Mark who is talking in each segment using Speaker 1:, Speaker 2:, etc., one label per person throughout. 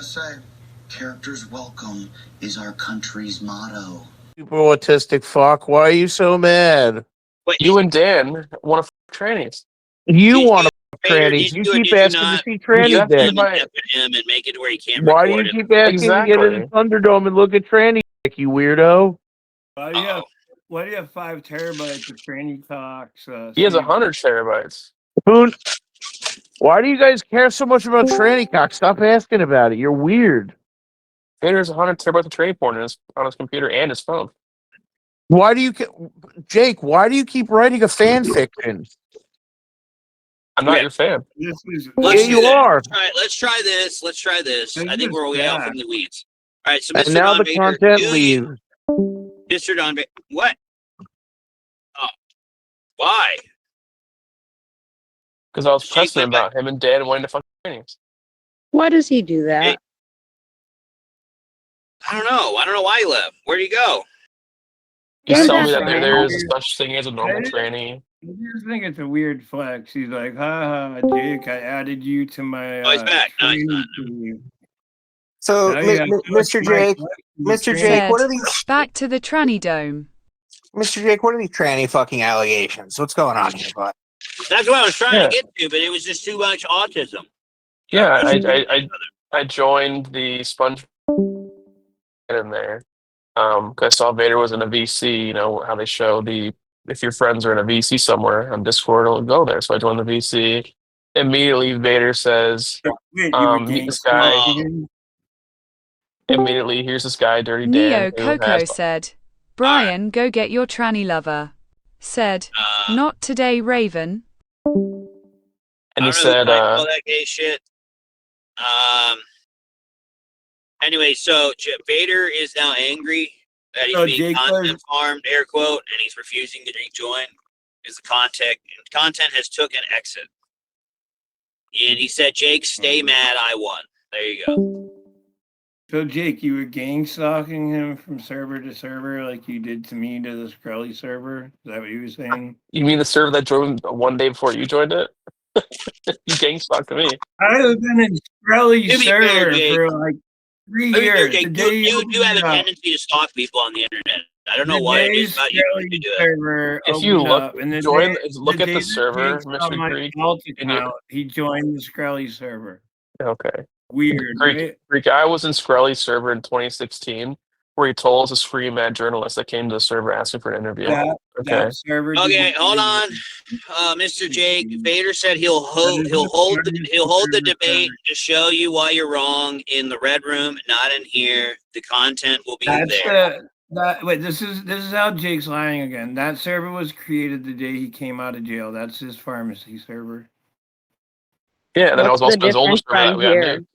Speaker 1: say, characters welcome is our country's motto.
Speaker 2: Super autistic fuck. Why are you so mad?
Speaker 3: Wait,
Speaker 4: You and Dan want to trannies.
Speaker 2: You want to
Speaker 3: Vader,
Speaker 2: trannies.
Speaker 3: did
Speaker 2: You
Speaker 3: you or
Speaker 2: keep
Speaker 3: did you
Speaker 2: asking to
Speaker 3: not?
Speaker 2: see tranny
Speaker 4: That's
Speaker 2: dick.
Speaker 4: my-
Speaker 3: Him and make it where he can't
Speaker 2: Why do
Speaker 3: record
Speaker 2: you
Speaker 3: it.
Speaker 2: keep asking to get in the
Speaker 4: Exactly.
Speaker 2: Thunderdome and look at tranny dick, you weirdo?
Speaker 5: Why do you have 5 terabytes of tranny talks?
Speaker 4: He has
Speaker 5: Steve?
Speaker 4: 100 terabytes.
Speaker 2: Boone, why do you guys care so much about tranny cock? Stop asking about it. You're weird.
Speaker 4: Vader has 100 terabytes of tranny porn on his computer and his phone.
Speaker 2: Why do you, Jake? Why do you keep writing a fan fiction?
Speaker 4: I'm not your fan.
Speaker 5: This is
Speaker 3: Let's
Speaker 2: Yeah,
Speaker 3: do
Speaker 2: you
Speaker 3: that.
Speaker 2: are.
Speaker 3: Let's try this. Let's try this.
Speaker 5: This
Speaker 3: I think
Speaker 5: is
Speaker 3: we're way out
Speaker 5: bad.
Speaker 3: from the weeds. All right, so
Speaker 2: And
Speaker 3: Mr.
Speaker 2: now
Speaker 3: Don
Speaker 2: the
Speaker 3: Vader,
Speaker 2: content
Speaker 3: do
Speaker 2: leaves.
Speaker 3: you, Mr. Don Vader, what? Oh, why?
Speaker 4: Because I was
Speaker 3: Jake
Speaker 4: pressing
Speaker 3: went back.
Speaker 4: about him and Dan wanting to fuck trannies.
Speaker 6: Why does he do that?
Speaker 3: Hey. I don't know. I don't know why he left. Where'd he go?
Speaker 4: He's
Speaker 6: There's
Speaker 4: telling me
Speaker 6: that
Speaker 4: that
Speaker 6: guy.
Speaker 4: there is such thing as a normal tranny.
Speaker 5: I just think it's a weird flex. He's like, haha, Jake, I added you to my
Speaker 3: Oh, he's back. No, he's
Speaker 5: training
Speaker 3: not.
Speaker 5: team.
Speaker 7: So,
Speaker 5: Now you have to
Speaker 7: Mr.
Speaker 5: look at my
Speaker 7: Jake,
Speaker 5: collection of
Speaker 7: Mr.
Speaker 5: tranny-
Speaker 7: Jake, what are
Speaker 8: Said,
Speaker 7: these?
Speaker 8: back to the tranny dome.
Speaker 7: Mr. Jake, what are these tranny fucking allegations? What's going on here, bud?
Speaker 3: That's what I was trying
Speaker 4: Yeah.
Speaker 3: to get to, but it was just too much autism.
Speaker 4: Yeah,
Speaker 3: I
Speaker 4: I joined the Sponge in there. 'Cause I saw Vader was in a VC. You know how they show if your friends are in a VC somewhere on Discord, it'll go there. So I joined the VC. Immediately, Vader says,
Speaker 5: Wait, you were
Speaker 4: meet this
Speaker 5: gang
Speaker 4: guy.
Speaker 5: stalking?
Speaker 4: Immediately, here's this guy, Dirty
Speaker 8: Neo
Speaker 4: Dan, who
Speaker 8: Coco
Speaker 4: has
Speaker 8: said, Brian, go get your tranny lover. Said, not today, Raven.
Speaker 4: and
Speaker 3: I
Speaker 4: he
Speaker 3: don't know
Speaker 4: said,
Speaker 3: all that gay shit. Anyway, so Vader is now angry that he's
Speaker 5: So
Speaker 3: being
Speaker 5: Jake
Speaker 3: content farmed, air quote, and he's refusing to rejoin because the content has took an exit. And he said, "Jake, stay mad. I won." There you go.
Speaker 5: So Jake, you were gang stalking him from server to server like you did to me to the Scully server? Is that what you were saying?
Speaker 4: you mean the server that joined one day before you joined it? You gang stalked me.
Speaker 5: I have been in Scully
Speaker 3: To be fair,
Speaker 5: server
Speaker 3: Jake,
Speaker 5: for like 3
Speaker 3: Let me hear,
Speaker 5: years.
Speaker 3: Jake,
Speaker 5: The day
Speaker 3: you do have a
Speaker 5: opened up-
Speaker 3: tendency to stalk people on the internet. I don't know
Speaker 5: the
Speaker 3: what it
Speaker 5: day
Speaker 3: is about you.
Speaker 5: Scully
Speaker 3: You do it.
Speaker 5: server
Speaker 4: If you
Speaker 5: opened
Speaker 4: look,
Speaker 5: up, and the
Speaker 4: join,
Speaker 5: day-
Speaker 4: look at
Speaker 5: day
Speaker 4: the
Speaker 5: that
Speaker 4: server,
Speaker 5: Jake saw
Speaker 4: Mr.
Speaker 5: my
Speaker 4: Greek.
Speaker 5: alt
Speaker 4: and you-
Speaker 5: account, he joined the Scully server.
Speaker 4: Okay.
Speaker 5: Weird, right?
Speaker 4: Greek, I was in Skrelly's server in 2016 where he told us to scream at journalists that came to the server asking for an interview. Okay.
Speaker 5: That server
Speaker 3: Okay,
Speaker 5: didn't
Speaker 3: hold
Speaker 5: exist.
Speaker 3: on, Mr. Jake. Vader said he'll hold the debate to show you why you're wrong in the red room, not in here. The content will be
Speaker 5: That's
Speaker 3: there.
Speaker 5: wait, this is how Jake's lying again. That server was created the day he came out of jail. That's his pharmacy server.
Speaker 4: Yeah, and then I was
Speaker 6: What's
Speaker 4: also
Speaker 6: the
Speaker 4: his older
Speaker 6: difference
Speaker 4: server that
Speaker 6: from
Speaker 4: we got
Speaker 6: here?
Speaker 4: new.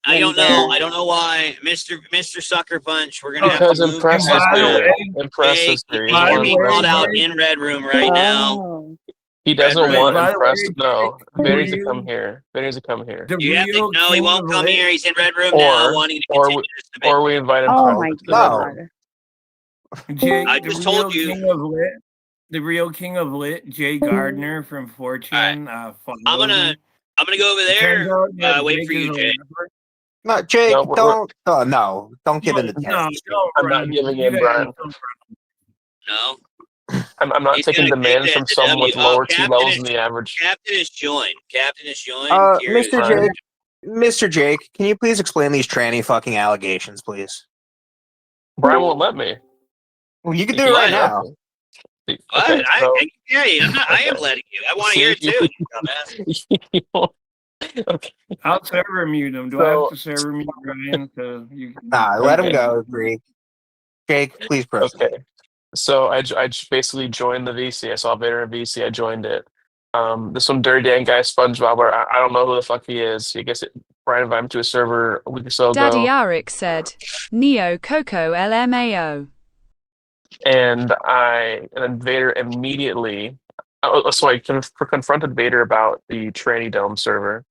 Speaker 3: I don't know.
Speaker 6: Yeah.
Speaker 3: I don't know why, Mr. Sucker Punch. We're gonna have
Speaker 4: Because
Speaker 3: to move.
Speaker 4: Impress
Speaker 5: And
Speaker 4: is
Speaker 5: by the
Speaker 4: here.
Speaker 5: way-
Speaker 4: Impress
Speaker 3: Jake,
Speaker 4: is here.
Speaker 3: he's
Speaker 5: By the
Speaker 3: being
Speaker 5: way,
Speaker 3: called out
Speaker 5: Jake-
Speaker 3: in red room right now.
Speaker 6: Oh.
Speaker 4: He doesn't
Speaker 3: Red
Speaker 4: want
Speaker 5: By the
Speaker 4: Impress.
Speaker 5: way,
Speaker 4: No,
Speaker 5: Jake,
Speaker 4: Vader needs to
Speaker 5: you-
Speaker 4: come here. Vader needs to come here.
Speaker 5: The
Speaker 3: You have to.
Speaker 5: real
Speaker 3: No, he
Speaker 5: king
Speaker 3: won't
Speaker 5: of
Speaker 3: come
Speaker 5: lit-
Speaker 3: here. He's in red room now, wanting to continue this debate.
Speaker 4: Or we invite Impress.
Speaker 6: Oh my
Speaker 4: to the red room.
Speaker 6: God.
Speaker 5: Jake,
Speaker 3: I
Speaker 5: the
Speaker 3: just
Speaker 5: real
Speaker 3: told you.
Speaker 5: king of lit. The real king of lit, Jay Gardner from 4chan.
Speaker 3: I'm gonna go over
Speaker 5: Turns
Speaker 3: there.
Speaker 5: out that
Speaker 3: Wait
Speaker 5: Jake
Speaker 3: for you,
Speaker 5: is a
Speaker 3: Jay.
Speaker 5: rapper.
Speaker 7: No, Jake,
Speaker 4: No, we're-
Speaker 7: don't. Oh, no, don't get into
Speaker 5: No,
Speaker 7: test.
Speaker 5: don't
Speaker 4: I'm not
Speaker 5: run.
Speaker 4: giving
Speaker 5: You
Speaker 4: in,
Speaker 5: guys
Speaker 4: Brian.
Speaker 5: don't
Speaker 3: No,
Speaker 4: I'm not
Speaker 3: He's
Speaker 4: taking
Speaker 3: gonna
Speaker 4: demands
Speaker 3: take
Speaker 4: from
Speaker 3: that to
Speaker 4: someone with
Speaker 3: W. Oh,
Speaker 4: lower two
Speaker 3: Captain
Speaker 4: levels
Speaker 3: is-
Speaker 4: than the average.
Speaker 3: Captain is joined.
Speaker 7: Mr.
Speaker 4: Brian.
Speaker 7: Mr. Jake, can you please explain these tranny fucking allegations, please?
Speaker 4: Brian won't let me.
Speaker 7: Well, you can
Speaker 4: He
Speaker 7: do it right
Speaker 4: can't
Speaker 7: now.
Speaker 4: let me.
Speaker 3: What?
Speaker 4: Okay, so
Speaker 3: I am letting you. I want to hear it
Speaker 4: See,
Speaker 3: too. You dumbass.
Speaker 4: you won't- okay.
Speaker 5: I'll server mute him. Do I have
Speaker 4: So-
Speaker 5: to server mute Brian? So you can...
Speaker 7: Nah, let him
Speaker 4: Okay.
Speaker 7: go, Greek. Jake, please proceed.
Speaker 4: Okay. So I basically joined the VC. I saw Vader in VC. I joined it. This one dirty Dan guy, SpongeBob, where I don't know who the fuck he is. I guess Brian invited him to a server a week or so
Speaker 8: Daddy
Speaker 4: ago.
Speaker 8: Arik said, Neo Coco LMAO.
Speaker 4: And then Vader immediately, so I confronted Vader about the Tranny Dome server,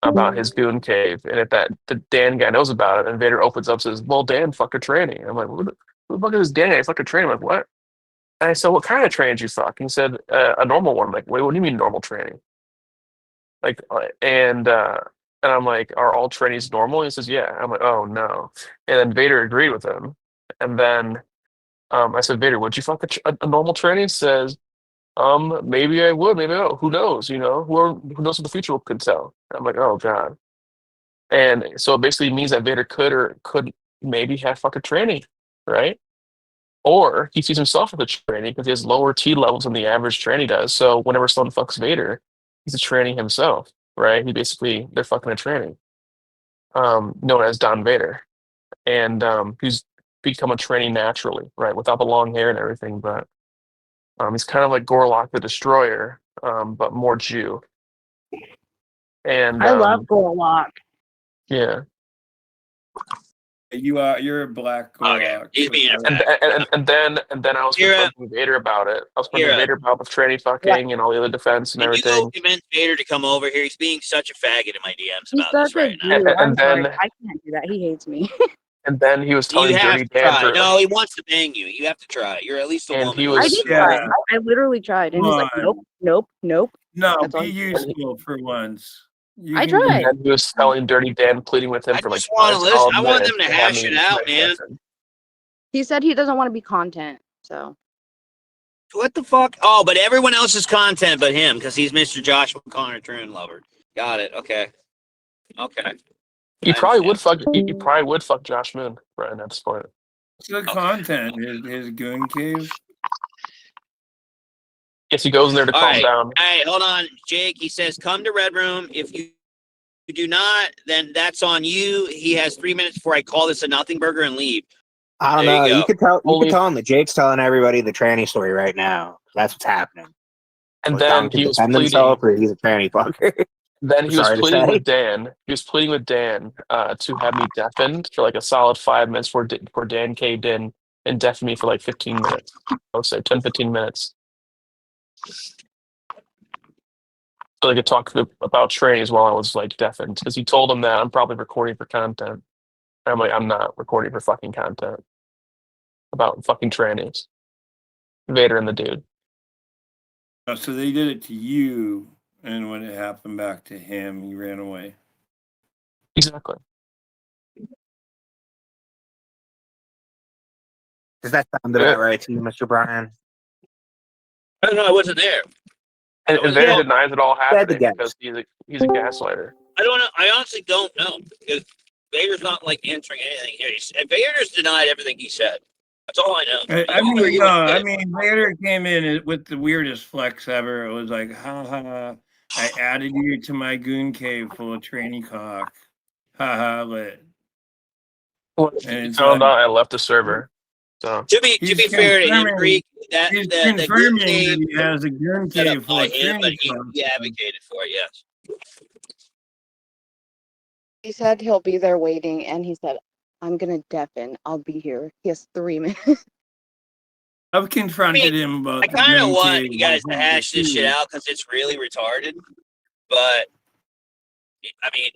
Speaker 4: about his goon cave, and if the Dan guy knows about it, and Vader opens up and says, "Well, Dan fucked a tranny." I'm like, "Who the fuck is this Dan guy? He fucked a tranny." I'm like, "What?" And I said, "What kind of tranny did you fuck?" And he said, "A normal one." I'm like, "Wait, what do you mean normal tranny?" Like, and And I'm like, are all trainees normal? He says, yeah. I'm like, oh no. And then Vader agreed with him. And then I said, Vader, would you fuck a normal trainee? He says, maybe I would, maybe I don't. Who knows? Who knows what the future could tell? I'm like, oh God. And so it basically means that Vader could or could maybe have fuck a trainee, right? Or he sees himself as a trainee because he has lower T levels than the average trainee does. So whenever someone fucks Vader, he's a trainee himself, right? They're fucking a trainee, known as Don Vader. And he's become a trainee naturally, right? Without the long hair and everything, but he's kind of like Gorlock the Destroyer, but more Jew. And
Speaker 6: I love Gorlock.
Speaker 4: yeah.
Speaker 5: You're a black
Speaker 3: Okay,
Speaker 5: Gorlock.
Speaker 3: he's being a
Speaker 4: And then I was confronting Vader about it. I was confronting Vader about the tranny fucking and all the other defense and
Speaker 3: Can you
Speaker 4: everything.
Speaker 3: go convince Vader to come over here? He's being such a faggot in my DMs
Speaker 6: He's
Speaker 3: about this
Speaker 6: such a
Speaker 3: right now.
Speaker 6: Jew. I'm
Speaker 4: And
Speaker 6: sorry.
Speaker 4: then
Speaker 6: I can't do that. He hates me.
Speaker 4: and then he was telling
Speaker 3: You have
Speaker 4: Dirty
Speaker 3: to
Speaker 4: Dan
Speaker 3: try.
Speaker 4: for
Speaker 3: No, he wants to bang you. You have to try. You're at least a
Speaker 4: And
Speaker 3: woman.
Speaker 4: he
Speaker 6: I
Speaker 4: was-
Speaker 6: did
Speaker 5: Yeah.
Speaker 6: try. I literally tried. And he's like, nope, nope, nope.
Speaker 5: No,
Speaker 6: That's all
Speaker 5: be
Speaker 6: he-
Speaker 5: useful for once. You
Speaker 6: I
Speaker 5: can be-
Speaker 6: tried.
Speaker 4: and he was telling Dirty Dan, pleading with him
Speaker 3: I
Speaker 4: for like
Speaker 3: just want to
Speaker 4: 5
Speaker 3: listen.
Speaker 4: solid
Speaker 3: I want
Speaker 4: minutes
Speaker 3: them to
Speaker 4: have
Speaker 3: hash
Speaker 4: me
Speaker 3: it out,
Speaker 4: smash
Speaker 3: man.
Speaker 4: listen.
Speaker 6: He said he doesn't want to be content. So
Speaker 3: What the fuck? Oh, but everyone else's content but him because he's Mr. Josh McConnor Troon lover. Got it. Okay. Okay.
Speaker 4: He
Speaker 3: I
Speaker 4: probably would
Speaker 3: understand.
Speaker 4: fuck. He probably would fuck Josh Moon right at this point.
Speaker 5: What's the content? His goon cave?
Speaker 4: Guess he goes in there to
Speaker 3: All
Speaker 4: calm
Speaker 3: right.
Speaker 4: down.
Speaker 3: Hey, hold on, Jake. He says, "Come to Red Room. If you do not, then that's on you." He has 3 minutes before I call this a nothing burger and leave.
Speaker 7: I don't
Speaker 3: There
Speaker 7: know.
Speaker 3: you
Speaker 7: You
Speaker 3: go.
Speaker 7: could tell. You
Speaker 4: Only-
Speaker 7: could tell him that Jake's telling everybody the tranny story right now. That's what's happening.
Speaker 4: And
Speaker 7: So Dom
Speaker 4: then
Speaker 7: can
Speaker 4: he was
Speaker 7: defend
Speaker 4: pleading.
Speaker 7: himself, or he's a tranny fucker.
Speaker 4: Then he was
Speaker 7: Sorry to
Speaker 4: pleading
Speaker 7: say.
Speaker 4: with Dan. He was pleading with Dan to have me deafened for like a solid 5 minutes before Dan caved in and deafened me for like 15 minutes. I would say 10, 15 minutes. So they could talk about trains while I was like deafened. Because he told him that I'm probably recording for content. And I'm like, I'm not recording for fucking content. About fucking trannies. Vader and the dude.
Speaker 5: Oh, so they did it to you, and when it happened back to him, he ran away.
Speaker 4: Exactly.
Speaker 7: Does that sound about right to you, Mr. Brian?
Speaker 3: I don't know. I wasn't there.
Speaker 4: And
Speaker 3: was-
Speaker 4: Vader
Speaker 3: yeah.
Speaker 4: denies it all happening
Speaker 7: guess.
Speaker 4: because he's a gaslighter.
Speaker 3: I don't know. I honestly don't know because Vader's not like answering anything here. Vader's denied everything he said. That's all I know.
Speaker 5: I
Speaker 3: You or
Speaker 5: mean,
Speaker 3: you
Speaker 5: no,
Speaker 3: would
Speaker 5: I
Speaker 3: say.
Speaker 5: mean, Vader came in with the weirdest flex ever. It was like, ha ha, I added you to my goon cave full of tranny cock. Ha ha, lit.
Speaker 4: Well,
Speaker 5: And
Speaker 4: he
Speaker 5: it's
Speaker 4: found
Speaker 5: like-
Speaker 4: out I left the server. So
Speaker 3: To be
Speaker 5: He's
Speaker 3: fair to him,
Speaker 5: confirming-
Speaker 3: Greek, that
Speaker 5: He's
Speaker 3: the goon
Speaker 5: confirming
Speaker 3: cave
Speaker 5: that he has a goon
Speaker 3: set up
Speaker 5: cave full
Speaker 3: by
Speaker 5: of
Speaker 3: him, but
Speaker 5: tranny
Speaker 3: he
Speaker 5: cock.
Speaker 3: advocated for it. Yes.
Speaker 6: he said he'll be there waiting, and he said, "I'm gonna deafen. I'll be here." He has 3 minutes.
Speaker 5: I've confronted him about
Speaker 3: I
Speaker 5: the
Speaker 3: kind of
Speaker 5: goon
Speaker 3: want
Speaker 5: cave
Speaker 3: you guys to
Speaker 5: before,
Speaker 3: hash this
Speaker 5: too.
Speaker 3: shit out because it's really retarded. But I mean,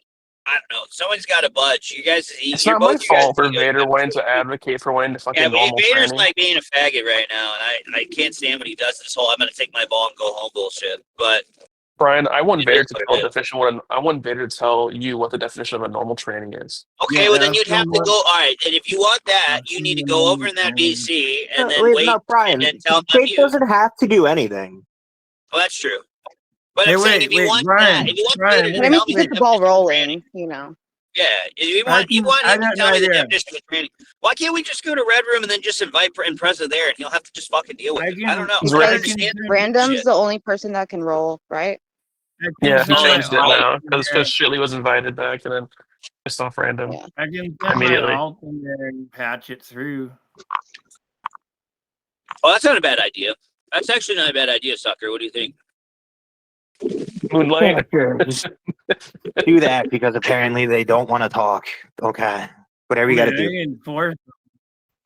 Speaker 3: I don't know. Someone's got to budge. You guys,
Speaker 4: it's
Speaker 3: you're
Speaker 4: not my
Speaker 3: both you guys
Speaker 4: fault for
Speaker 3: pretty good.
Speaker 4: Vader wanting to advocate for wanting to fucking
Speaker 3: Yeah,
Speaker 4: normal
Speaker 3: Vader's
Speaker 4: training.
Speaker 3: like being a faggot right now, and I can't stand when he does this whole "I'm gonna take my ball and go home" bullshit. But
Speaker 4: Brian, I want
Speaker 3: It
Speaker 4: Vader
Speaker 3: is
Speaker 4: to
Speaker 3: what it
Speaker 4: tell the
Speaker 3: is.
Speaker 4: definition. I want Vader to tell you what the definition of a normal training is.
Speaker 3: okay,
Speaker 5: Yeah,
Speaker 3: well then you'd
Speaker 5: that's
Speaker 3: have to
Speaker 5: the
Speaker 3: go. All right, and if you want that,
Speaker 5: That's
Speaker 3: you need to
Speaker 5: the
Speaker 3: go
Speaker 5: one
Speaker 3: over in that
Speaker 5: thing.
Speaker 3: BC and then
Speaker 7: Wait,
Speaker 3: wait
Speaker 7: no, Brian.
Speaker 3: and then tell them I'm
Speaker 7: Jake
Speaker 3: you.
Speaker 7: doesn't have to do anything.
Speaker 3: Well, that's true. But
Speaker 5: Hey,
Speaker 3: I'm saying
Speaker 5: wait,
Speaker 3: if you
Speaker 5: wait,
Speaker 3: want
Speaker 5: Brian,
Speaker 3: that, if you want
Speaker 5: Brian,
Speaker 3: Vader to
Speaker 6: But I mean,
Speaker 3: tell
Speaker 6: to
Speaker 3: me
Speaker 6: get the ball
Speaker 3: definition of
Speaker 6: rolling,
Speaker 3: training,
Speaker 6: you know.
Speaker 3: yeah, if you
Speaker 5: I
Speaker 3: want
Speaker 5: I
Speaker 3: him to
Speaker 5: got
Speaker 3: tell
Speaker 5: an
Speaker 3: me the
Speaker 5: idea.
Speaker 3: definition of training, why can't we just go to Red Room and then just invite Impreza there, and he'll have to just fucking deal with
Speaker 5: I
Speaker 3: it?
Speaker 5: can-
Speaker 3: I don't know.
Speaker 4: He's
Speaker 3: I don't
Speaker 4: right.
Speaker 3: understand this
Speaker 6: Random's
Speaker 3: shit.
Speaker 6: the only person that can roll, right?
Speaker 5: I can
Speaker 4: Yeah, he
Speaker 5: send my
Speaker 4: changed it
Speaker 5: alt
Speaker 4: now
Speaker 5: in
Speaker 4: because
Speaker 5: there.
Speaker 4: Shitley was invited back and then pissed off random.
Speaker 6: Yeah.
Speaker 5: I can put my
Speaker 4: Immediately.
Speaker 5: alt in there and patch it through.
Speaker 3: Oh, that's not a bad idea. That's actually not a bad idea, Sucker. What do you think?
Speaker 4: Moonlight.
Speaker 7: Yeah, sure. Just do that because apparently they don't want to talk. Okay. Whatever you got to do.
Speaker 5: I can force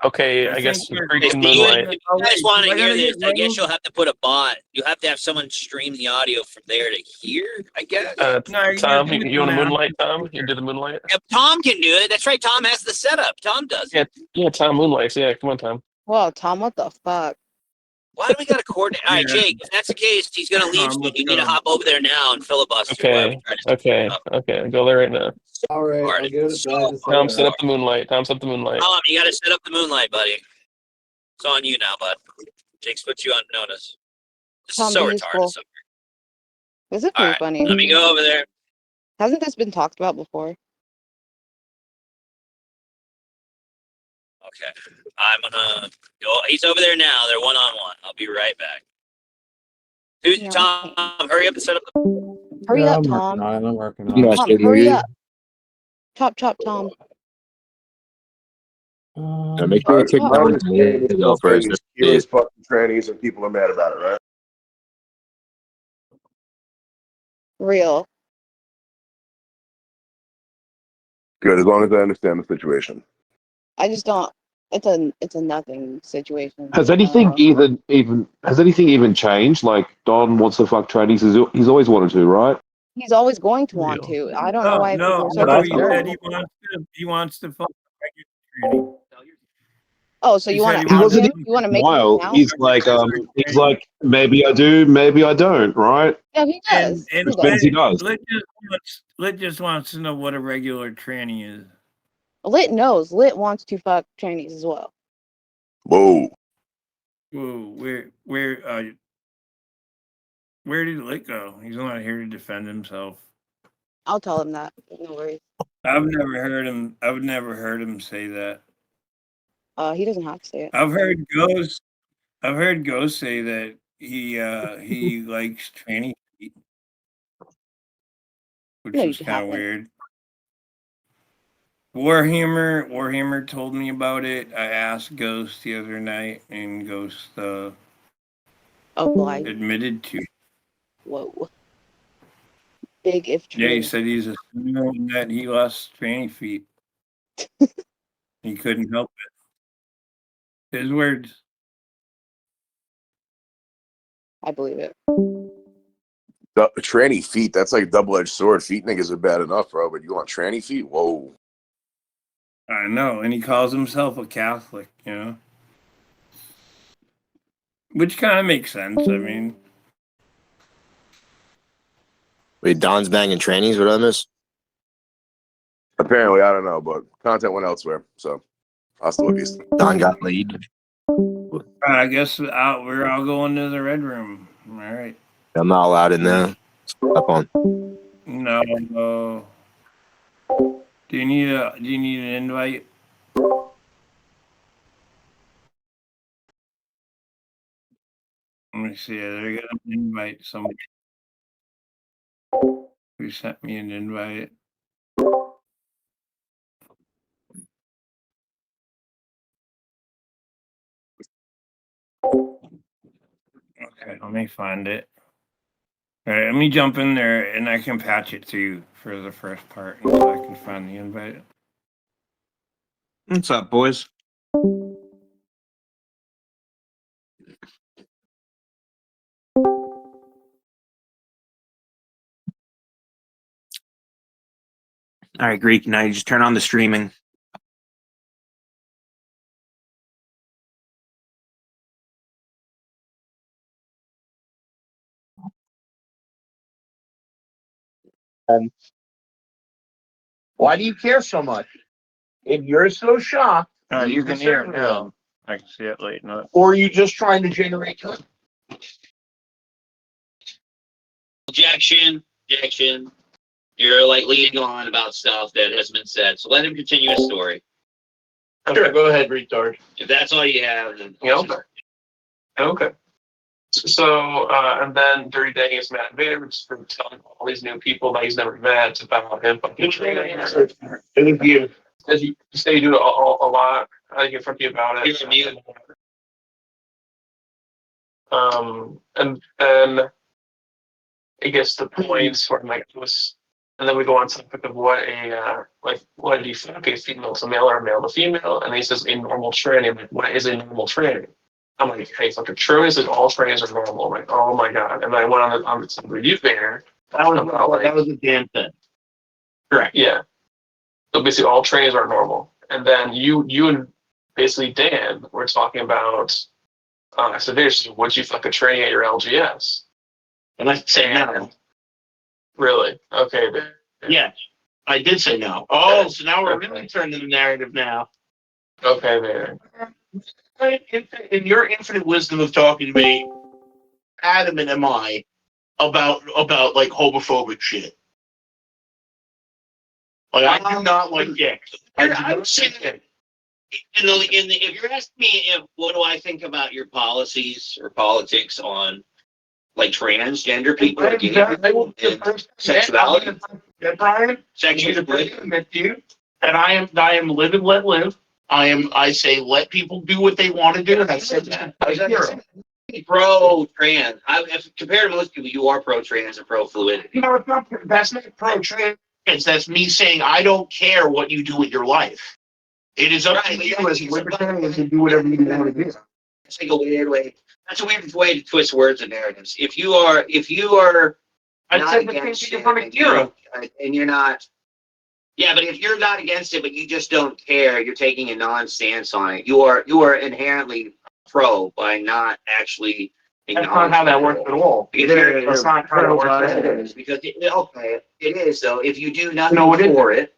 Speaker 4: Okay,
Speaker 5: I
Speaker 4: I guess
Speaker 5: think
Speaker 4: Greek
Speaker 3: If
Speaker 4: and
Speaker 3: you,
Speaker 4: Moonlight.
Speaker 3: if you guys want to
Speaker 5: I
Speaker 3: hear
Speaker 5: gotta
Speaker 3: this,
Speaker 5: get
Speaker 3: I guess
Speaker 5: Rose.
Speaker 3: you'll have to put a bot. You have to have someone stream the audio from there to hear, I guess.
Speaker 5: No, you
Speaker 4: Tom,
Speaker 5: just
Speaker 4: you want to
Speaker 5: do it
Speaker 4: Moonlight, Tom? You do the Moonlight?
Speaker 3: Yeah, Tom can do it. That's right. Tom has the setup. Tom does it.
Speaker 4: Yeah, Tom Moonlights. Yeah, come on, Tom.
Speaker 6: Whoa, Tom, what the fuck?
Speaker 3: Why do we got to coordinate? All right,
Speaker 5: Yeah.
Speaker 3: Jake, if that's the case, he's going to leave
Speaker 5: I'm
Speaker 3: soon. You
Speaker 5: looking
Speaker 3: need to
Speaker 5: up.
Speaker 3: hop over there now and filibuster while we
Speaker 4: Okay.
Speaker 3: try to set
Speaker 4: Okay.
Speaker 3: up.
Speaker 4: Okay. Go there right now.
Speaker 9: All right,
Speaker 3: Hard.
Speaker 9: I'll give it a
Speaker 3: So
Speaker 9: try. Just
Speaker 4: Tom,
Speaker 9: let me
Speaker 4: set
Speaker 9: know.
Speaker 4: up the moonlight. Tom, set the moonlight.
Speaker 3: Tom, you got to set up the moonlight, buddy. It's on you now, bud. Jake's put you on notice. This
Speaker 6: Tom,
Speaker 3: is so
Speaker 6: be
Speaker 3: retarded.
Speaker 6: useful.
Speaker 3: So,
Speaker 6: This is
Speaker 3: all
Speaker 6: pretty
Speaker 3: right,
Speaker 6: funny.
Speaker 3: let me go over there.
Speaker 6: Hasn't this been talked about before?
Speaker 3: Okay, I'm gonna go. He's over there now. They're one-on-one. I'll be right back. Who's
Speaker 6: Yeah,
Speaker 3: Tom?
Speaker 6: okay.
Speaker 3: Hurry up and set up.
Speaker 6: Hurry
Speaker 9: Yeah,
Speaker 6: up,
Speaker 9: I'm
Speaker 6: Tom.
Speaker 9: working on it. I'm working on
Speaker 2: Yes,
Speaker 9: it.
Speaker 6: Tom, hurry up. Chop, chop, Tom.
Speaker 2: make sure you
Speaker 6: Chop,
Speaker 2: take
Speaker 6: chop.
Speaker 10: My
Speaker 2: down
Speaker 10: understanding is
Speaker 2: the
Speaker 10: still
Speaker 2: first.
Speaker 10: saying Kira's fucking trannies and people are mad about it, right?
Speaker 6: Real.
Speaker 10: Good, as long as I understand the situation.
Speaker 6: I just don't. It's a nothing situation.
Speaker 11: Has
Speaker 6: I don't
Speaker 11: anything
Speaker 6: know.
Speaker 11: even changed? Like Don wants to fuck trannies. He's always wanted to, right?
Speaker 6: He's always going to want
Speaker 5: Real.
Speaker 6: to. I don't know why people are so
Speaker 5: No.
Speaker 6: concerned.
Speaker 5: He wants to fuck a regular tranny.
Speaker 6: Oh, so
Speaker 5: He
Speaker 6: you want
Speaker 5: said
Speaker 6: to
Speaker 5: he
Speaker 11: He
Speaker 6: out
Speaker 5: wants
Speaker 11: wasn't
Speaker 6: him?
Speaker 5: to
Speaker 11: even
Speaker 6: You want to
Speaker 11: a
Speaker 6: make him
Speaker 11: while.
Speaker 6: out?
Speaker 11: He's like, maybe I do, maybe I don't, right?
Speaker 6: Yeah, he does.
Speaker 5: And
Speaker 11: Which
Speaker 6: He
Speaker 11: means
Speaker 6: does.
Speaker 11: he does.
Speaker 5: Lit just wants to know what a regular tranny is.
Speaker 6: Lit knows. Lit wants to fuck trannies as well.
Speaker 10: Whoa.
Speaker 5: Whoa, where did Lit go? He's not here to defend himself.
Speaker 6: I'll tell him that. No worries.
Speaker 5: I've never heard him say that.
Speaker 6: He doesn't have to say it.
Speaker 5: I've heard Ghost say that he likes tranny feet, which
Speaker 6: No, you
Speaker 5: was kind of
Speaker 6: haven't.
Speaker 5: weird. Warhammer told me about it. I asked Ghost the other night, and Ghost
Speaker 6: Oblige.
Speaker 5: admitted to it.
Speaker 6: Whoa. Big if
Speaker 5: Yeah, he
Speaker 6: true.
Speaker 5: said he's assuming that he lost tranny feet. He couldn't help it. His words.
Speaker 6: I believe it.
Speaker 10: Tranny feet, that's like double-edged sword. Feet niggas are bad enough, bro, but you want tranny feet? Whoa.
Speaker 5: I know, and he calls himself a Catholic, you know? Which kind of makes sense. I mean,
Speaker 12: Wait, Don's banging trannies? What did I miss?
Speaker 10: Apparently, I don't know, but content went elsewhere, so hasta la vista.
Speaker 12: Don got laid.
Speaker 5: I guess we're all going to the red room. All right.
Speaker 12: I'm not allowed in there. Up on.
Speaker 5: No. Do you need an invite? Let me see. They're gonna invite somebody. Who sent me an invite? Okay, let me find it. All right, let me jump in there and I can patch it through for the first part until I can find the invite.
Speaker 7: What's up, boys? All right, Greek. Now you just turn on the streaming.
Speaker 2: Why do you care so much? If you're so shocked,
Speaker 5: You can hear it
Speaker 2: conservative,
Speaker 5: now. I can see it late enough.
Speaker 2: or are you just trying to generate content?
Speaker 3: Objection. You're like leading on about stuff that has been said. So let him continue his story.
Speaker 4: Sure, go ahead, retard.
Speaker 3: If that's all you have, then
Speaker 4: Yeah, okay. So, and then during the day, he gets mad at Vader for telling all these new people that he's never met about him fucking training.
Speaker 2: Thank you.
Speaker 4: Does he say you do it a lot? I think in front of you about it.
Speaker 3: You're mute.
Speaker 4: And then it gets to points where I'm like, and then we go on to the topic of what do you think a female to male or male to female? And he says a normal tranny. I'm like, what is a normal tranny? I'm like, hey, fucking true is that all trannies are normal. I'm like, oh my god. And I went on some review banner.
Speaker 2: That was a damn thing.
Speaker 4: Correct. Yeah. So basically, all trannies are normal. And then you and basically Dan were talking about I said, Vader, so would you fuck a tranny at your LGS?
Speaker 9: And I said no.
Speaker 4: And really? Okay. Vader.
Speaker 9: Yeah, I did say no. Oh, so now we're really turning the narrative now.
Speaker 4: Okay, Vader.
Speaker 9: In your infinite wisdom of talking to me, adamant am I about like homophobic shit. Like I do not like dicks. I would say that.
Speaker 3: If you're asking me what do I think about your policies or politics on like transgender people, or gay people, and sexuality,
Speaker 9: Brian,
Speaker 3: sexuality,
Speaker 9: with you, and I am live and let live. I say let people do what they want to do, and I said that.
Speaker 3: Pro trans. Compared to most people, you are pro trans and pro fluidity.
Speaker 9: No, it's not. That's not pro trans. That's me saying I don't care what you do with your life. It is up to you as a libertarian to do whatever you want to do.
Speaker 3: It's like a weird way. That's a weird way to twist words and narratives. If you are not against it, and you're not. Yeah, but if you're not against it, but you just don't care, you're taking a non-stance on it. You are inherently pro by not actually.
Speaker 9: That's not how that works at all. That's not how it works.
Speaker 3: Because it is though. If you do nothing for it,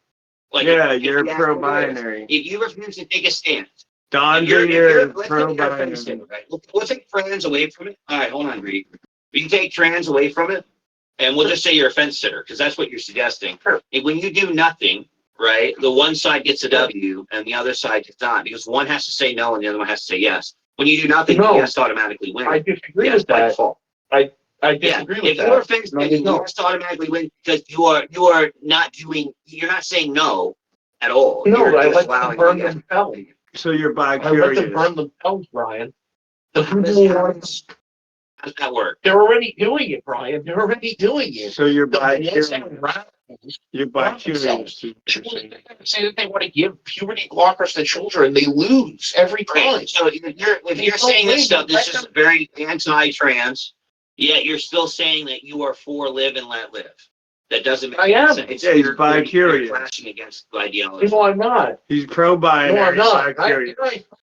Speaker 3: like
Speaker 5: you're pro-binary.
Speaker 3: If you refuse to take a stance,
Speaker 5: Don, you're pro-binary.
Speaker 3: Right? We'll take trans away from it. All right, hold on, Reed. You take trans away from it, and we'll just say you're a fence sitter because that's what you're suggesting.
Speaker 9: Sure.
Speaker 3: When you do nothing, right, the one side gets a W and the other side does not, because one has to say no and the other one has to say yes. When you do nothing, the yes automatically wins.
Speaker 9: I disagree with that. I disagree with that.
Speaker 3: If you're a fence sitter, the yes automatically wins because you are not doing. You're not saying no at all.
Speaker 9: No,
Speaker 3: you're
Speaker 9: I
Speaker 3: just
Speaker 9: let
Speaker 3: allowing
Speaker 9: them burn
Speaker 3: the yes.
Speaker 9: themselves.
Speaker 5: So you're
Speaker 9: I let
Speaker 5: bi-curious.
Speaker 9: them burn themselves, Brian.
Speaker 3: How does that work?
Speaker 9: They're already doing it, Brian. They're already doing it.
Speaker 5: So you're
Speaker 9: The
Speaker 5: bi-curious. You're
Speaker 9: bi-curious.
Speaker 5: bi-curious.
Speaker 9: Say that they want to give puberty blockers to children, they lose every time.
Speaker 3: Right. So if you're saying this stuff, this is very anti-trans, yet you're still saying that you are for live and let live. That doesn't make sense.
Speaker 5: Yeah, he's bi-curious.
Speaker 3: You're clashing against ideology.
Speaker 9: No, I'm not.
Speaker 5: He's pro-binary.
Speaker 9: No, I'm not.
Speaker 5: Bi-curious.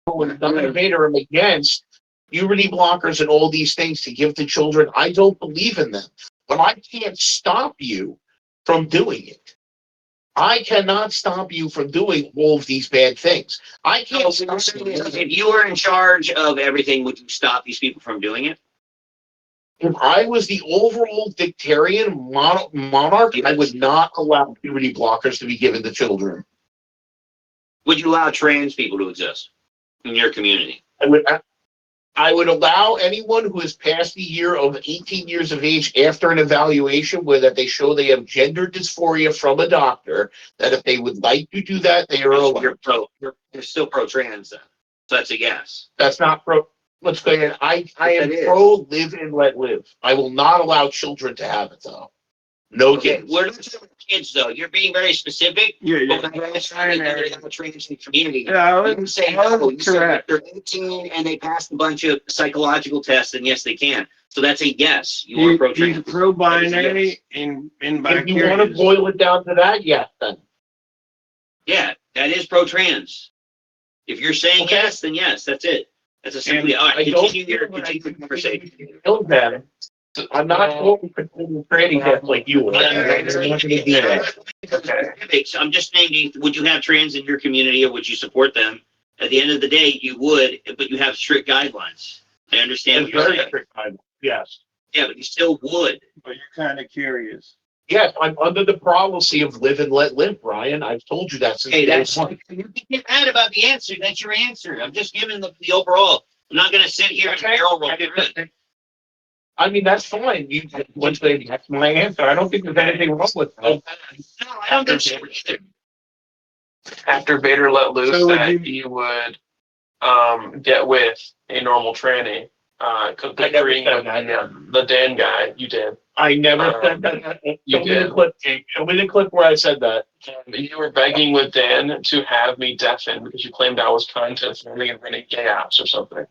Speaker 9: I'm Vader. I'm against puberty blockers and all these things to give to children. I don't believe in them, but I can't stop you from doing it. I cannot stop you from doing all of these bad things. I can't stop you.
Speaker 3: If you were in charge of everything, would you stop these people from doing it?
Speaker 9: If I was the overall dictatorial monarch, I would not allow puberty blockers to be given to children.
Speaker 3: Would you allow trans people to exist in your community?
Speaker 9: I would allow anyone who has passed the year of 18 years of age after an evaluation where that they show they have gender dysphoria from a doctor, that if they would like to do that, they are allowed.
Speaker 3: You're still pro-trans then. So that's a yes.
Speaker 9: That's not pro. Let's go ahead. I am pro live and let live. I will not allow children to have it though. No kids.
Speaker 3: We're not talking about kids though. You're being very specific.
Speaker 5: Yeah.
Speaker 3: But when I asked you to have a trans community,
Speaker 5: Yeah,
Speaker 3: you didn't say no. You said if they're 18 and they passed a bunch of psychological tests, then yes, they can. So that's a yes. You are pro-trans.
Speaker 5: He's pro-binary and bi-curious.
Speaker 9: If you want to boil it down to that, yes, then.
Speaker 3: Yeah, that is pro-trans. If you're saying yes, then yes, that's it. That's essentially all right. Continue your conversation.
Speaker 9: I'm not going for training tests like you would.
Speaker 3: I'm just saying, would you have trans in your community or would you support them? At the end of the day, you would, but you have strict guidelines. I understand what you're saying.
Speaker 9: Yes.
Speaker 3: Yeah, but you still would.
Speaker 5: But you're kind of curious.
Speaker 9: Yes, I'm under the policy of live and let live, Brian. I've told you that since
Speaker 3: Hey, that's you can get mad about the answer. That's your answer. I'm just giving the overall. I'm not going to sit here and barrel roll through it.
Speaker 9: I mean, that's fine. That's my answer. I don't think there's anything wrong with that.
Speaker 3: No, I don't think so either.
Speaker 4: After Vader let loose
Speaker 5: So would
Speaker 4: that you would get with a normal tranny, agreeing with the Dan guy, you did.
Speaker 9: I never said that.
Speaker 4: You did.
Speaker 9: Show me the clip where I said that.
Speaker 4: You were begging with Dan to have me deafen because you claimed I was trying to running gay apps or something.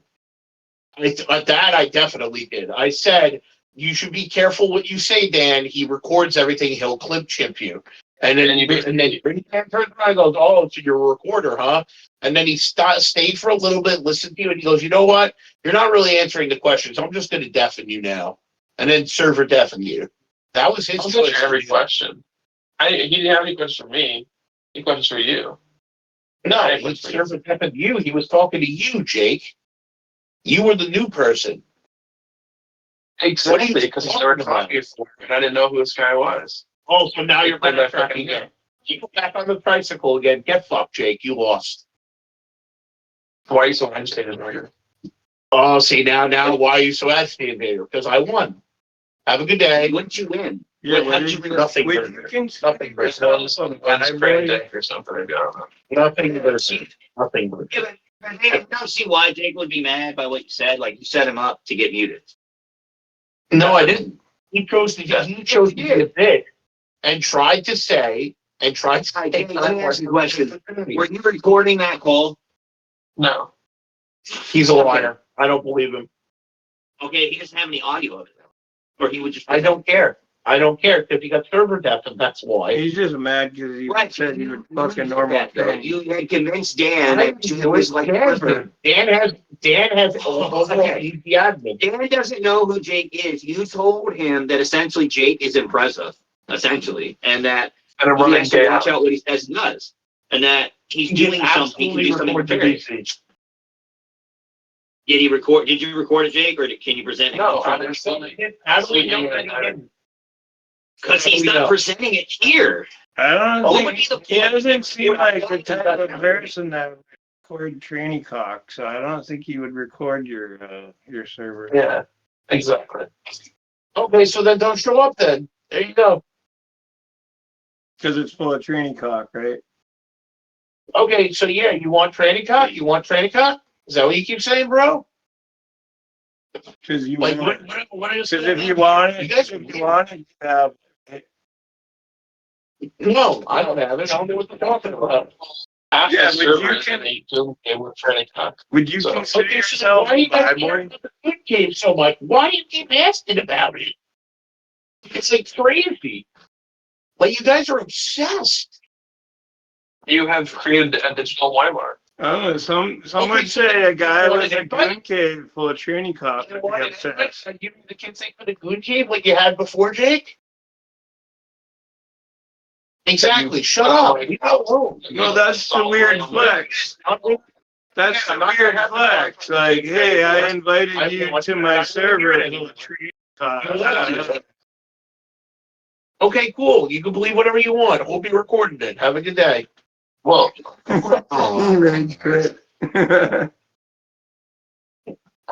Speaker 9: That I definitely did. I said, you should be careful what you say, Dan. He records everything. He'll clip chimp you. And then Brady turns around and goes, "Oh, so you're a recorder, huh?" And then he stayed for a little bit, listened to you, and he goes, "You know what? You're not really answering the questions. I'm just going to deafen you now." And then server deafen you. That was his choice.
Speaker 4: Every question. He didn't have any questions for me. He had questions for you.
Speaker 9: No, he server deafened you. He was talking to you, Jake. You were the new person.
Speaker 4: Exactly, because he's never talked before, and I didn't know who this guy was.
Speaker 9: Oh, so now you're
Speaker 4: back
Speaker 9: back again. You go back on the tricycle again. Get fucked, Jake. You lost.
Speaker 4: Why are you so agitated, Vader?
Speaker 9: Oh, see now, why are you so agitated, Vader? Because I won. Have a good day.
Speaker 3: When did you win?
Speaker 5: Yeah,
Speaker 3: How did you win?
Speaker 9: Nothing.
Speaker 5: Nothing.
Speaker 4: There's no training day or something. I don't know.
Speaker 9: Nothing. Nothing.
Speaker 3: Yeah, but I don't see why Jake would be mad by what you said. Like you set him up to get muted.
Speaker 9: No, I didn't. He chose to be a bit and tried to say and tried to take.
Speaker 3: Let me ask you a question. Were you recording that call?
Speaker 4: No.
Speaker 9: He's a liar. I don't believe him.
Speaker 3: Okay, he doesn't have any audio of it, though. Or he would just.
Speaker 9: I don't care. I don't care because he got server death, and that's why.
Speaker 5: He's just mad because he said he would fucking normal thing.
Speaker 3: You had convinced Dan that it was like
Speaker 9: Dan has he's the admin.
Speaker 3: Dan doesn't know who Jake is. You told him that essentially Jake is impressive, essentially, and that he has to watch out what he says and does, and that he's doing something. He can do something prepared. Did he record? Did you record it, Jake, or can you present it?
Speaker 9: No, how do we know that he didn't?
Speaker 3: Because he's not presenting it here.
Speaker 5: I don't
Speaker 3: What would be the
Speaker 5: he doesn't seem like the type of person that would record tranny cock, so I don't think he would record your server.
Speaker 4: Yeah, exactly.
Speaker 9: Okay, so then don't show up then. There you go.
Speaker 5: Because it's full of tranny cock, right?
Speaker 9: Okay, so yeah, you want tranny cock? You want tranny cock? Is that what you keep saying, bro?
Speaker 5: Because you
Speaker 9: Like,
Speaker 5: want,
Speaker 9: what is?
Speaker 5: because if you want it, you have it.
Speaker 9: No, I don't have it. I don't know what they're talking about.
Speaker 5: Yeah, but you can. Would you consider yourself
Speaker 9: why you guys
Speaker 5: a boy?
Speaker 9: the good game so much? Why do you keep asking about it? It's like crazy. Like you guys are obsessed.
Speaker 4: You have created a digital Weimar.
Speaker 5: Oh, some would say a guy with a goon cave full of tranny cock would be upset.
Speaker 9: Are you the kids think for the goon cave like you had before, Jake? Exactly. Shut up.
Speaker 5: No, that's the weird flex. That's the weird flex. Like, hey, I invited you to my server and you'll treat cock.
Speaker 9: Okay, cool. You can believe whatever you want. I hope you recorded it. Have a good day.
Speaker 4: Well,
Speaker 5: Great.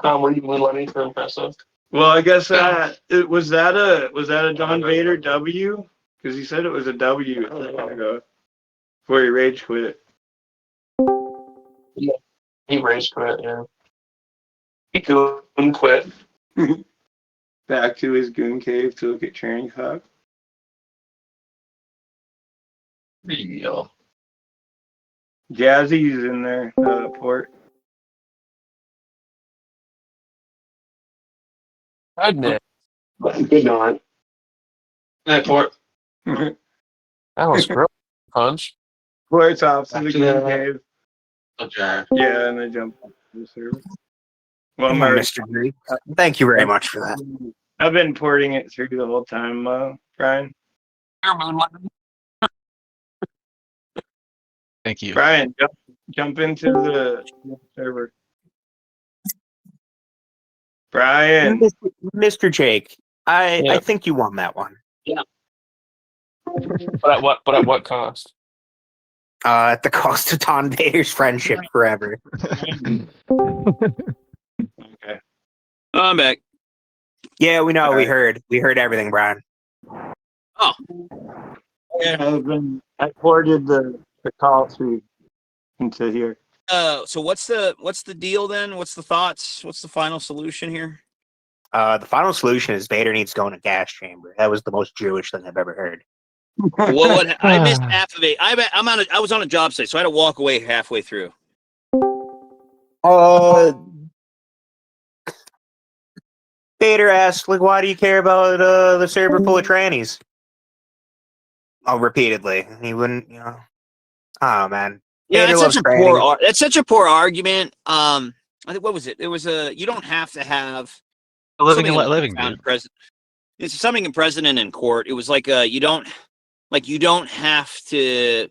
Speaker 4: were you letting for impressive?
Speaker 5: Well, I guess was that a Don Vader W? Because he said it was a W a second ago before he rage quit.
Speaker 4: Yeah, he rage quit. Yeah, he goon quit.
Speaker 5: Back to his goon cave to look at tranny cock.
Speaker 4: Yeah.
Speaker 5: Jazzy's in there, port.
Speaker 4: I'd admit.
Speaker 9: Good night.
Speaker 3: That port.
Speaker 4: That was gross. Punch.
Speaker 5: Port's off to the goon cave.
Speaker 9: Okay.
Speaker 5: Yeah, and they jump off the server. Well,
Speaker 7: Come on, Mr. Green. Thank you very much for that.
Speaker 5: I've been porting it through the whole time, Brian.
Speaker 13: Thank you.
Speaker 5: Brian, jump into the server. Brian.
Speaker 7: Mr. Jake, I think you won that one.
Speaker 3: Yeah.
Speaker 4: But at what cost?
Speaker 7: At the cost of Don Vader's friendship forever.
Speaker 5: Okay.
Speaker 14: I'm back.
Speaker 7: Yeah, we know. We heard everything, Brian.
Speaker 14: Oh.
Speaker 5: Yeah, I ported the call through into here.
Speaker 14: So what's the deal then? What's the thoughts? What's the final solution here?
Speaker 7: The final solution is Vader needs to go in a gas chamber. That was the most Jewish thing I've ever heard.
Speaker 14: What I missed half of it. I was on a job site, so I had to walk away halfway through.
Speaker 7: Vader asked, like, why do you care about the server full of trannies? repeatedly. He wouldn't, Oh man.
Speaker 14: Yeah,
Speaker 7: Vader
Speaker 14: that's
Speaker 7: loves
Speaker 14: such a poor.
Speaker 7: trannies.
Speaker 14: That's such a poor argument. I think what was it? It was a. You don't have to have
Speaker 13: Living and
Speaker 14: something
Speaker 13: let
Speaker 14: in the
Speaker 13: living,
Speaker 14: found
Speaker 13: dude.
Speaker 14: president. It's something in president in court. It was like you don't have to.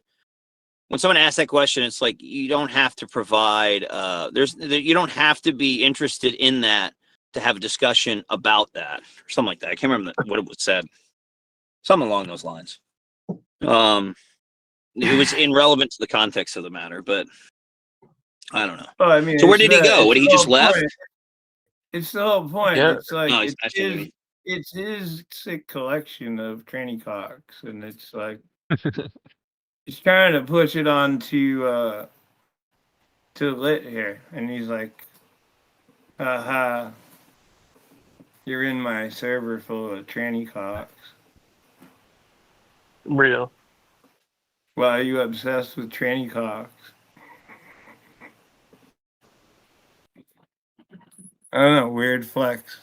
Speaker 14: When someone asks that question, it's like you don't have to provide. You don't have to be interested in that to have a discussion about that or something like that. I can't remember what it was said. Something along those lines. It was irrelevant to the context of the matter, but I don't know.
Speaker 5: Well, I mean,
Speaker 14: So where did he go? What, he just left?
Speaker 5: It's the whole point.
Speaker 4: Yeah.
Speaker 5: It's like
Speaker 14: No, he's actually leaving.
Speaker 5: it's his sick collection of tranny cocks, and it's like he's trying to push it on to Lit here, and he's like, "Aha, you're in my server full of tranny cocks.
Speaker 4: Real.
Speaker 5: Why are you obsessed with tranny cocks?" I don't know, weird flex.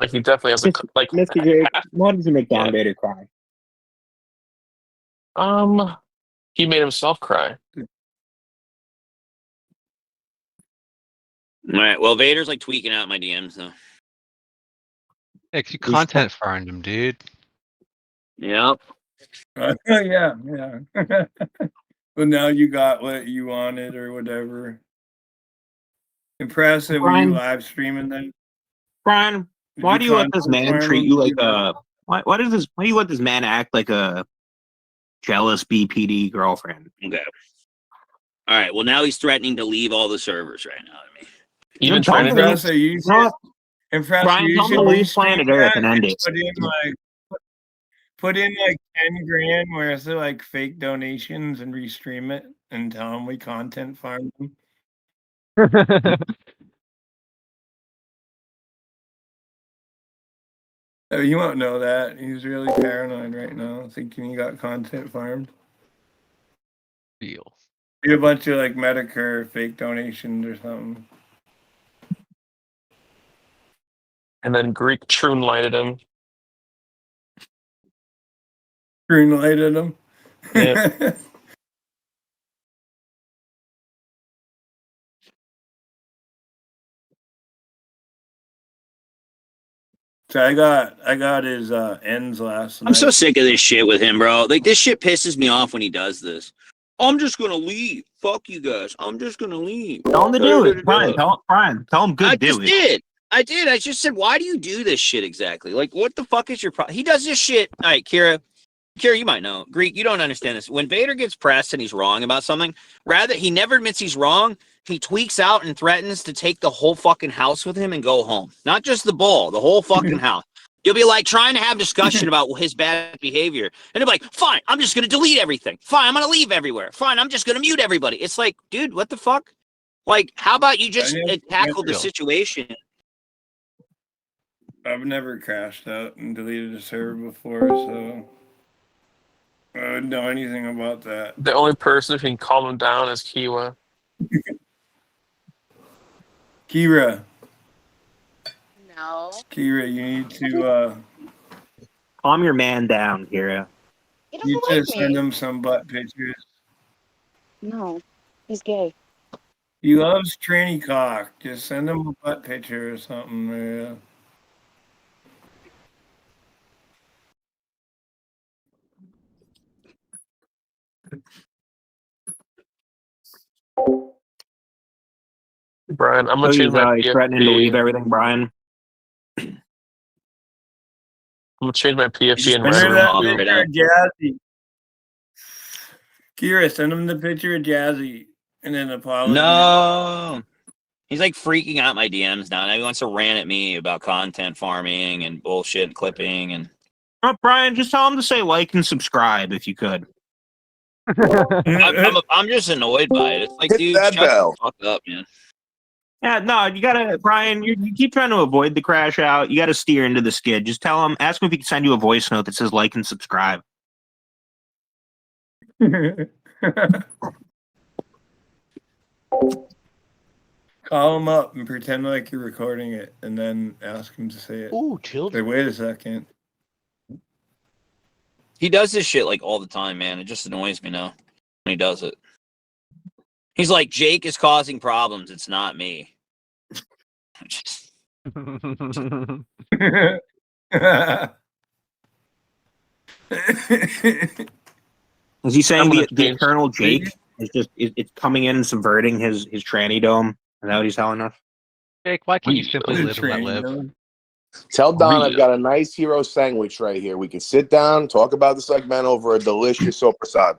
Speaker 4: Like he definitely has a like.
Speaker 7: Mr. Jake, why does he make Don
Speaker 4: Yeah.
Speaker 7: Vader cry?
Speaker 4: He made himself cry.
Speaker 14: All right. Well, Vader's like tweaking out my DMs though.
Speaker 13: Yeah, 'cause you content farmed him, dude.
Speaker 14: Yep.
Speaker 5: Yeah. But now you got what you wanted or whatever. Impressive. Were you
Speaker 7: Brian,
Speaker 5: live streaming then?
Speaker 7: Brian,
Speaker 5: Did
Speaker 7: why do you let this
Speaker 5: content
Speaker 7: man
Speaker 5: farm
Speaker 7: treat
Speaker 5: him?
Speaker 7: you like a? Why do you let this man act like a jealous BPD girlfriend?
Speaker 14: Okay. All right. Well, now he's threatening to leave all the servers right now to me.
Speaker 4: Even
Speaker 7: Tell him
Speaker 4: training.
Speaker 7: to leave-
Speaker 5: Impressive. You
Speaker 7: No,
Speaker 5: should, Impressive.
Speaker 7: Brian,
Speaker 5: You
Speaker 7: tell him
Speaker 5: should
Speaker 7: to leave
Speaker 5: restream
Speaker 7: planet Earth
Speaker 5: that
Speaker 7: and end it.
Speaker 5: Put in like 10 grand worth of like fake donations and restream it and tell them we content farm them. Oh, you won't know that. He's really paranoid right now, thinking he got content farmed.
Speaker 13: Real.
Speaker 5: Do a bunch of like Medicare fake donations or something.
Speaker 4: And then Greek Troon lighted him.
Speaker 5: Green lighted him.
Speaker 4: Yeah.
Speaker 5: So I got his ends last night.
Speaker 14: I'm so sick of this shit with him, bro. Like this shit pisses me off when he does this. I'm just gonna leave. Fuck you guys. I'm just gonna leave.
Speaker 7: Tell him to do it, Brian. Tell him good.
Speaker 14: I
Speaker 7: Do
Speaker 14: just
Speaker 7: it.
Speaker 14: did. I did. I just said, why do you do this shit exactly? Like, what the fuck is your problem? He does this shit. All right, Kira, you might know. Greek, you don't understand this. When Vader gets pressed and he's wrong about something, rather he never admits he's wrong. He tweaks out and threatens to take the whole fucking house with him and go home. Not just the ball, the whole fucking house. You'll be like trying to have discussion about his bad behavior. And he'll be like, fine, I'm just going to delete everything. Fine, I'm going to leave everywhere. Fine, I'm just going to mute everybody. It's like, dude, what the fuck? Like, how about you just tackle the situation?
Speaker 5: I've never crashed out and deleted a server before, so I wouldn't know anything about that.
Speaker 4: The only person who can calm him down is Kiwa.
Speaker 5: Kira.
Speaker 6: No.
Speaker 5: Kira, you need to
Speaker 7: Calm your man down, Kira.
Speaker 6: He doesn't
Speaker 5: you
Speaker 6: like
Speaker 5: just send
Speaker 6: me.
Speaker 5: him some butt pictures.
Speaker 6: No. He's gay.
Speaker 5: He loves tranny cock. Just send him a butt picture or something. Yeah.
Speaker 4: Brian, I'm
Speaker 7: So
Speaker 4: gonna change my
Speaker 7: he's threatening to leave
Speaker 4: PFP.
Speaker 7: everything, Brian.
Speaker 4: I'm gonna change my PFP and
Speaker 5: Send her
Speaker 4: red
Speaker 5: that
Speaker 4: room too.
Speaker 5: picture of Jazzy. Kira, send him the picture of Jazzy and then apologize.
Speaker 14: No. He's like freaking out my DMs now. Now he wants to rant at me about content farming and bullshit and clipping and
Speaker 7: Brian, just tell him to say like and subscribe if you could.
Speaker 14: I'm just annoyed by it. It's like,
Speaker 10: Hit
Speaker 14: dude,
Speaker 10: that
Speaker 14: shut
Speaker 10: bell.
Speaker 14: the fuck up, man.
Speaker 7: Yeah, no, you gotta, Brian. You keep trying to avoid the crash out. You gotta steer into the skid. Just tell him, ask him if he can send you a voice note that says like and subscribe.
Speaker 5: Call him up and pretend like you're recording it, and then ask him to say it.
Speaker 13: Ooh, children.
Speaker 5: Say, wait a second.
Speaker 14: He does this shit like all the time, man. It just annoys me now when he does it. He's like, Jake is causing problems. It's not me.
Speaker 7: Is he saying
Speaker 4: I'm gonna
Speaker 7: the
Speaker 4: change.
Speaker 7: eternal Jake is just it's coming in and subverting his tranny dome? Is that what he's telling us?
Speaker 13: Jake, why can't you simply live and let live?
Speaker 10: Tell Don I've
Speaker 4: Real.
Speaker 10: got a nice hero sandwich right here. We can sit down, talk about the segment over a delicious soprasad.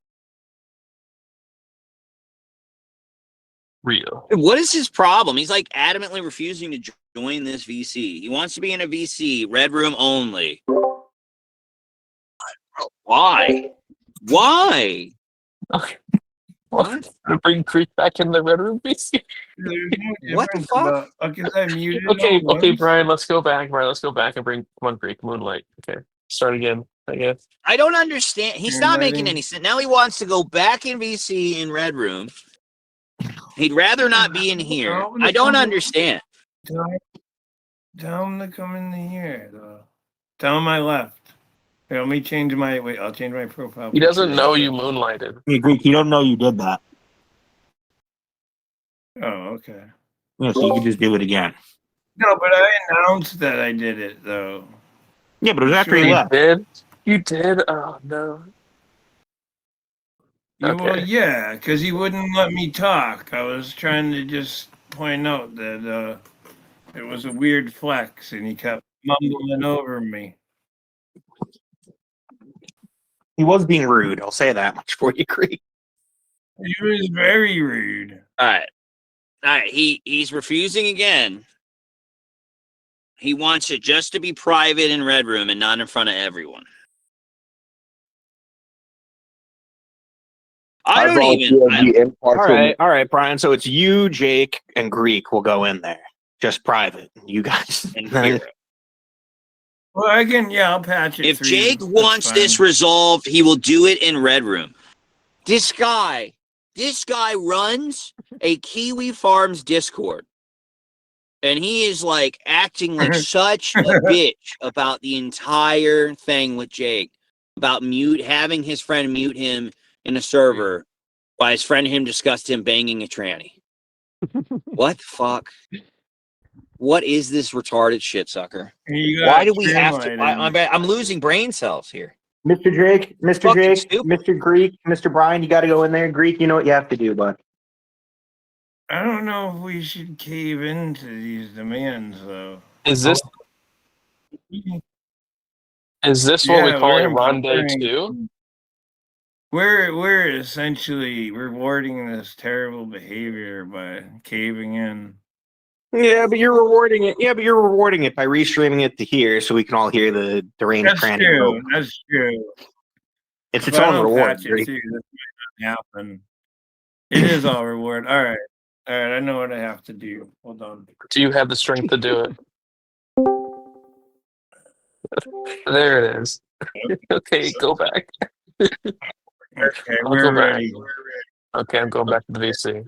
Speaker 4: Real.
Speaker 14: What is his problem? He's like adamantly refusing to join this VC. He wants to be in a VC, Red Room only. Why? Why?
Speaker 4: What? Bring Creek back in the Red Room, please.
Speaker 14: What the fuck?
Speaker 5: I muted
Speaker 4: Okay,
Speaker 5: all
Speaker 4: okay,
Speaker 5: once?
Speaker 4: Brian, let's go back. Brian, let's go back and bring come on, Creek, Moonlight. Okay. Start again, I guess.
Speaker 14: I don't understand. He's
Speaker 5: You're
Speaker 14: not making
Speaker 5: letting-
Speaker 14: any sense. Now he wants to go back in VC in Red Room. He'd rather not be in here. I don't understand.
Speaker 5: Tell him to come in here, though. Tell him I left. Here, let me change my... Wait, I'll change my profile.
Speaker 4: He doesn't
Speaker 5: picture.
Speaker 4: know you moonlighted.
Speaker 7: Yeah, Greek, you don't know you did that.
Speaker 5: Oh, okay.
Speaker 7: Yeah, so you can just do it again.
Speaker 5: No, but I announced that I did it, though.
Speaker 7: Yeah, but it was after he
Speaker 4: You
Speaker 7: left.
Speaker 4: did? You did? Oh, no.
Speaker 5: Yeah, well,
Speaker 4: Okay.
Speaker 5: yeah, because he wouldn't let me talk. I was trying to just point out that it was a weird flex, and he kept mumbling over me.
Speaker 7: He was being rude. I'll say that much for you, Greek.
Speaker 5: He was very rude.
Speaker 14: All right. He's refusing again. He wants it just to be private in Red Room and not in front of everyone. I don't even.
Speaker 7: All right, Brian. So it's you, Jake, and Greek will go in there, just private. You guys.
Speaker 14: And Kira.
Speaker 5: Well, I'll patch it.
Speaker 14: If
Speaker 5: through you.
Speaker 14: Jake
Speaker 5: That's
Speaker 14: wants
Speaker 5: fine.
Speaker 14: this resolved, he will do it in Red Room. This guy runs a Kiwi Farms Discord. And he is like acting like such a bitch about the entire thing with Jake. About having his friend mute him in a server by his friend him discussed him banging a tranny. What the fuck? What is this retarded shit sucker? Why do we have to? I'm losing brain cells here.
Speaker 7: Mr. Jake, Mr.
Speaker 14: Fucking
Speaker 7: Jake,
Speaker 14: stupid.
Speaker 7: Mr. Greek, Mr. Brian, you got to go in there. Greek, you know what you have to do, bud.
Speaker 5: I don't know if we should cave into these demands, though.
Speaker 4: Is this what we call a rendezvous?
Speaker 5: We're essentially rewarding this terrible behavior by caving in.
Speaker 7: Yeah, but you're rewarding it. Yeah, but you're rewarding it by restreaming it to here, so we can all hear the deranged
Speaker 5: That's
Speaker 7: tranny.
Speaker 5: true. That's true.
Speaker 7: It's
Speaker 5: If
Speaker 7: its
Speaker 5: I
Speaker 7: own
Speaker 5: don't
Speaker 7: reward.
Speaker 5: patch it
Speaker 7: Greek.
Speaker 5: too, this might not happen. It is all reward. All right. I know what I have to do. Hold on.
Speaker 4: Do you have the strength to do it? There it is. Okay, go back.
Speaker 5: Okay,
Speaker 4: I'll
Speaker 5: we're
Speaker 4: go back.
Speaker 5: ready.
Speaker 4: Okay, I'm going back to the VC.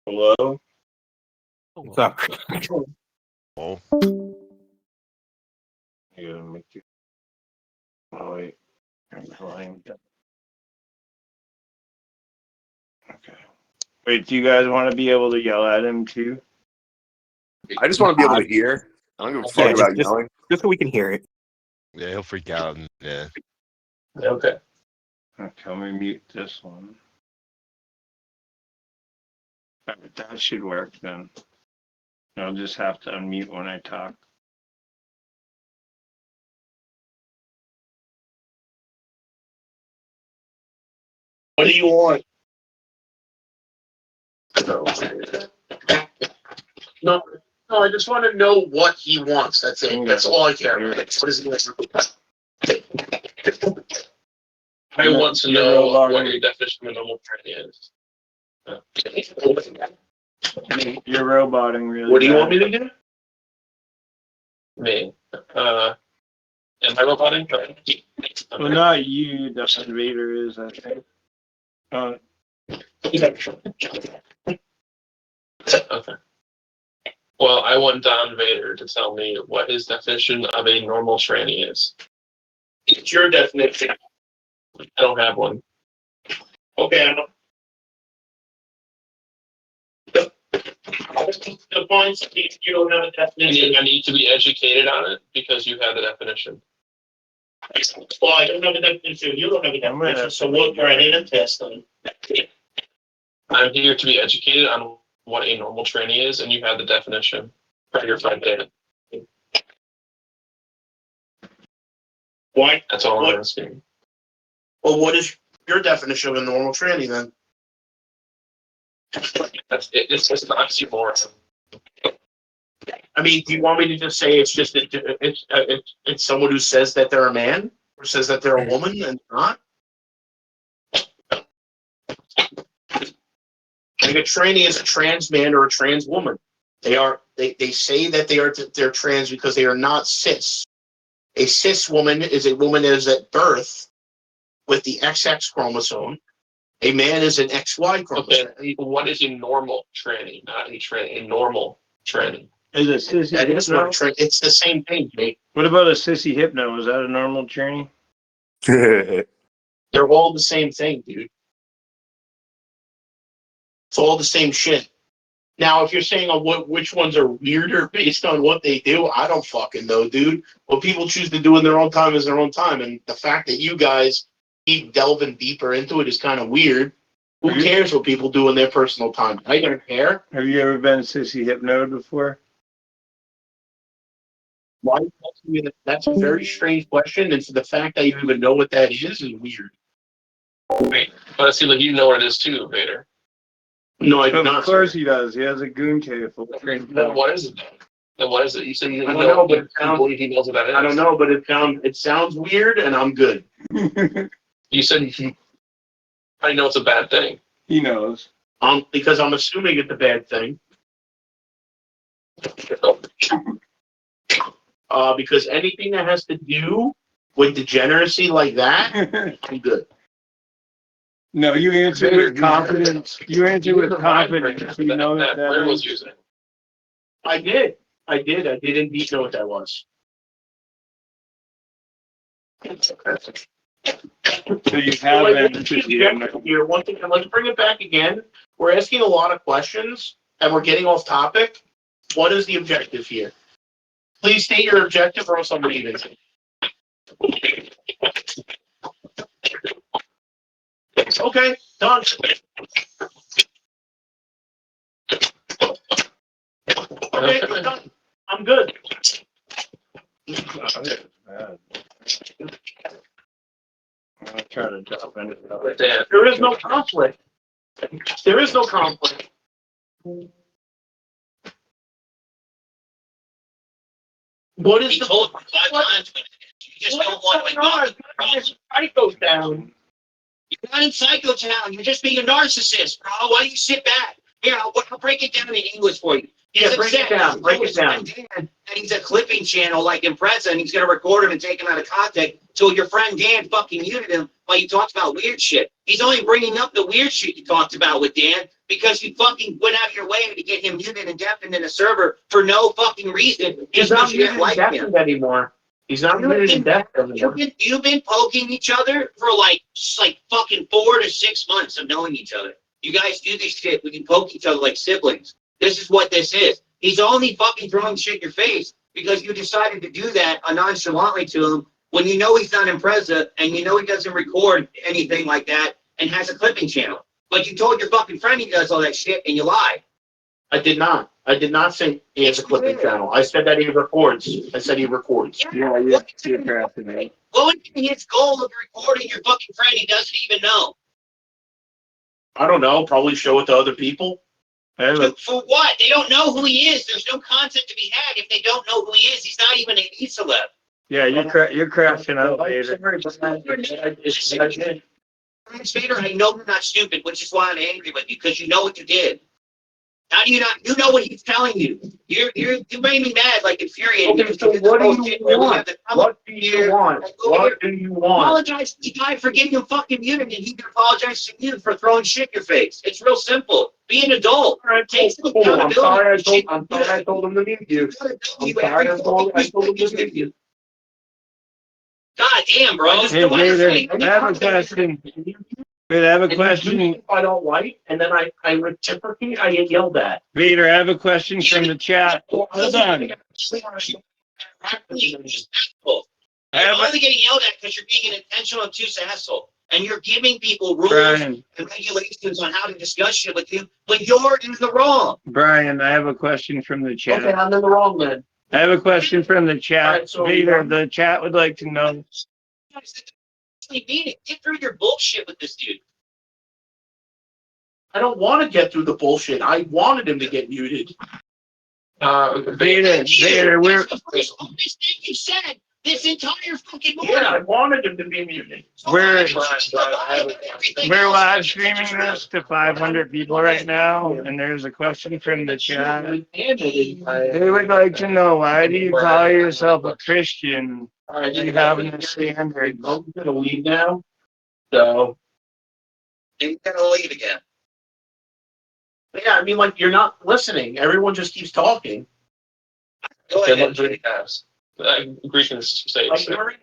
Speaker 5: Hello?
Speaker 7: What's up?
Speaker 5: Oh. Yeah, make you. Oh, wait. I'm flying. Okay. Wait, do you guys want to be able to yell at him too?
Speaker 10: I just want to be able to hear. I don't give a fuck about yelling.
Speaker 7: Just so we can hear it.
Speaker 15: Yeah, he'll freak out. Yeah.
Speaker 5: Okay. Okay, let me mute this one. Alright, that should work then. I'll just have to unmute when I talk.
Speaker 9: What do you want? No, I just want to know what he wants. That's it. That's all I care about. What is he want? I want to know what your definition of normal tranny is.
Speaker 5: You're roboting really.
Speaker 9: What do you
Speaker 5: bad.
Speaker 9: want me to do?
Speaker 15: Me.
Speaker 4: Am I roboting?
Speaker 5: Well, not you. Dustin Vader is, I think.
Speaker 4: Okay. Well, I want Don Vader to tell me what his definition of a normal tranny is. It's your definition. I don't have one. Okay, I don't. Define something if you don't have a definition. I need to be educated on it because you have the definition. Well, I don't have a definition. You don't have a definition. So what you're in a test on. I'm here to be educated on what a normal tranny is, and you have the definition for your friend data. Why? That's all I'm asking.
Speaker 9: Well, what is your definition of a normal tranny then?
Speaker 4: That's it. It's just an oxymoron.
Speaker 9: I mean, do you want me to just say it's just it's someone who says that they're a man or says that they're a woman and not? Like a tranny is a trans man or a trans woman. They say that they're trans because they are not cis. A cis woman is a woman that is at birth with the XX chromosome. A man is an XY chromosome.
Speaker 4: Okay, what is a normal tranny? Not a tranny. A normal tranny.
Speaker 5: Is it sissy
Speaker 9: That is
Speaker 5: hypno?
Speaker 9: what it's the same thing, mate.
Speaker 5: What about a sissy hypno? Is that a normal tranny?
Speaker 9: They're all the same thing, dude. It's all the same shit. Now, if you're saying which ones are weirder based on what they do, I don't fucking know, dude. What people choose to do in their own time is their own time, and the fact that you guys keep delving deeper into it is kind of weird. Who cares what people do in their personal time? I don't care.
Speaker 5: Have you ever been sissy hypnoed before?
Speaker 9: Why are you asking me that? That's a very strange question, and for the fact that you even know what that is weird.
Speaker 4: Wait, but it seems like you know what it is too, Vader.
Speaker 9: No, I do not.
Speaker 5: Of course he does. He has a goon cave full of green.
Speaker 4: Then what is it? Then what is it? You said you
Speaker 9: I don't know, but
Speaker 4: he knows what that is.
Speaker 9: I don't know, but it sounds weird, and I'm good.
Speaker 4: You said I know it's a bad thing.
Speaker 5: He knows.
Speaker 9: Because I'm assuming it's a bad thing. Because anything that has to do with degeneracy like that, I'm good.
Speaker 5: No, you answer with confidence. You answer with confidence. You know
Speaker 4: that Blair was using.
Speaker 9: I did. I did indeed know what that was.
Speaker 5: So you haven't.
Speaker 9: Here, one thing, let's bring it back again. We're asking a lot of questions, and we're getting off topic. What is the objective here? Please state your objective, or else I'm leaving. Okay, done. Okay, done. I'm good.
Speaker 5: I'll try to drop into
Speaker 9: There is no conflict. There is no conflict. What is
Speaker 3: He
Speaker 9: the
Speaker 3: told you 5 times, but you just don't want to.
Speaker 9: Psycho down.
Speaker 3: You're not in Psycho Town. You're just being a narcissist, bro. Why don't you sit back? Here, I'll break it down in English for you.
Speaker 9: Yeah, break it down. Break it down.
Speaker 3: And he's a clipping channel like Impreza, and he's going to record him and take him out of context. So your friend Dan fucking muted him while you talked about weird shit. He's only bringing up the weird shit you talked about with Dan because you fucking went out of your way to get him muted and deafened in a server for no fucking reason.
Speaker 9: He's not muted and deafened anymore. He's not muted and deafened anymore.
Speaker 3: You've been poking each other for like fucking 4 to 6 months of knowing each other. You guys do this shit. We can poke each other like siblings. This is what this is. He's only fucking throwing shit in your face because you decided to do that nonchalantly to him when you know he's not Impreza and you know he doesn't record anything like that and has a clipping channel. But you told your fucking friend he does all that shit and you lied.
Speaker 9: I did not. I did not say he has a clipping channel. I said that he records. I said he records.
Speaker 5: Yeah, you're crafting it.
Speaker 3: What would be his goal of recording your fucking friend he doesn't even know?
Speaker 9: I don't know. Probably show it to other people.
Speaker 3: For what? They don't know who he is. There's no content to be had if they don't know who he is. He's not even a celeb.
Speaker 5: Yeah, you're crashing out, Vader.
Speaker 3: Vader, I know you're not stupid, which is why I'm angry with you, because you know what you did. How do you not? You know what he's telling you. You made me mad, like infuriated.
Speaker 9: Okay, so what do you want? What do you want? What do you want?
Speaker 3: Apologize to the guy for giving you fucking immunity, and he can apologize to you for throwing shit in your face. It's real simple. Be an adult. Take some
Speaker 9: Cool. I'm sorry I
Speaker 3: accountability.
Speaker 9: told him to mute you. I'm sorry I told him to mute you.
Speaker 3: God damn, bro.
Speaker 5: Hey, Vader, I have a question. Vader, I have a question.
Speaker 9: If I don't like, and then I reciprocate, I get yelled at.
Speaker 5: Vader, I have a question from the chat. Hold on.
Speaker 3: You're only getting yelled at because you're being an intentional obtuse asshole. And you're giving people rules
Speaker 5: Brian.
Speaker 3: and regulations on how to discuss shit with you, but you're in the wrong.
Speaker 5: Brian, I have a question from the chat.
Speaker 9: Okay, I'm in the wrong then.
Speaker 5: I have a question from the chat.
Speaker 9: Alright, so-
Speaker 5: Vader, the chat would like to know.
Speaker 3: Get through your bullshit with this dude.
Speaker 9: I don't want to get through the bullshit. I wanted him to get muted.
Speaker 5: Vader, we're
Speaker 3: That's the first honest thing you said this entire fucking morning.
Speaker 9: Yeah, I wanted him to be muted.
Speaker 5: we're live streaming this to 500 people right now, and there's a question from the chat. They would like to know, why do you call yourself a Christian?
Speaker 9: All right,
Speaker 5: You having the standard?
Speaker 9: I'm gonna leave now. So
Speaker 3: You're gonna leave again.
Speaker 9: yeah, I mean, like, you're not listening. Everyone just keeps talking.
Speaker 3: Go ahead.
Speaker 4: Greek can say.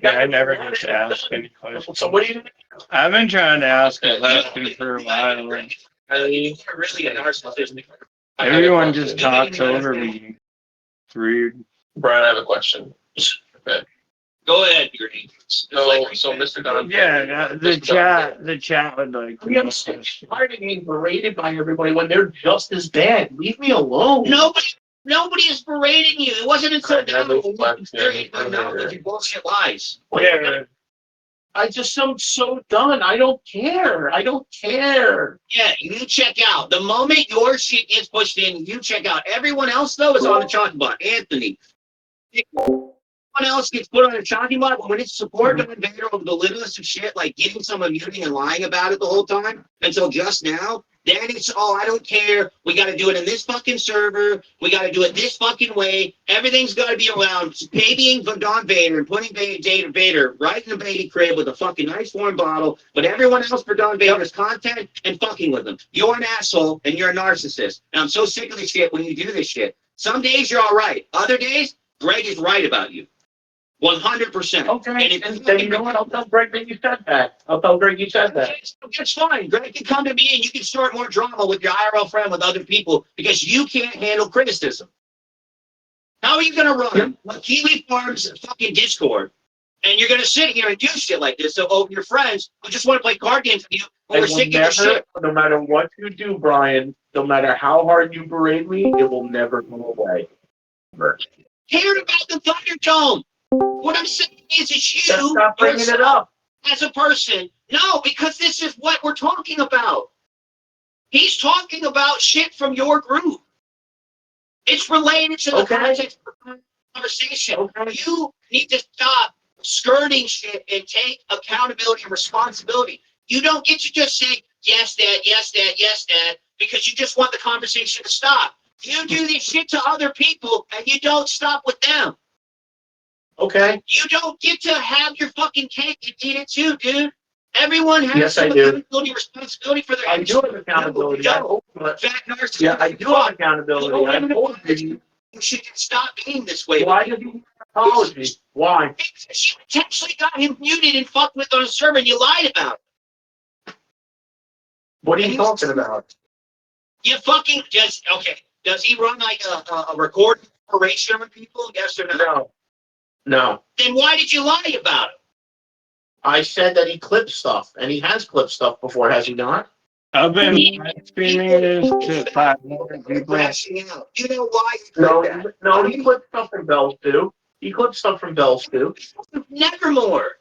Speaker 5: Yeah, I never get to ask any questions.
Speaker 9: So what do you?
Speaker 5: I've been trying to ask a question for a while.
Speaker 3: You're really a narcissist.
Speaker 5: Everyone just talks over me. It's rude.
Speaker 4: Brian, I have a question. Okay.
Speaker 3: Go ahead, Green.
Speaker 4: So Mr. Don.
Speaker 5: Yeah, the chat would like.
Speaker 9: We have so tired of getting berated by everybody when they're just as bad. Leave me alone.
Speaker 3: Nobody is berating you. It wasn't until now when you
Speaker 4: Yeah.
Speaker 3: with your bullshit lies.
Speaker 5: Yeah.
Speaker 9: I just am so done. I don't care. I don't care.
Speaker 3: Yeah, you check out. The moment your shit gets pushed in, you check out. Everyone else, though, is on the chopping block. Anthony. Everyone else gets put on the chopping block when it's support Don Vader over the littlest of shit, like getting some immunity and lying about it the whole time until just now. Then it's, oh, I don't care. We got to do it in this fucking server. We got to do it this fucking way. Everything's got to be around babying Don Vader and putting Vader right in the baby crib with a fucking nice warm bottle. But everyone else for Don Vader's content and fucking with them. You're an asshole and you're a narcissist. And I'm so sick of this shit when you do this shit. Some days you're all right. Other days, Greg is right about you. 100%.
Speaker 9: Okay, and then you know what? I'll tell Greg that you said that. I'll tell Greg you said that.
Speaker 3: That's fine. Greg can come to me and you can start more drama with your IRL friend with other people because you can't handle criticism. How are you going to run Kiwi Farms fucking Discord and you're going to sit here and do shit like this over your friends who just want to play card games with you who are sick of your shit?
Speaker 9: No matter what you do, Brian, no matter how hard you berate me, it will never go away. Never.
Speaker 3: Care about the Thunderdome. What I'm saying is it's you.
Speaker 9: Stop bringing it up.
Speaker 3: As a person. No, because this is what we're talking about. He's talking about shit from your group. It's related to the context of the conversation. Okay. You need to stop skirting shit and take accountability and responsibility. You don't get to just say, yes, Dad, yes, Dad, yes, Dad, because you just want the conversation to stop. You do this shit to other people and you don't stop with them.
Speaker 9: Okay.
Speaker 3: You don't get to have your fucking cake and eat it too, dude. Everyone has
Speaker 9: Yes, I do.
Speaker 3: accountability, responsibility for their
Speaker 9: I do have accountability.
Speaker 3: You
Speaker 9: I do have accountability. I told you.
Speaker 3: You should stop being this way.
Speaker 9: Why did you apology? Why?
Speaker 3: Because you intentionally got him muted and fucked with on a server and you lied about it.
Speaker 9: What are you talking about?
Speaker 3: You fucking just, okay. Does he run like a recording operation with people? Yes or no?
Speaker 9: No. No.
Speaker 3: Then why did you lie about it?
Speaker 9: I said that he clipped stuff, and he has clipped stuff before, has he not?
Speaker 5: I've been streaming this to 500 people.
Speaker 3: You know why?
Speaker 9: No, he clipped stuff from Bells too. He clipped stuff from Bells too.
Speaker 3: Nevermore.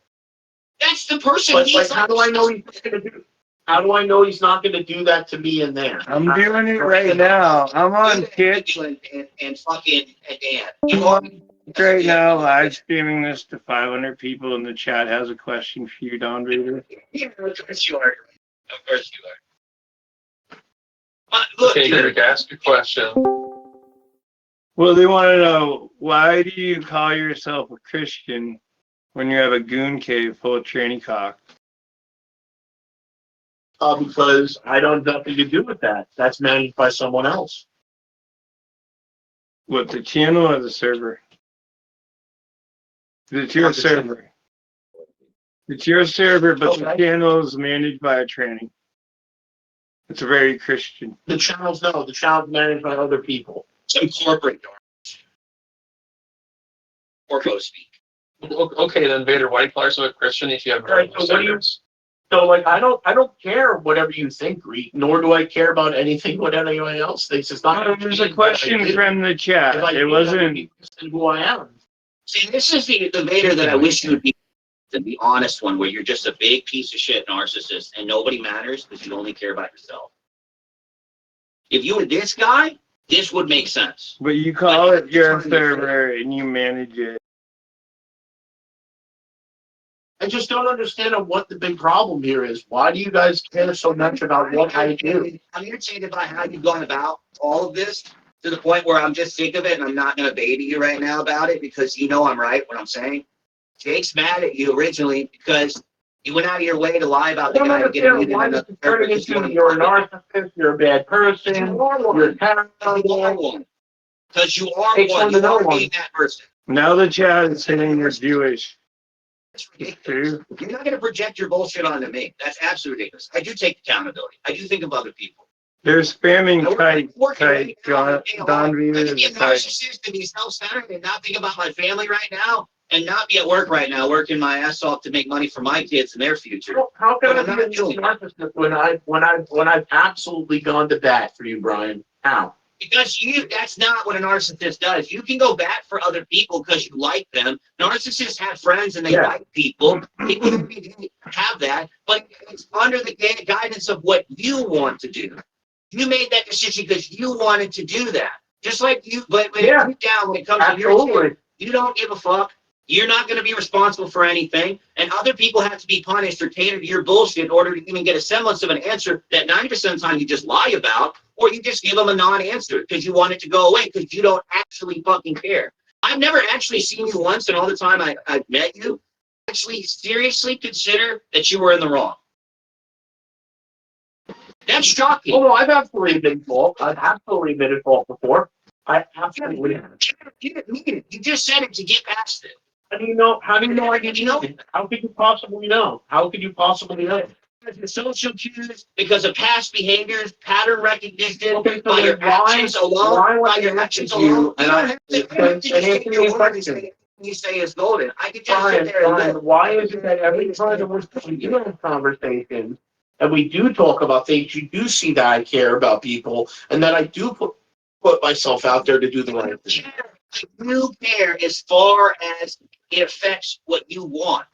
Speaker 3: That's the person.
Speaker 9: But like, how do I know he's not going to do? How do I know he's not going to do that to me in there?
Speaker 5: I'm doing it right now. I'm on Twitch.
Speaker 3: And fucking Dan.
Speaker 5: I'm on right now, live streaming this to 500 people, and the chat has a question for you, Don Vader.
Speaker 3: Yeah, of course you are. Of course you are. Look,
Speaker 4: Okay, Derek, ask your question.
Speaker 5: Well, they want to know, why do you call yourself a Christian when you have a goon cave full of tranny cock?
Speaker 9: Because I don't have nothing to do with that. That's managed by someone else.
Speaker 5: What, the channel or the server? It's your server. It's your server, but the channel is managed by a tranny. It's very Christian.
Speaker 9: The channel's managed by other people.
Speaker 3: Some corporate darts. Or go speak.
Speaker 4: Okay, then Vader, why do you call yourself a Christian if you have
Speaker 9: Right, so what do you? So like I don't care whatever you think, Greek, nor do I care about anything what anyone else thinks. It's not.
Speaker 5: There's a question from the chat. It wasn't
Speaker 9: who I am.
Speaker 3: See, this is the Vader that I wish you would be the honest one, where you're just a big piece of shit narcissist and nobody matters because you only care about yourself. If you were this guy, this would make sense.
Speaker 5: But you call it your server and you manage it.
Speaker 9: I just don't understand what the big problem here is. Why do you guys care so much about what I do?
Speaker 3: I'm irritated by how you've gone about all of this to the point where I'm just sick of it and I'm not going to baby you right now about it because you know I'm right what I'm saying. Jake's mad at you originally because you went out of your way to lie about the guy to get him.
Speaker 9: Why is it turning into you're a narcissist, you're a bad person, you're a terrible.
Speaker 3: Because you are one. You are being that person.
Speaker 5: Now the chat is saying you're Jewish.
Speaker 3: You're not going to project your bullshit onto me. That's absolutely ridiculous. I do take accountability. I do think of other people.
Speaker 5: They're spamming kite, Don
Speaker 3: I
Speaker 5: Venus
Speaker 3: can be a narcissist and be self-centered and not think about my family right now and not be at work right now working my ass off to make money for my kids and their future.
Speaker 9: How can I be a narcissist when I've absolutely gone to bat for you, Brian? How?
Speaker 3: Because that's not what a narcissist does. You can go back for other people because you like them. Narcissists have friends and they like people. People don't have that, but it's under the guidance of what you want to do. You made that decision because you wanted to do that. Just like you, but deep down, when it comes to your shit, you don't give a fuck. You're not going to be responsible for anything, and other people have to be punished or cater to your bullshit in order to even get a semblance of an answer that 90% of the time you just lie about, or you just give them a non-answer because you want it to go away because you don't actually fucking care. I've never actually seen you once in all the time I've met you actually seriously consider that you were in the wrong. That's shocking.
Speaker 9: Oh, no, I've absolutely been fault. I've absolutely been at fault before. I absolutely have.
Speaker 3: You didn't mean it. You just said it to get past it.
Speaker 9: How do you know? How do you know I didn't know? How could you possibly know? How could you possibly know?
Speaker 3: Because of social cues, because of past behaviors, pattern recognition,
Speaker 9: Okay, so
Speaker 3: by your actions alone, by your actions alone. You don't have to just take your word and say you say is golden. I could just sit there and live.
Speaker 9: Why is it that every time we do have conversations and we do talk about things, you do see that I care about people and that I do put myself out there to do the right thing?
Speaker 3: You care as far as it affects what you want.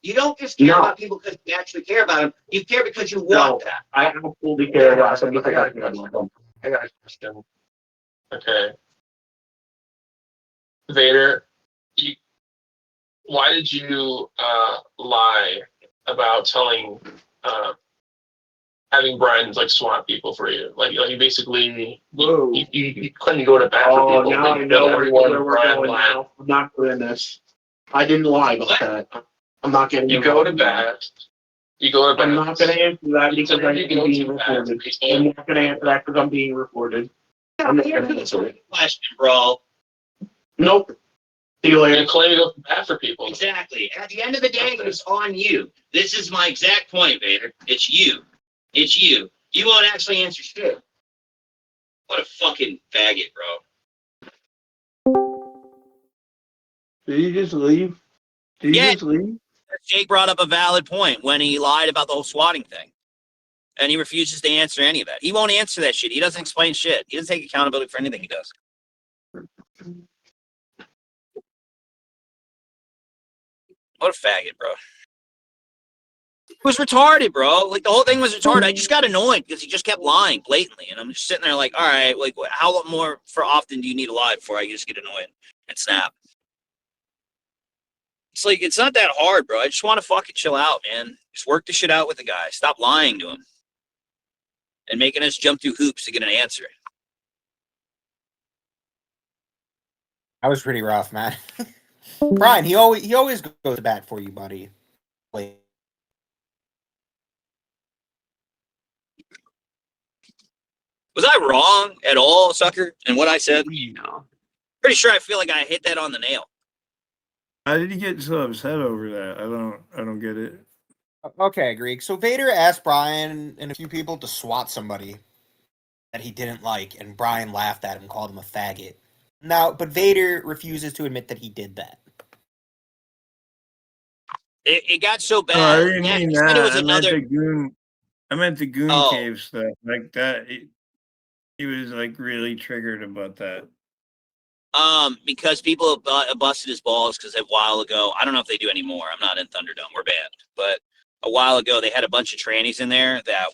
Speaker 3: You don't just care about people because you actually care about them. You care because you want that.
Speaker 9: I absolutely care about them.
Speaker 4: I got a question. Okay. Vader, why did you lie about telling having Brian like swat people for you? Like you basically you couldn't go to bat for people.
Speaker 9: Now I know where we're going now. I'm not doing this. I didn't lie about that. I'm not getting.
Speaker 4: You go to bat. You go to bat.
Speaker 9: I'm not going to answer that because I'm being recorded. I'm not going to answer that because I'm being recorded. I'm not going to answer it.
Speaker 3: Question, bro.
Speaker 9: Nope. See you later.
Speaker 4: You claim to go to bat for people.
Speaker 3: Exactly. At the end of the day, it's on you. This is my exact point, Vader. It's you. It's you. You won't actually answer shit. What a fucking faggot, bro.
Speaker 5: Did he just leave? Did he just leave?
Speaker 14: Jake brought up a valid point when he lied about the whole swatting thing. And he refuses to answer any of that. He won't answer that shit. He doesn't explain shit. He doesn't take accountability for anything he does. What a faggot, bro. It was retarded, bro. Like, the whole thing was retarded. I just got annoyed because he just kept lying blatantly. And I'm just sitting there like, all right, like, how more for often do you need to lie before I just get annoyed and snap? It's like, it's not that hard, bro. I just want to fucking chill out, man. Just work the shit out with the guy. Stop lying to him. and making us jump through hoops to get an answer.
Speaker 16: That was pretty rough, man. Brian, he always goes to bat for you, buddy. Wait.
Speaker 14: Was I wrong at all, sucker, in what I said?
Speaker 7: No.
Speaker 14: Pretty sure I feel like I hit that on the nail.
Speaker 5: How did you get so upset over that? I don't get it.
Speaker 16: Okay, Greek. So Vader asked Brian and a few people to swat somebody that he didn't like, and Brian laughed at him, called him a faggot. Now, but Vader refuses to admit that he did that.
Speaker 14: It got so bad.
Speaker 5: No, I didn't
Speaker 14: Yeah,
Speaker 5: mean
Speaker 14: he said
Speaker 5: that.
Speaker 14: it was
Speaker 5: I meant
Speaker 14: another.
Speaker 5: the goon. I meant the goon
Speaker 14: Oh.
Speaker 5: cave stuff like that. He was like really triggered about that.
Speaker 14: Because people busted his balls because a while ago, I don't know if they do anymore. I'm not in Thunderdome. We're banned. But a while ago, they had a bunch of trannies in there that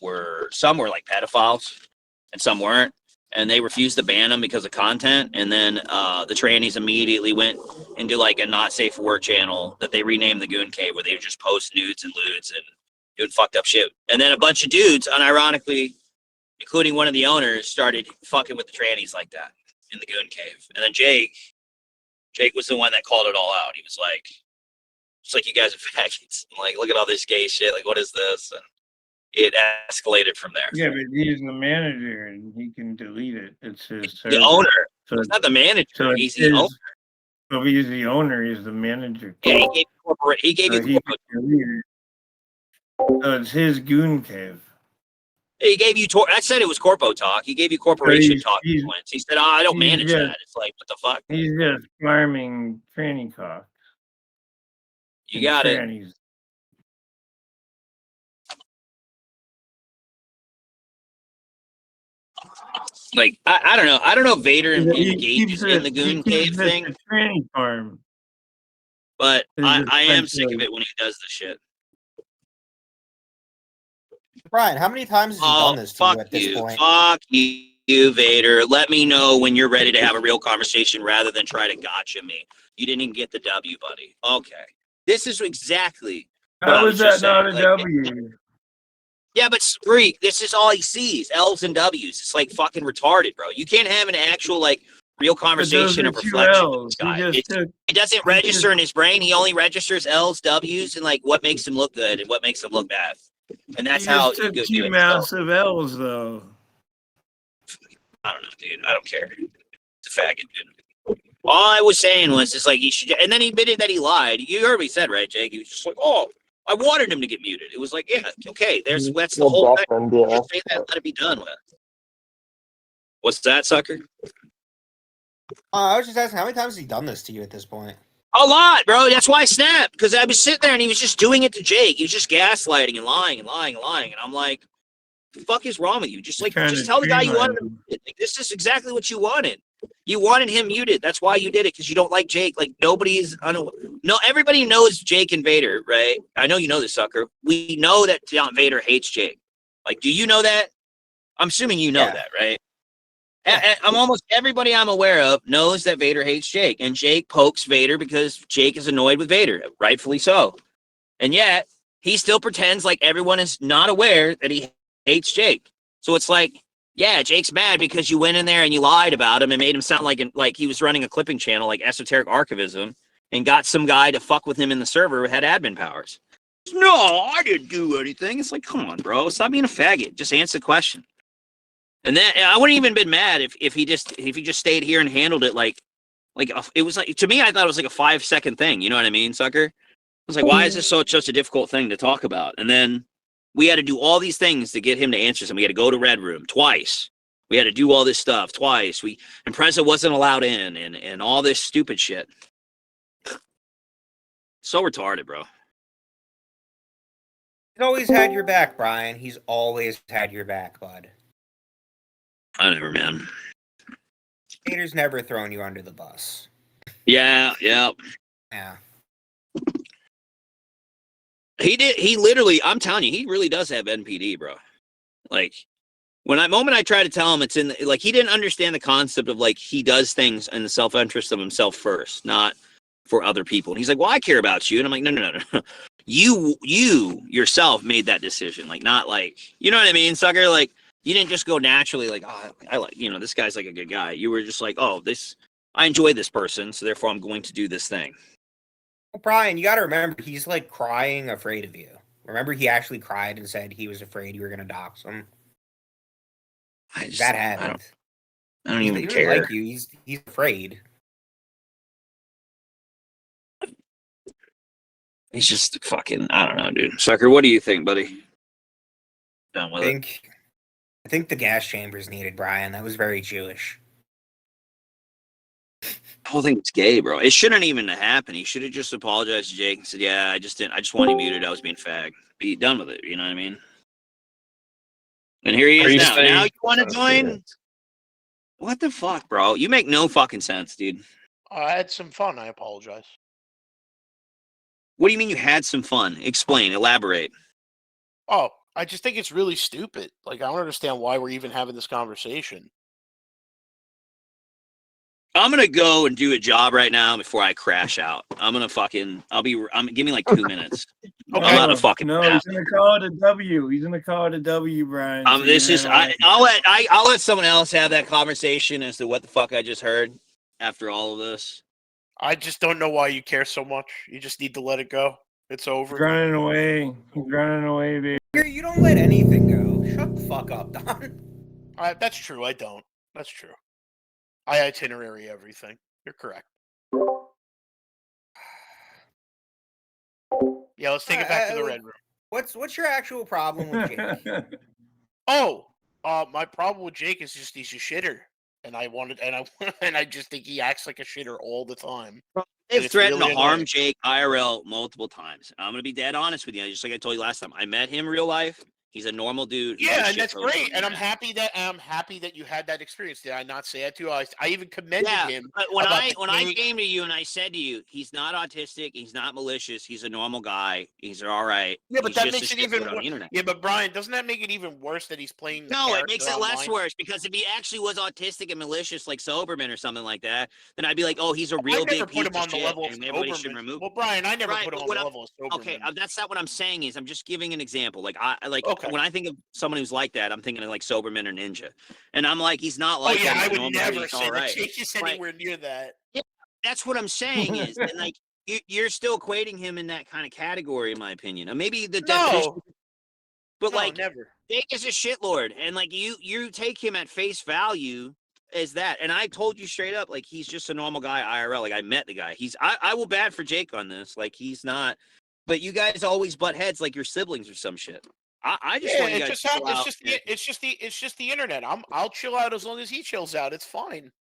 Speaker 14: some were like pedophiles and some weren't. And they refused to ban them because of content. And then the trannies immediately went into like a not safe for work channel that they renamed the Goon Cave, where they would just post nudes and lewds and doing fucked up shit. And then a bunch of dudes, unironically, including one of the owners, started fucking with the trannies like that in the Goon Cave. And then Jake was the one that called it all out. He was like, it's like, you guys are faggots. I'm like, look at all this gay shit. Like, what is this? And it escalated from there.
Speaker 5: Yeah, but he's the manager and he can delete it. It's his
Speaker 14: The
Speaker 5: server.
Speaker 14: owner.
Speaker 5: So
Speaker 14: It's not the manager.
Speaker 5: so
Speaker 14: He's
Speaker 5: it's
Speaker 14: the owner.
Speaker 5: If he's the owner, he's the manager.
Speaker 14: Yeah, he gave
Speaker 5: So
Speaker 14: you
Speaker 5: he can delete it. So it's his goon cave.
Speaker 14: He gave you. I said it was corpo talk. He gave you corporation
Speaker 5: he's-
Speaker 14: talk.
Speaker 5: he's-
Speaker 14: He said, "Oh, I don't
Speaker 5: he's
Speaker 14: manage
Speaker 5: just-
Speaker 14: that." It's like, what the fuck?
Speaker 5: He's just farming tranny cocks.
Speaker 14: You
Speaker 5: and
Speaker 14: got it.
Speaker 5: trannies.
Speaker 14: Like, I don't know. I don't know if Vader
Speaker 5: He
Speaker 14: engages
Speaker 5: keeps
Speaker 14: in the
Speaker 5: it-
Speaker 14: Goon
Speaker 5: he
Speaker 14: Cave
Speaker 5: keeps it
Speaker 14: thing,
Speaker 5: a tranny farm.
Speaker 14: but
Speaker 5: It's
Speaker 14: I am
Speaker 5: just
Speaker 14: sick of
Speaker 5: like-
Speaker 14: it when he does the shit.
Speaker 16: Brian, how many times has he
Speaker 14: Oh,
Speaker 16: done this to you
Speaker 14: fuck
Speaker 16: at this
Speaker 14: you.
Speaker 16: point?
Speaker 14: Fuck you, Vader. Let me know when you're ready to have a real conversation rather than try to gotcha me. You didn't even get the W, buddy. Okay. This is exactly what I
Speaker 5: How
Speaker 14: was
Speaker 5: is that
Speaker 14: just
Speaker 5: not
Speaker 14: saying.
Speaker 5: a
Speaker 14: Like,
Speaker 5: W?
Speaker 14: yeah, but Greek, this is all he sees. L's and W's. It's like fucking retarded, bro. You can't have an actual, like, real conversation
Speaker 5: are
Speaker 14: of
Speaker 5: two
Speaker 14: reflection with
Speaker 5: L's.
Speaker 14: this guy.
Speaker 5: He just took-
Speaker 14: It doesn't register in his brain. He only registers L's, W's, and like what makes him look good and what makes him look bad. And that's
Speaker 5: he
Speaker 14: how
Speaker 5: just took
Speaker 14: you do
Speaker 5: two
Speaker 14: it. So,
Speaker 5: massive L's though.
Speaker 14: I don't know, dude. I don't care. It's a faggot, dude. All I was saying was just like he should, and then he admitted that he lied. You heard what he said, right, Jake? He was just like, "Oh, I wanted him to get muted." It was like, yeah, okay. That's the whole thing. Just say that, let it be done with. What's that, sucker?
Speaker 16: I was just asking, how many times has he done this to you at this point?
Speaker 14: A lot, bro. That's why I snapped, because I was sitting there and he was just doing it to Jake. He was just gaslighting and lying and lying and lying, and I'm like, "The fuck is wrong with you? Just
Speaker 5: Trying to
Speaker 14: tell the guy you
Speaker 5: streamline
Speaker 14: wanted him muted. Like, this is exactly what you wanted. You wanted him muted. That's why you did it, because you don't like Jake. Like everybody knows Jake and Vader, right? I know you know this, sucker. We know that Vader hates Jake. Like, do you know that? I'm assuming you know that, right? I'm almost everybody I'm aware of knows that Vader hates Jake, and Jake pokes Vader because Jake is annoyed with Vader, rightfully so. And yet he still pretends like everyone is not aware that he hates Jake. So it's like, yeah, Jake's mad because you went in there and you lied about him and made him sound like he was running a clipping channel like Esoteric Archivism and got some guy to fuck with him in the server who had admin powers. No, I didn't do anything. It's like, come on, bro, stop being a faggot. Just answer the question. And then I wouldn't even been mad if he just stayed here and handled it like it was like, to me, I thought it was like a 5-second thing. You know what I mean, sucker? I was like, why is this such a difficult thing to talk about? And then we had to do all these things to get him to answer some. We had to go to Red Room twice. We had to do all this stuff twice. And Preza wasn't allowed in and all this stupid shit. So retarded, bro.
Speaker 16: He's always had your back, Brian. He's always had your back, bud.
Speaker 14: I never, man.
Speaker 16: Vader's never thrown you under the bus.
Speaker 14: Yeah.
Speaker 16: Yeah.
Speaker 14: He did. He literally, I'm telling you, he really does have NPD, bro. Like, moment I try to tell him it's in, like, he didn't understand the concept of, like, he does things in the self-interest of himself first, not for other people. And he's like, well, I care about you. And I'm like, no. You yourself made that decision. Like, not like, you know what I mean, sucker? Like, You didn't just go naturally like, oh, I like, this guy's like a good guy. You were just like, oh, I enjoy this person, so therefore I'm going to do this thing.
Speaker 16: Well, Brian, you got to remember, he's like crying, afraid of you. Remember, he actually cried and said he was afraid you were going to dox him. That happened.
Speaker 14: I don't even
Speaker 16: he
Speaker 14: care.
Speaker 16: Like you, he's afraid.
Speaker 14: He's just fucking. I don't know, dude. Sucker, what do you think, buddy? Done with it.
Speaker 16: I think the gas chamber's needed, Brian. That was very Jewish.
Speaker 14: I don't think it's gay, bro. It shouldn't even have happened. He should have just apologized to Jake and said, "Yeah, I just wanted you muted. I was being fag." Be done with it. You know what I mean? And here he is now. Now you want to join? What the fuck, bro? You make no fucking sense, dude.
Speaker 9: I had some fun. I apologize.
Speaker 14: What do you mean you had some fun? Explain. Elaborate.
Speaker 9: Oh, I just think it's really stupid. Like, I don't understand why we're even having this conversation.
Speaker 14: I'm gonna go and do a job right now before I crash out. Give me like 2 minutes.
Speaker 5: Okay.
Speaker 14: I'm not a fucking.
Speaker 5: No, he's gonna call it a W. He's gonna call it a W, Brian.
Speaker 14: I'll let someone else have that conversation as to what the fuck I just heard after all of this.
Speaker 9: I just don't know why you care so much. You just need to let it go. It's over.
Speaker 5: He's running away. He's running away, baby.
Speaker 16: You don't let anything go. Shut the fuck up, Don.
Speaker 9: That's true. I don't. That's true. I itinerary everything. You're correct. Yeah, let's take it back to the red room.
Speaker 16: What's your actual problem with Jake?
Speaker 9: My problem with Jake is just he's a shitter, and I just think he acts like a shitter all the time.
Speaker 14: They've threatened to harm Jake IRL multiple times. I'm gonna be dead honest with you, just like I told you last time. I met him in real life. He's a normal dude.
Speaker 9: Yeah, and that's great. And I'm happy that you had that experience. Did I not say that to you? I even commended him.
Speaker 14: But when I came to you and I said to you, he's not autistic, he's not malicious, he's a normal guy, he's all right.
Speaker 9: Yeah, but
Speaker 14: that
Speaker 9: that makes it even worse. Yeah, but Brian, doesn't that make it even worse that he's playing?
Speaker 14: No, it makes it less worse, because if he actually was autistic and malicious like Soberman or something like that, then I'd be like, oh, he's a real big piece of shit, and everybody should remove him.
Speaker 9: Well, Brian, I never put him on the level of Soberman.
Speaker 14: Okay, that's not what I'm saying. I'm just giving an example. When I think of someone who's like that, I'm thinking of like Soberman or Ninja, and I'm like, he's not like.
Speaker 9: Oh yeah,
Speaker 14: that.
Speaker 9: I would never say
Speaker 14: that
Speaker 9: Jake is anywhere near that.
Speaker 14: Yeah, that's what I'm saying is, and like you're still equating him in that kind of category, in my opinion. Or maybe the definition, but
Speaker 9: never.
Speaker 14: Jake is a shitlord, and like you take him at face value as that, and I told you straight up, like he's just a normal guy IRL. Like I met the guy. I will bad for Jake on this. Like he's not, but you guys always butt heads like your siblings or some shit. I just want you guys to chill out.
Speaker 9: It's just the internet. I'll chill out as long as he chills out. It's fine.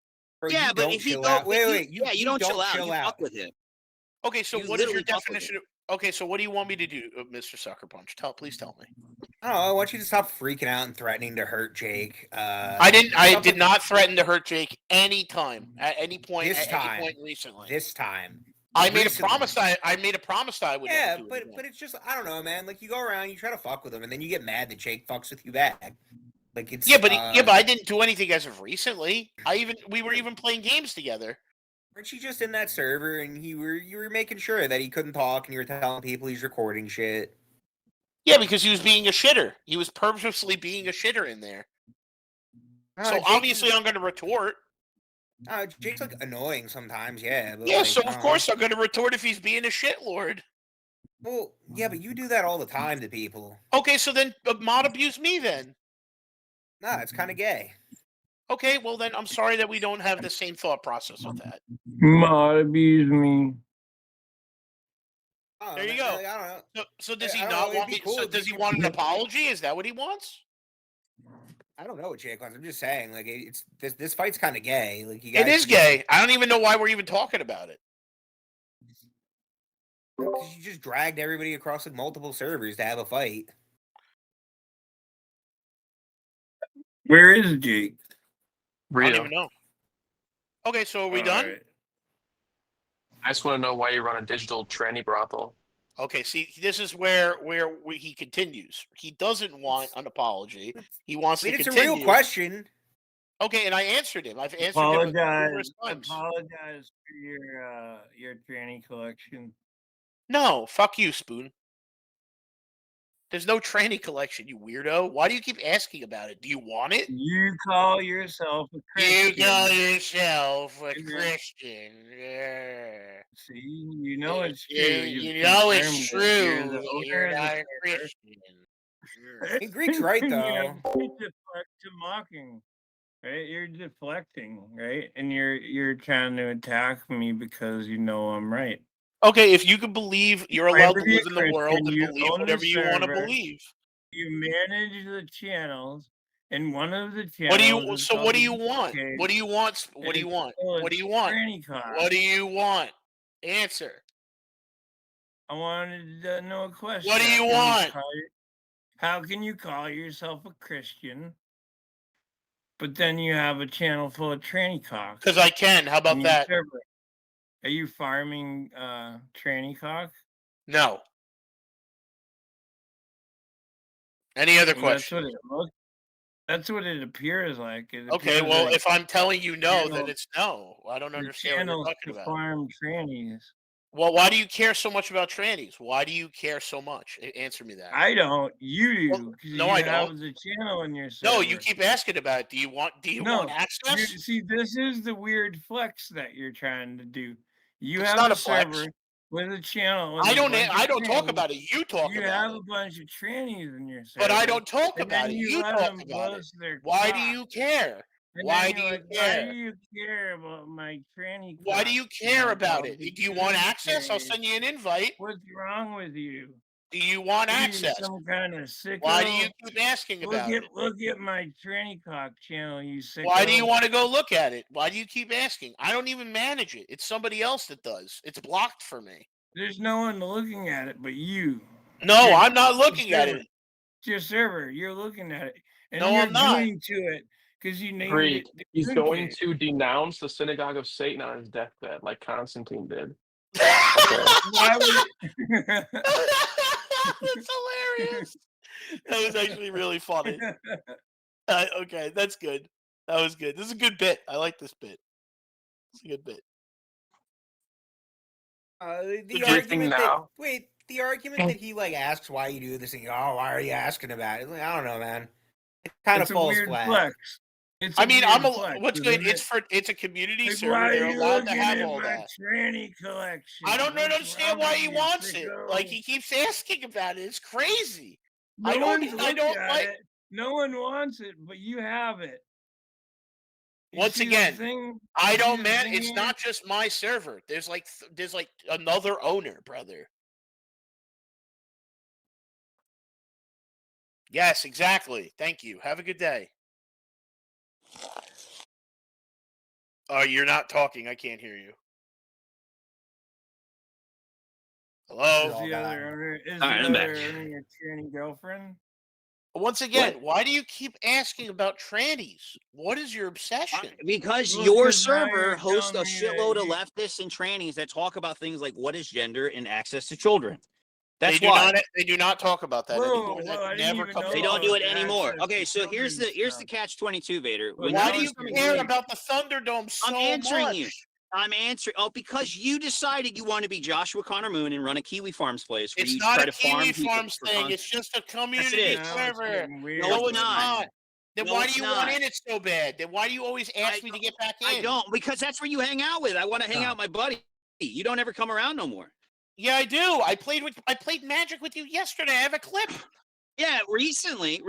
Speaker 14: Yeah, but if you don't, you don't chill out. You fuck with him.
Speaker 9: Okay, so what is your definition of? Okay, so what do you want me to do, Mr. Sucker Punch? Please tell me.
Speaker 16: Oh, I want you to stop freaking out and threatening to hurt Jake.
Speaker 9: I did not threaten to hurt Jake any time, at any point, any point recently.
Speaker 16: This time.
Speaker 9: I made a promise. I made a promise that I would.
Speaker 16: Yeah, but it's just, I don't know, man. Like you go around, you try to fuck with him, and then you get mad that Jake fucks with you back. Like it's
Speaker 9: but I didn't do anything as of recently. We were even playing games together.
Speaker 16: Weren't you just in that server and you were making sure that he couldn't talk, and you were telling people he's recording shit?
Speaker 9: Yeah, because he was being a shitter. He was purposely being a shitter in there. So obviously, I'm going to retort.
Speaker 16: Jake's like annoying sometimes, yeah. But
Speaker 9: yeah, so of course I'm going to retort if he's being a shitlord.
Speaker 16: Well, yeah, but you do that all the time to people.
Speaker 9: Okay, so then mod abuse me then.
Speaker 16: Nah, it's kind of gay.
Speaker 9: Okay, well then I'm sorry that we don't have the same thought process with that.
Speaker 5: Mod abuse me.
Speaker 9: There you go.
Speaker 16: I don't know.
Speaker 9: So does he not want me? So does he want an apology? Is that what he wants?
Speaker 16: I don't know what Jake wants. I'm just saying, like, it's this fight's kind of gay. Like, you guys,
Speaker 9: it is gay. I don't even know why we're even talking about it.
Speaker 16: Because you just dragged everybody across like multiple servers to have a fight.
Speaker 5: Where is Jake?
Speaker 9: I don't even know. Okay, so are we done?
Speaker 4: Right. I just want to know why you run a digital tranny brothel.
Speaker 9: Okay, see, this is where he continues. He doesn't want an apology. He wants to continue.
Speaker 16: It's a real question.
Speaker 9: Okay, and I answered him. I've answered him numerous times.
Speaker 5: Apologize for your tranny collection.
Speaker 9: No, fuck you, Spoon. There's no tranny collection, you weirdo. Why do you keep asking about it? Do you want it?
Speaker 5: You call yourself a
Speaker 9: You
Speaker 5: Christian.
Speaker 9: call yourself a
Speaker 5: And then-
Speaker 9: Christian. Yeah.
Speaker 5: See, you know it's true.
Speaker 9: You know it's
Speaker 5: confirmed it.
Speaker 9: true.
Speaker 5: You're the owner
Speaker 9: You're
Speaker 5: of the
Speaker 9: not a
Speaker 5: server.
Speaker 9: Christian.
Speaker 16: And Greek's right,
Speaker 5: You
Speaker 16: though.
Speaker 5: deflect to mocking, right? You're deflecting, right? And you're trying to attack me because you know I'm right.
Speaker 9: Okay, if you can believe you're
Speaker 5: Claim
Speaker 9: allowed
Speaker 5: to
Speaker 9: to
Speaker 5: be a
Speaker 9: live in the world
Speaker 5: Christian,
Speaker 9: and
Speaker 5: you
Speaker 9: believe
Speaker 5: own the
Speaker 9: whatever you want to
Speaker 5: server,
Speaker 9: believe.
Speaker 5: You manage the channels, and one of the channels.
Speaker 9: What do you?
Speaker 5: is
Speaker 9: So
Speaker 5: called
Speaker 9: what do
Speaker 5: the
Speaker 9: you want?
Speaker 5: Cave,
Speaker 9: What do you want? What
Speaker 5: and
Speaker 9: do you
Speaker 5: it's
Speaker 9: want?
Speaker 5: called
Speaker 9: What do you want?
Speaker 5: Tranny Cock.
Speaker 9: What do you want? Answer.
Speaker 5: I wanted to know a question.
Speaker 9: What do you want?
Speaker 5: How can you call yourself a Christian, but then you have a channel full of tranny cocks?
Speaker 9: Because I can. How about
Speaker 5: in your
Speaker 9: that?
Speaker 5: server? Are you farming tranny cock?
Speaker 9: No. Any other
Speaker 5: Well,
Speaker 9: questions?
Speaker 5: that's what it appears like. It
Speaker 9: Okay,
Speaker 5: appears
Speaker 9: well,
Speaker 5: like
Speaker 9: if I'm telling you no, then
Speaker 5: channel-
Speaker 9: it's no. I don't
Speaker 5: the
Speaker 9: understand what you're
Speaker 5: channels
Speaker 9: talking
Speaker 5: to
Speaker 9: about.
Speaker 5: farm trannies.
Speaker 9: Well, why do you care so much about trannies? Why do you care so much? Answer me that.
Speaker 5: I don't. You
Speaker 9: Well,
Speaker 5: do. 'Cause
Speaker 9: no,
Speaker 5: you
Speaker 9: I
Speaker 5: have
Speaker 9: don't.
Speaker 5: the channel in your server.
Speaker 9: No, you keep asking about it. Do you want
Speaker 5: No,
Speaker 9: access?
Speaker 5: see, this is the weird flex that you're trying to do. You
Speaker 9: It's
Speaker 5: have
Speaker 9: not
Speaker 5: a
Speaker 9: a flex.
Speaker 5: server with a channel. With
Speaker 9: I
Speaker 5: a
Speaker 9: don't
Speaker 5: bunch of
Speaker 9: I don't talk
Speaker 5: trannies.
Speaker 9: about it. You talk
Speaker 5: You
Speaker 9: about
Speaker 5: have
Speaker 9: it.
Speaker 5: a bunch of trannies in your server.
Speaker 9: But I don't talk
Speaker 5: and
Speaker 9: about
Speaker 5: then
Speaker 9: it.
Speaker 5: You
Speaker 9: You
Speaker 5: let
Speaker 9: talk
Speaker 5: them
Speaker 9: about it.
Speaker 5: post their
Speaker 9: Why do
Speaker 5: cock.
Speaker 9: you care?
Speaker 5: And
Speaker 9: Why
Speaker 5: then
Speaker 9: do
Speaker 5: you're
Speaker 9: you
Speaker 5: like, why
Speaker 9: care?
Speaker 5: do you care about my tranny
Speaker 9: Why do
Speaker 5: cock?
Speaker 9: you care
Speaker 5: Like,
Speaker 9: about
Speaker 5: I'll
Speaker 9: it?
Speaker 5: be
Speaker 9: Do you want access? I'll
Speaker 5: Tuesday.
Speaker 9: send you an invite.
Speaker 5: What's wrong with you?
Speaker 9: Do you want
Speaker 5: What are you,
Speaker 9: access?
Speaker 5: some kind of sicko?
Speaker 9: Why do you keep asking about it?
Speaker 5: Look at my tranny cock channel, you sicko.
Speaker 9: Why do you want to go look at it? Why do you keep asking? I don't even manage it. It's somebody else that does. It's blocked for me.
Speaker 5: There's no one looking at it but you.
Speaker 9: No, I'm not looking at it.
Speaker 5: It's your server. You're looking at it. And
Speaker 9: No,
Speaker 5: you're
Speaker 9: I'm not.
Speaker 5: doing to it because you named
Speaker 4: Greek.
Speaker 5: it. the
Speaker 4: He's
Speaker 5: Goon
Speaker 4: going
Speaker 5: Cave.
Speaker 4: to denounce the synagogue of Satan on his deathbed, like Constantine did.
Speaker 5: Why would
Speaker 9: That's hilarious. That was actually really funny. Okay, that's good. That was good. This is a good bit. I like this bit. It's a good bit.
Speaker 16: The
Speaker 4: good thing
Speaker 16: argument
Speaker 4: now.
Speaker 16: the argument that he like asks why you do this and why are you asking about it? Like, I don't know, man. It kind of
Speaker 5: It's a
Speaker 16: falls
Speaker 5: weird
Speaker 16: flat.
Speaker 5: flex. It's
Speaker 9: I
Speaker 5: a
Speaker 9: mean,
Speaker 5: weird
Speaker 9: I'm
Speaker 5: flex,
Speaker 9: what's good.
Speaker 5: isn't
Speaker 9: It's a community
Speaker 5: Like,
Speaker 9: server.
Speaker 5: why
Speaker 9: They're
Speaker 5: are you
Speaker 9: allowed to
Speaker 5: looking
Speaker 9: have
Speaker 5: at
Speaker 9: all
Speaker 5: my
Speaker 9: that.
Speaker 5: tranny collection?
Speaker 9: I don't
Speaker 5: What's
Speaker 9: understand
Speaker 5: wrong
Speaker 9: why
Speaker 5: with
Speaker 9: he
Speaker 5: you,
Speaker 9: wants it.
Speaker 5: sicko?
Speaker 9: Like he keeps asking about it. It's crazy.
Speaker 5: No
Speaker 9: I
Speaker 5: one's
Speaker 9: don't
Speaker 5: looked at
Speaker 9: like.
Speaker 5: it. No one wants it, but you have it. You
Speaker 9: Once
Speaker 5: see the
Speaker 9: again,
Speaker 5: thing-
Speaker 9: I
Speaker 5: you see
Speaker 9: don't
Speaker 5: the
Speaker 9: man.
Speaker 5: thing
Speaker 9: It's
Speaker 5: here?
Speaker 9: not just my server. There's like another owner, brother. Yes, exactly. Thank you. Have a good day. Oh, you're not talking. I can't hear you. Hello.
Speaker 5: Is the other owner? Is
Speaker 14: All right,
Speaker 5: the
Speaker 14: I'm
Speaker 5: other
Speaker 14: back.
Speaker 5: owner your tranny girlfriend?
Speaker 9: Once again, why do you keep asking about trannies? What is your obsession?
Speaker 14: Because
Speaker 5: Well,
Speaker 14: your
Speaker 5: 'cause now
Speaker 14: server
Speaker 5: you're
Speaker 14: hosts a
Speaker 5: telling me that
Speaker 14: shitload of
Speaker 5: you-
Speaker 14: leftists and trannies that talk about things like what is gender and access to children. That's
Speaker 9: They do
Speaker 14: why.
Speaker 9: not. They do not talk about that
Speaker 5: Whoa,
Speaker 9: anymore.
Speaker 5: whoa, I
Speaker 9: That
Speaker 5: didn't
Speaker 9: never
Speaker 5: even
Speaker 9: comes
Speaker 5: know
Speaker 14: They
Speaker 9: up.
Speaker 14: don't do it
Speaker 5: about
Speaker 14: anymore.
Speaker 5: access
Speaker 14: Okay,
Speaker 5: to
Speaker 14: so here's
Speaker 5: children
Speaker 14: the
Speaker 5: stuff.
Speaker 14: catch-22, Vader.
Speaker 5: Well,
Speaker 14: When
Speaker 9: Why
Speaker 14: you
Speaker 9: do you
Speaker 14: first come in
Speaker 9: care
Speaker 14: here-
Speaker 9: about the Thunderdome so
Speaker 14: I'm answering
Speaker 9: much?
Speaker 14: you. I'm answering. Oh, because you decided you want to be Joshua Connor Moon and run a Kiwi Farms place where
Speaker 9: It's
Speaker 14: you
Speaker 9: not
Speaker 14: try
Speaker 9: a
Speaker 14: to farm
Speaker 9: Kiwi
Speaker 14: people
Speaker 9: Farms
Speaker 14: for
Speaker 9: thing.
Speaker 14: content.
Speaker 9: It's just a
Speaker 14: Yes,
Speaker 9: community
Speaker 14: it is.
Speaker 5: Now it's
Speaker 9: server.
Speaker 5: getting weird.
Speaker 14: No, it's not.
Speaker 9: Then
Speaker 14: No,
Speaker 9: why
Speaker 14: it's
Speaker 9: do you
Speaker 14: not.
Speaker 9: want in it so bad? Then why do you always ask me to get back in?
Speaker 14: I don't, because that's where you hang out with. I want to hang out with my buddy. You don't ever come around no more.
Speaker 9: Yeah, I do. I played Magic with you yesterday. I have a clip.
Speaker 14: Yeah, recently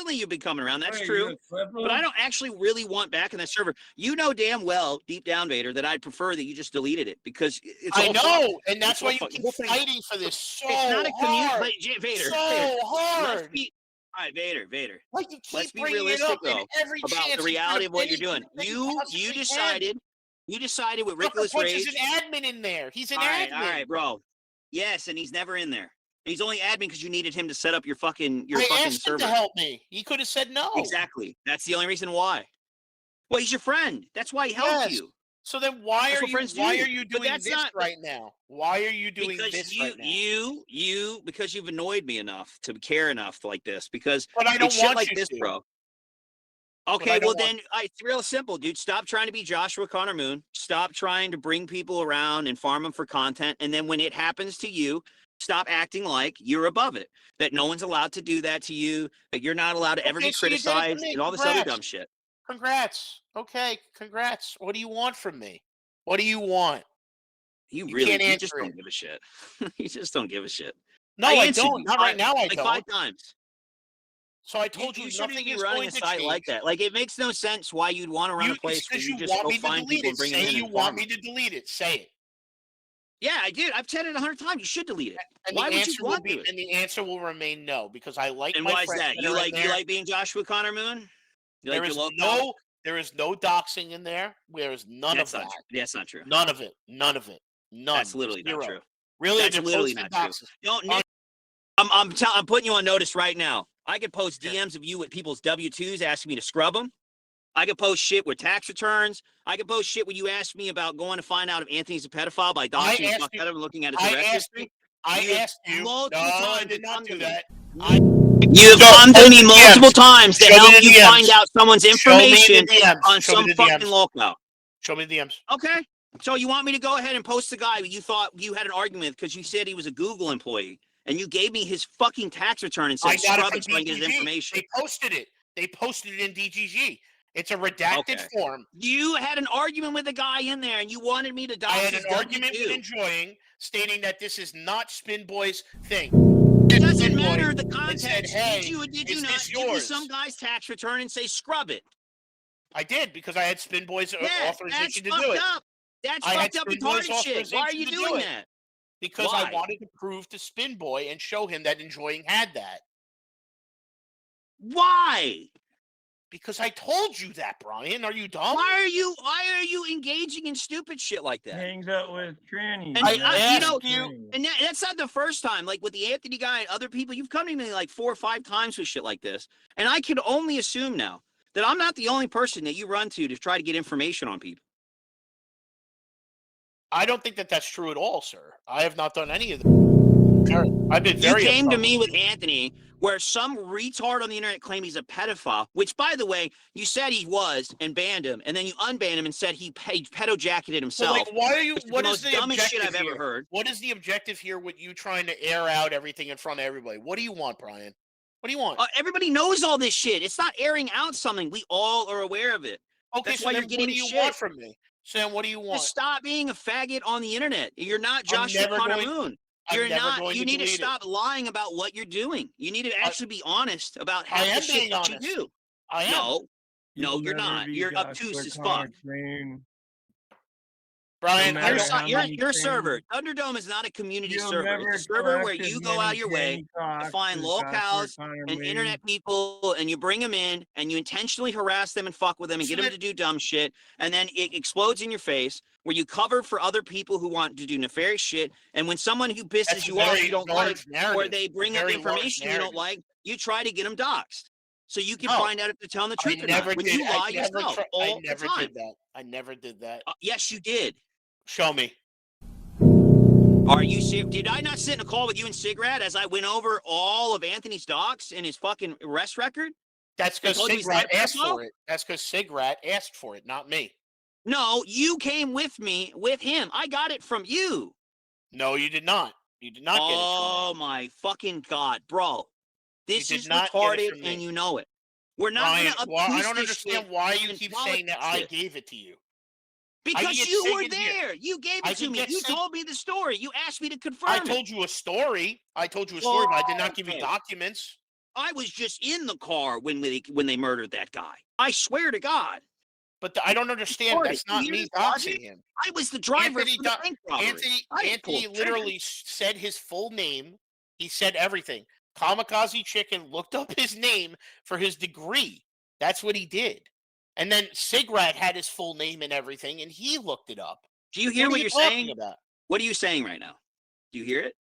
Speaker 14: you've been coming around. That's
Speaker 5: Wait,
Speaker 14: true.
Speaker 5: you a
Speaker 14: But I don't actually really want back in that server. You know damn well, deep down, Vader, that I'd prefer that you just deleted it because it's
Speaker 9: I
Speaker 14: all
Speaker 9: know,
Speaker 14: fucked.
Speaker 9: and that's
Speaker 14: It's
Speaker 9: why
Speaker 14: all
Speaker 9: you
Speaker 14: fucked. The
Speaker 9: keep
Speaker 14: whole thing-
Speaker 9: fighting for this so
Speaker 14: It's not a community,
Speaker 9: hard.
Speaker 14: but Vader,
Speaker 9: so
Speaker 14: Vader,
Speaker 9: hard.
Speaker 14: Let's be, all right, Vader.
Speaker 9: Like you keep
Speaker 14: Let's be
Speaker 9: bringing it
Speaker 14: realistic
Speaker 9: up in
Speaker 14: though
Speaker 9: every
Speaker 14: about
Speaker 9: chance
Speaker 14: the
Speaker 9: you
Speaker 14: reality
Speaker 9: get
Speaker 14: of what you're
Speaker 9: anything
Speaker 14: doing.
Speaker 9: that
Speaker 14: You
Speaker 9: possibly
Speaker 14: decided. You decided with
Speaker 9: Sucker
Speaker 14: Ridiculous
Speaker 9: Punch
Speaker 14: Rage.
Speaker 9: is an admin in there. He's an
Speaker 14: all
Speaker 9: admin.
Speaker 14: right, bro. Yes, and he's never in there. He's only admin because you needed him to set up your fucking
Speaker 9: I
Speaker 14: fucking
Speaker 9: asked him
Speaker 14: server.
Speaker 9: to help me. He could have said no.
Speaker 14: Exactly. That's the only reason why. Well, he's your friend. That's why he helped
Speaker 9: Yes.
Speaker 14: you.
Speaker 9: So then why
Speaker 14: That's
Speaker 9: are
Speaker 14: what
Speaker 9: you
Speaker 14: friends do.
Speaker 9: doing
Speaker 14: But that's
Speaker 9: this
Speaker 14: not-
Speaker 9: right now? Why are you doing
Speaker 14: Because
Speaker 9: this
Speaker 14: you,
Speaker 9: right now?
Speaker 14: because you've annoyed me enough to care enough like this. Because
Speaker 9: But I don't
Speaker 14: it's shit
Speaker 9: want
Speaker 14: like
Speaker 9: you
Speaker 14: this,
Speaker 9: to.
Speaker 14: bro. Okay, well then, it's real simple, dude. Stop trying to be Joshua Connor Moon. Stop trying to bring people around and farm them for content. And then when it happens to you, stop acting like you're above it. That no one's allowed to do that to you. That you're not allowed to ever be
Speaker 9: so you did it to
Speaker 14: criticized
Speaker 9: me.
Speaker 14: and all this other dumb shit.
Speaker 9: Congrats. Okay, congrats. What do you want from me? What do you want?
Speaker 14: You
Speaker 9: can't
Speaker 14: just
Speaker 9: answer
Speaker 14: don't give a shit. You just don't give a shit.
Speaker 9: No, I
Speaker 14: answered
Speaker 9: don't.
Speaker 14: you
Speaker 9: Not right now. I
Speaker 14: like
Speaker 9: don't.
Speaker 14: 5 times.
Speaker 9: So I told you
Speaker 14: shouldn't
Speaker 9: nothing
Speaker 14: be
Speaker 9: is
Speaker 14: running
Speaker 9: going
Speaker 14: a
Speaker 9: to
Speaker 14: site
Speaker 9: change.
Speaker 14: like that. Like it makes no sense why you'd want to run a place where you just
Speaker 9: want
Speaker 14: go
Speaker 9: me to
Speaker 14: find
Speaker 9: delete
Speaker 14: people
Speaker 9: it.
Speaker 14: and bring them
Speaker 9: Say
Speaker 14: in.
Speaker 9: you
Speaker 14: and
Speaker 9: want
Speaker 14: farm
Speaker 9: me
Speaker 14: them.
Speaker 9: to delete it. Say it.
Speaker 14: Yeah, I did. I've said it 100 times. You should delete it.
Speaker 9: And
Speaker 14: Why
Speaker 9: the
Speaker 14: would
Speaker 9: answer
Speaker 14: you want to?
Speaker 9: and the answer will remain no, because I like
Speaker 14: And
Speaker 9: my
Speaker 14: why is
Speaker 9: friends
Speaker 14: that? You
Speaker 9: are in
Speaker 14: like
Speaker 9: there.
Speaker 14: being Joshua Connor Moon? You like
Speaker 9: There
Speaker 14: your
Speaker 9: is
Speaker 14: local?
Speaker 9: there is no doxing in there. There is none
Speaker 14: That's
Speaker 9: of
Speaker 14: not
Speaker 9: that.
Speaker 14: true. That's not true.
Speaker 9: None of it. None of it. None.
Speaker 14: That's literally
Speaker 9: Zero.
Speaker 14: not true.
Speaker 9: Really,
Speaker 14: That's
Speaker 9: they're
Speaker 14: literally
Speaker 9: posting
Speaker 14: not true.
Speaker 9: doxes.
Speaker 14: Don't. Nick, I'm putting you on notice right now. I could post DMs of you with people's W-2s asking me to scrub them. I could post shit with tax returns. I could post shit when you asked me about going to find out if Anthony's a pedophile by doxing the fuck out of him and looking at his arrest history.
Speaker 9: I asked you.
Speaker 14: Multiple
Speaker 9: No,
Speaker 14: times
Speaker 9: I did not do that.
Speaker 14: You've come to me multiple times to help you find out someone's information on some fucking loco.
Speaker 9: Show me the DMs.
Speaker 14: Okay. So you want me to go ahead and post the guy you thought you had an argument with because you said he was a Google employee and you gave me his fucking tax return and said
Speaker 9: I got
Speaker 14: scrub
Speaker 9: it
Speaker 14: it
Speaker 9: from
Speaker 14: so I can get his
Speaker 9: DGG.
Speaker 14: information.
Speaker 9: They posted it. They posted it in DGG. It's a redacted form.
Speaker 14: You had an argument with the guy in there and you wanted me to dox
Speaker 9: I had
Speaker 14: his
Speaker 9: an argument
Speaker 14: W2.
Speaker 9: with Enjoying, stating that this is not Spin Boy's thing.
Speaker 14: It doesn't matter the context.
Speaker 9: Said, hey,
Speaker 14: did you or did you
Speaker 9: is
Speaker 14: not
Speaker 9: this
Speaker 14: give me
Speaker 9: yours?
Speaker 14: some guy's tax return and say scrub it?
Speaker 9: I did because I had Spin Boy's authorization to
Speaker 14: that's
Speaker 9: do it.
Speaker 14: fucked up. That's
Speaker 9: I had
Speaker 14: fucked up
Speaker 9: Spin Boy's
Speaker 14: retarded shit. Why are
Speaker 9: authorization
Speaker 14: you
Speaker 9: to do
Speaker 14: doing
Speaker 9: it.
Speaker 14: that?
Speaker 9: Because
Speaker 14: Why?
Speaker 9: I wanted to prove to Spin Boy and show him that Enjoying had that.
Speaker 14: Why?
Speaker 9: Because I told you that, Brian. Are you dumb?
Speaker 14: Why are you engaging in stupid shit like that?
Speaker 5: Hangs out with trannies.
Speaker 14: And that's not the first time. Like with the Anthony guy and other people, you've come to me like 4 or 5 times with shit like this. And I can only assume now that I'm not the only person that you run to try to get information on people.
Speaker 9: I don't think that that's true at all, sir. I have not done any of that. I've been very.
Speaker 14: You came to me with Anthony, where some retard on the internet claimed he's a pedophile, which, by the way, you said he was and banned him, and then you unbanned him and said he pedo-jacketed himself.
Speaker 9: So, like, why are you?
Speaker 14: What
Speaker 9: is
Speaker 14: the
Speaker 9: the
Speaker 14: dumbest
Speaker 9: objective
Speaker 14: shit I've
Speaker 9: here?
Speaker 14: ever heard?
Speaker 9: What is the objective here with you trying to air out everything in front of everybody? What do you want, Brian? What do you want?
Speaker 14: Everybody knows all this shit. It's not airing out something. We all are aware of it.
Speaker 9: Okay,
Speaker 14: That's
Speaker 9: so
Speaker 14: why
Speaker 9: then
Speaker 14: you're getting
Speaker 9: what do you
Speaker 14: shit.
Speaker 9: want from me? Sam, what do you want?
Speaker 14: Just stop being a faggot on the internet. You're not Joshua Connor Moon. You're not. You need to stop lying about what you're doing. You need to actually be honest about half the shit that you do.
Speaker 9: I am.
Speaker 14: No, you're not. You're obtuse as fuck.
Speaker 9: Brian,
Speaker 14: your server. Thunderdome is not a community server. It's a server where you go out of your way to find locals and internet people, and you bring them in, and you intentionally harass them and fuck with them and get them to do dumb shit, and then it explodes in your face, where you cover for other people who want to do nefarious shit, and when someone who pisses you off you don't like, or they bring up information you don't like, you try to get them doxxed. So you can find out if they're telling the truth or not. When you lie yourself all the time.
Speaker 9: I never did that.
Speaker 14: Yes, you did.
Speaker 9: Show me.
Speaker 14: Are you serious? Did I not sit in a call with you and Sigrat as I went over all of Anthony's docs and his fucking arrest record?
Speaker 9: That's because Sigrat asked for it. That's because Sigrat asked for it, not me.
Speaker 14: No, you came with me with him. I got it from you.
Speaker 9: No, you did not. You did not get it from me.
Speaker 14: Oh my fucking God, bro. This is retarded and you know it. We're not going to abuse
Speaker 9: I don't
Speaker 14: this
Speaker 9: understand
Speaker 14: shit
Speaker 9: why you
Speaker 14: and
Speaker 9: keep
Speaker 14: politics
Speaker 9: saying that I
Speaker 14: it.
Speaker 9: gave it to you.
Speaker 14: Because you were there. You gave it to me. You told me the story. You asked me to confirm it.
Speaker 9: I told you a story. But I did not give you documents.
Speaker 14: I was just in the car when they murdered that guy. I swear to God.
Speaker 9: But I don't understand. That's not me doxing him.
Speaker 14: I was the driver of the bank robbery.
Speaker 9: Anthony literally said his full name. He said everything. Kamikaze Chicken looked up his name for his degree. That's what he did. And then Sigrat had his full name and everything, and he looked it up.
Speaker 14: Do you hear what you're saying? What are you saying right now? Do you hear it?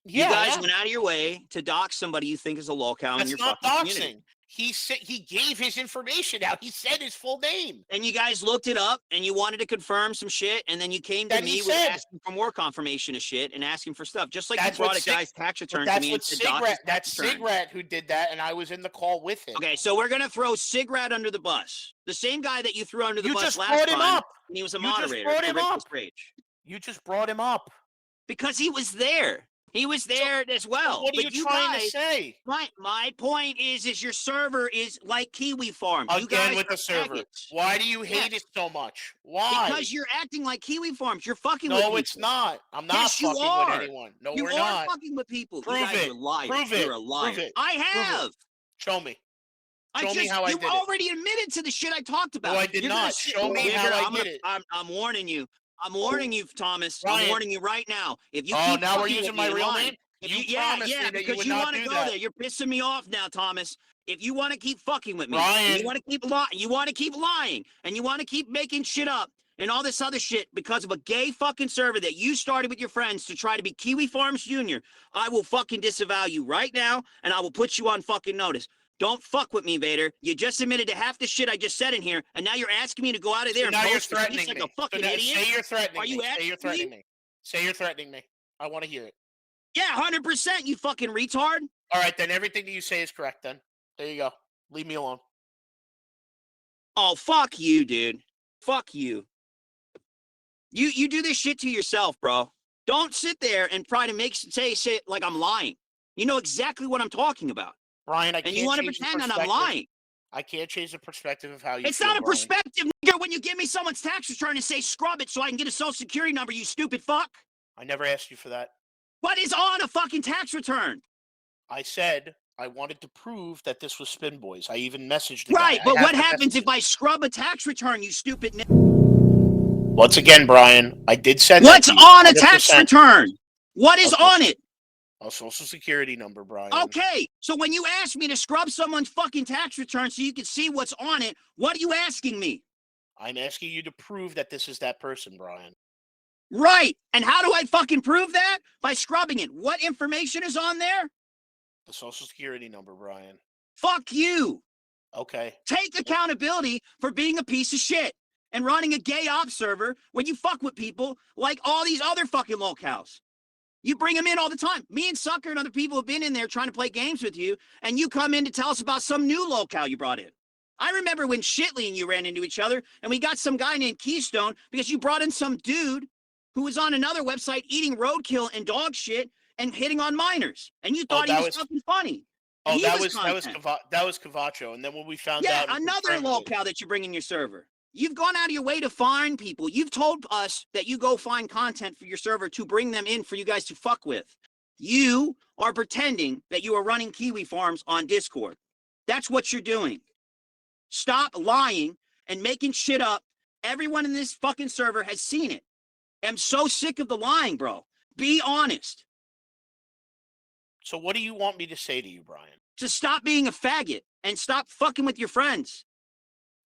Speaker 9: You
Speaker 14: guys went out of your way to dox somebody you think is a locale in your fucking community.
Speaker 9: He gave his information out. He said his full name.
Speaker 14: And you guys looked it up and you wanted to confirm some shit, and then you came to me with asking for more confirmation of shit and asking for stuff. Just like you brought a guy's tax return to me and said,
Speaker 9: That's Sigrat who did that, and I was in the call with him.
Speaker 14: Okay, so we're gonna throw Sigrat under the bus. The same guy that you threw under the bus last
Speaker 9: brought him
Speaker 14: time,
Speaker 9: up.
Speaker 14: and he was a
Speaker 9: You just
Speaker 14: moderator.
Speaker 9: brought him up.
Speaker 14: Rage.
Speaker 9: You just brought him up.
Speaker 14: Because he was there. He was there as well.
Speaker 9: What are you trying to say?
Speaker 14: My point is your server is like Kiwi Farm. You
Speaker 9: Again
Speaker 14: guys
Speaker 9: with the
Speaker 14: are
Speaker 9: server.
Speaker 14: faggots.
Speaker 9: Why do you hate it so much? Why?
Speaker 14: Because you're acting like Kiwi Farms. You're fucking with people.
Speaker 9: No, it's not. I'm not
Speaker 14: Yes, you
Speaker 9: fucking
Speaker 14: are.
Speaker 9: with anyone. No,
Speaker 14: you
Speaker 9: we're
Speaker 14: are
Speaker 9: not.
Speaker 14: fucking with people.
Speaker 9: Prove
Speaker 14: you guys
Speaker 9: it.
Speaker 14: are liars.
Speaker 9: Prove it.
Speaker 14: You're a liar.
Speaker 9: Prove it.
Speaker 14: I
Speaker 9: Prove it.
Speaker 14: have.
Speaker 9: Show me. Show me how I
Speaker 14: you
Speaker 9: did it.
Speaker 14: already admitted to the shit I talked about.
Speaker 9: No, I did
Speaker 14: You're gonna
Speaker 9: not.
Speaker 14: sit-
Speaker 9: Show me how I
Speaker 14: I'm
Speaker 9: did it.
Speaker 14: I'm warning you. I'm warning you, Thomas.
Speaker 9: Ryan.
Speaker 14: I'm warning you right now. If you
Speaker 9: Oh,
Speaker 14: keep
Speaker 9: now we're
Speaker 14: fucking
Speaker 9: using
Speaker 14: with
Speaker 9: my
Speaker 14: me, you're
Speaker 9: real
Speaker 14: lying.
Speaker 9: name?
Speaker 14: If
Speaker 9: You
Speaker 14: yeah,
Speaker 9: promised me that you
Speaker 14: because
Speaker 9: would
Speaker 14: you
Speaker 9: not
Speaker 14: want to
Speaker 9: do
Speaker 14: go
Speaker 9: that.
Speaker 14: there. You're pissing me off now, Thomas. If you want to keep fucking with me,
Speaker 9: Ryan.
Speaker 14: and you want to keep lying, you want to keep lying, and you want to keep making shit up and all this other shit because of a gay fucking server that you started with your friends to try to be Kiwi Farms Jr., I will fucking disavow you right now, and I will put you on fucking notice. Don't fuck with me, Vader. You just admitted to half the shit I just said in here, and now you're asking me to go out of there
Speaker 9: So
Speaker 14: and
Speaker 9: now you're
Speaker 14: post your piece
Speaker 9: threatening
Speaker 14: like
Speaker 9: me.
Speaker 14: a fucking
Speaker 9: So now,
Speaker 14: idiot.
Speaker 9: say you're threatening
Speaker 14: Are you
Speaker 9: me. Say
Speaker 14: asking
Speaker 9: you're
Speaker 14: me?
Speaker 9: threatening me. Say you're threatening me. I want to hear it.
Speaker 14: Yeah, 100%, you fucking retard.
Speaker 9: All right, then everything that you say is correct then. There you go. Leave me alone.
Speaker 14: Oh, fuck you, dude. Fuck you. You do this shit to yourself, bro. Don't sit there and try to say shit like I'm lying. You know exactly what I'm talking about.
Speaker 9: Brian, I
Speaker 14: And
Speaker 9: can't
Speaker 14: you want to
Speaker 9: change the
Speaker 14: pretend that I'm
Speaker 9: perspective.
Speaker 14: lying.
Speaker 9: I can't change the perspective of how you
Speaker 14: It's
Speaker 9: feel,
Speaker 14: not a
Speaker 9: Brian.
Speaker 14: perspective, nigga, when you give me someone's tax return and say scrub it so I can get a social security number, you stupid fuck.
Speaker 9: I never asked you for that.
Speaker 14: What is on a fucking tax return?
Speaker 9: I said I wanted to prove that this was Spin Boys. I even messaged the
Speaker 14: Right,
Speaker 9: guy.
Speaker 14: but what happens if I scrub a tax return, you stupid nigga?
Speaker 9: Once again, Brian, I did send
Speaker 14: What's
Speaker 9: that to you,
Speaker 14: on a tax
Speaker 9: 100%.
Speaker 14: return? What is on it?
Speaker 9: A social security number, Brian.
Speaker 14: Okay, so when you ask me to scrub someone's fucking tax return so you can see what's on it, what are you asking me?
Speaker 9: I'm asking you to prove that this is that person, Brian.
Speaker 14: Right, and how do I fucking prove that? By scrubbing it. What information is on there?
Speaker 9: The social security number, Brian.
Speaker 14: Fuck you.
Speaker 9: Okay.
Speaker 14: Take accountability for being a piece of shit and running a gay op server when you fuck with people like all these other fucking locals. You bring them in all the time. Me and Sucker and other people have been in there trying to play games with you, and you come in to tell us about some new locale you brought in. I remember when Shitley and you ran into each other, and we got some guy named Keystone because you brought in some dude who was on another website eating roadkill and dog shit and hitting on minors, and you thought he was fucking funny. And
Speaker 9: Oh,
Speaker 14: he
Speaker 9: that was Cavacho. And then when we found
Speaker 14: yeah,
Speaker 9: out, and
Speaker 14: another
Speaker 9: confirmed it-
Speaker 14: locale that you bring in your server. You've gone out of your way to find people. You've told us that you go find content for your server to bring them in for you guys to fuck with. You are pretending that you are running Kiwi Farms on Discord. That's what you're doing. Stop lying and making shit up. Everyone in this fucking server has seen it. I'm so sick of the lying, bro. Be honest.
Speaker 9: So what do you want me to say to you, Brian?
Speaker 14: To stop being a faggot and stop fucking with your friends.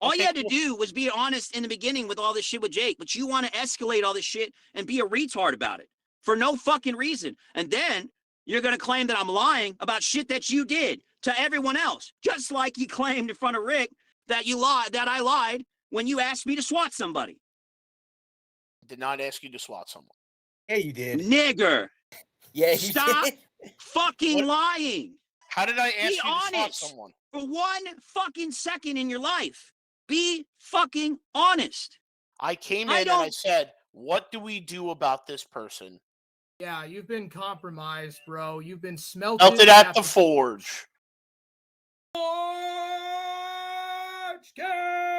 Speaker 14: All you
Speaker 9: Okay,
Speaker 14: had to
Speaker 9: cool.
Speaker 14: do was be honest in the beginning with all this shit with Jake, but you want to escalate all this shit and be a retard about it for no fucking reason. And then you're going to claim that I'm lying about shit that you did to everyone else, just like you claimed in front of Rick that I lied when you asked me to SWAT somebody.
Speaker 9: Did not ask you to SWAT someone.
Speaker 16: Yeah, you did.
Speaker 14: Nigger.
Speaker 16: Yeah, you
Speaker 14: Stop
Speaker 16: did.
Speaker 14: fucking lying.
Speaker 9: How did I ask
Speaker 14: Be
Speaker 9: you to SWAT
Speaker 14: honest
Speaker 9: someone?
Speaker 14: for 1 fucking second in your life. Be fucking honest.
Speaker 9: I came in and I said, what do we do about this person?
Speaker 17: Yeah, you've been compromised, bro. You've been smelted.
Speaker 9: Melted at the forge.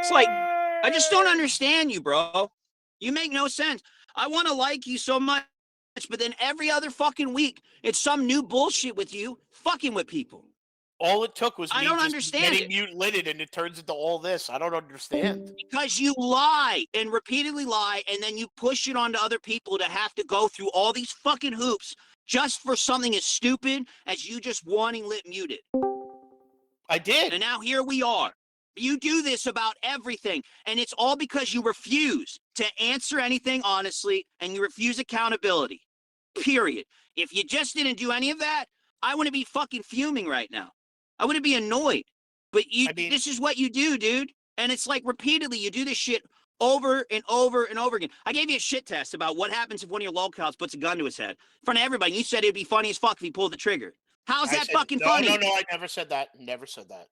Speaker 14: It's like, I just don't understand you, bro. You make no sense. I want to like you so much, but then every other fucking week, it's some new bullshit with you fucking with people.
Speaker 9: All it took was
Speaker 14: I
Speaker 9: me
Speaker 14: don't
Speaker 9: just
Speaker 14: understand
Speaker 9: getting mutilated, and it turns into all this. I don't understand.
Speaker 14: Because you lie and repeatedly lie, and then you push it onto other people to have to go through all these fucking hoops just for something as stupid as you just wanting lit muted.
Speaker 9: I did.
Speaker 14: And now here we are. You do this about everything, and it's all because you refuse to answer anything honestly, and you refuse accountability. Period. If you just didn't do any of that, I wouldn't be fucking fuming right now. I wouldn't be annoyed. But this is what you do, dude. And it's like repeatedly, you do this shit over and over and over again. I gave you a shit test about what happens if one of your lolcows puts a gun to his head in front of everybody. You said it'd be funny as fuck if he pulled the trigger. How's that fucking funny?
Speaker 9: No, I never said that. Never said that.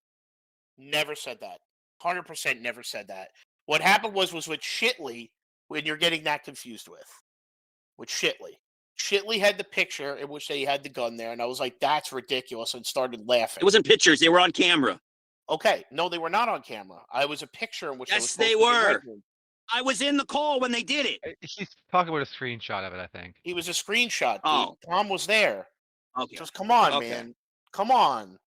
Speaker 9: Never said that. 100% never said that. What happened was with Shitley, when you're getting that confused with Shitley. Shitley had the picture in which they had the gun there, and I was like, that's ridiculous, and started laughing.
Speaker 14: It wasn't pictures. They were on camera.
Speaker 9: Okay. No, they were not on camera. I was a picture in which
Speaker 14: yes, they were. I was in the call when they did it.
Speaker 13: He's talking about a screenshot of it, I think.
Speaker 9: He was a screenshot, dude.
Speaker 14: Oh.
Speaker 9: Tom was there.
Speaker 14: Okay.
Speaker 9: Just come on, man. Come on.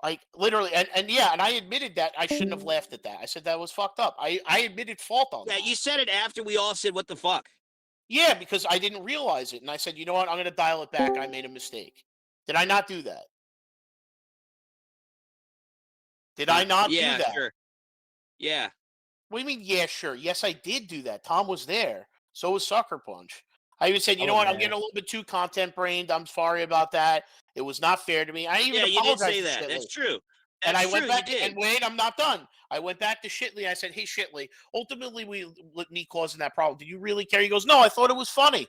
Speaker 9: Like, literally, and I admitted that I shouldn't have laughed at that. I said that was fucked up. I admitted fault on that.
Speaker 14: Yeah, you said it after we all said, what the fuck?
Speaker 9: Yeah, because I didn't realize it. And I said, you know what? I'm going to dial it back. I made a mistake. Did I not do that? Did I not do that?
Speaker 14: Sure. Yeah.
Speaker 9: What do you mean, yeah, sure? Yes, I did do that. Tom was there. So was Sucker Punch. I even said, you know what? I'm getting a little bit too content-brained. I'm sorry about that. It was not fair to me. I even
Speaker 14: you did
Speaker 9: apologized
Speaker 14: say
Speaker 9: to
Speaker 14: that.
Speaker 9: Shitley.
Speaker 14: That's true.
Speaker 9: And I went back,
Speaker 14: you did.
Speaker 9: and wait, I'm not done. I went back to Shitley. I said, hey, Shitley, ultimately, me causing that problem. Did you really care? He goes, no, I thought it was funny.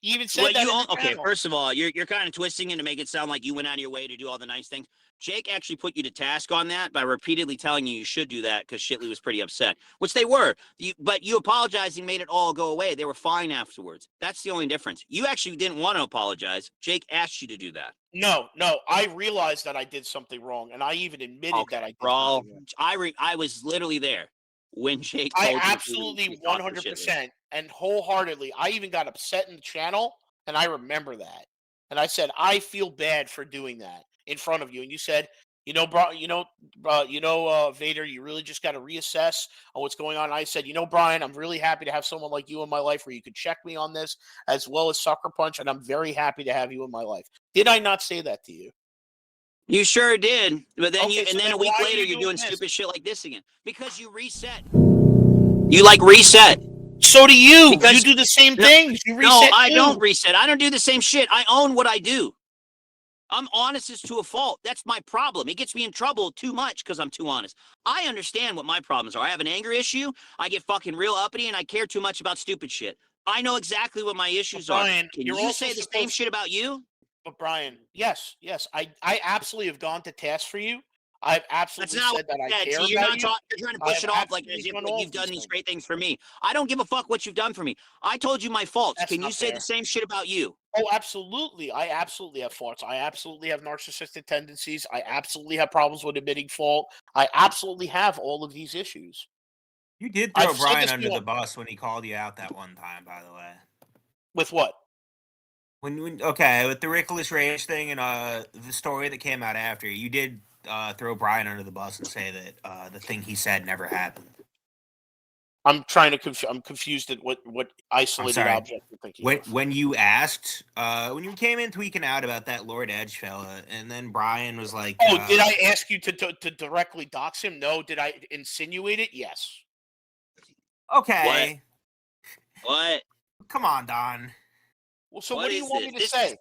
Speaker 9: He even said that.
Speaker 14: Okay, first of all, you're kind of twisting it to make it sound like you went out of your way to do all the nice things. Jake actually put you to task on that by repeatedly telling you should do that because Shitley was pretty upset, which they were. But you apologizing made it all go away. They were fine afterwards. That's the only difference. You actually didn't want to apologize. Jake asked you to do that.
Speaker 9: No, I realized that I did something wrong, and I even admitted that I did something wrong.
Speaker 14: I was literally there when Jake told
Speaker 9: I absolutely 100% and wholeheartedly. I even got upset in the channel, and I remember that. And I said, I feel bad for doing that in front of you. And you said, Vader, you really just got to reassess on what's going on. And I said, Brian, I'm really happy to have someone like you in my life where you could check me on this, as well as Sucker Punch, and I'm very happy to have you in my life. Did I not say that to you?
Speaker 14: You sure did. But then then a week later, you're doing
Speaker 9: this?
Speaker 14: stupid shit like this again. Because you reset. You reset.
Speaker 9: So do you. Because you do the same things. You reset.
Speaker 14: No, I don't reset. I don't do the same shit. I own what I do. I'm honest as to a fault. That's my problem. It gets me in trouble too much because I'm too honest. I understand what my problems are. I have an anger issue. I get fucking real uppity and I care too much about stupid shit. I know exactly what my issues are. Can you say the same shit about you?
Speaker 9: But Brian, yes. I absolutely have gone to task for you. I've absolutely said that I care about you.
Speaker 14: You're trying to push it off like as if you've done these great things for me. I don't give a fuck what you've done for me. I told you my faults. Can you say the same shit about you?
Speaker 9: Oh, absolutely. I absolutely have faults. I absolutely have narcissistic tendencies. I absolutely have problems with admitting fault. I absolutely have all of these issues.
Speaker 16: You did throw Brian under the bus when he called you out that one time, by the way.
Speaker 9: With what?
Speaker 16: With the Rickless Rage thing and the story that came out after, you did throw Brian under the bus and say that the thing he said never happened.
Speaker 9: I'm trying to I'm confused at what isolated object you're thinking of.
Speaker 16: When you asked, when you came in tweaking out about that Lord Edge fella, and then Brian was like,
Speaker 9: "Oh, did I ask you to directly dox him? No. Did I insinuate it? Yes."
Speaker 16: Okay.
Speaker 14: What?
Speaker 16: Come on, Don.
Speaker 9: Well, so what do you want me to say?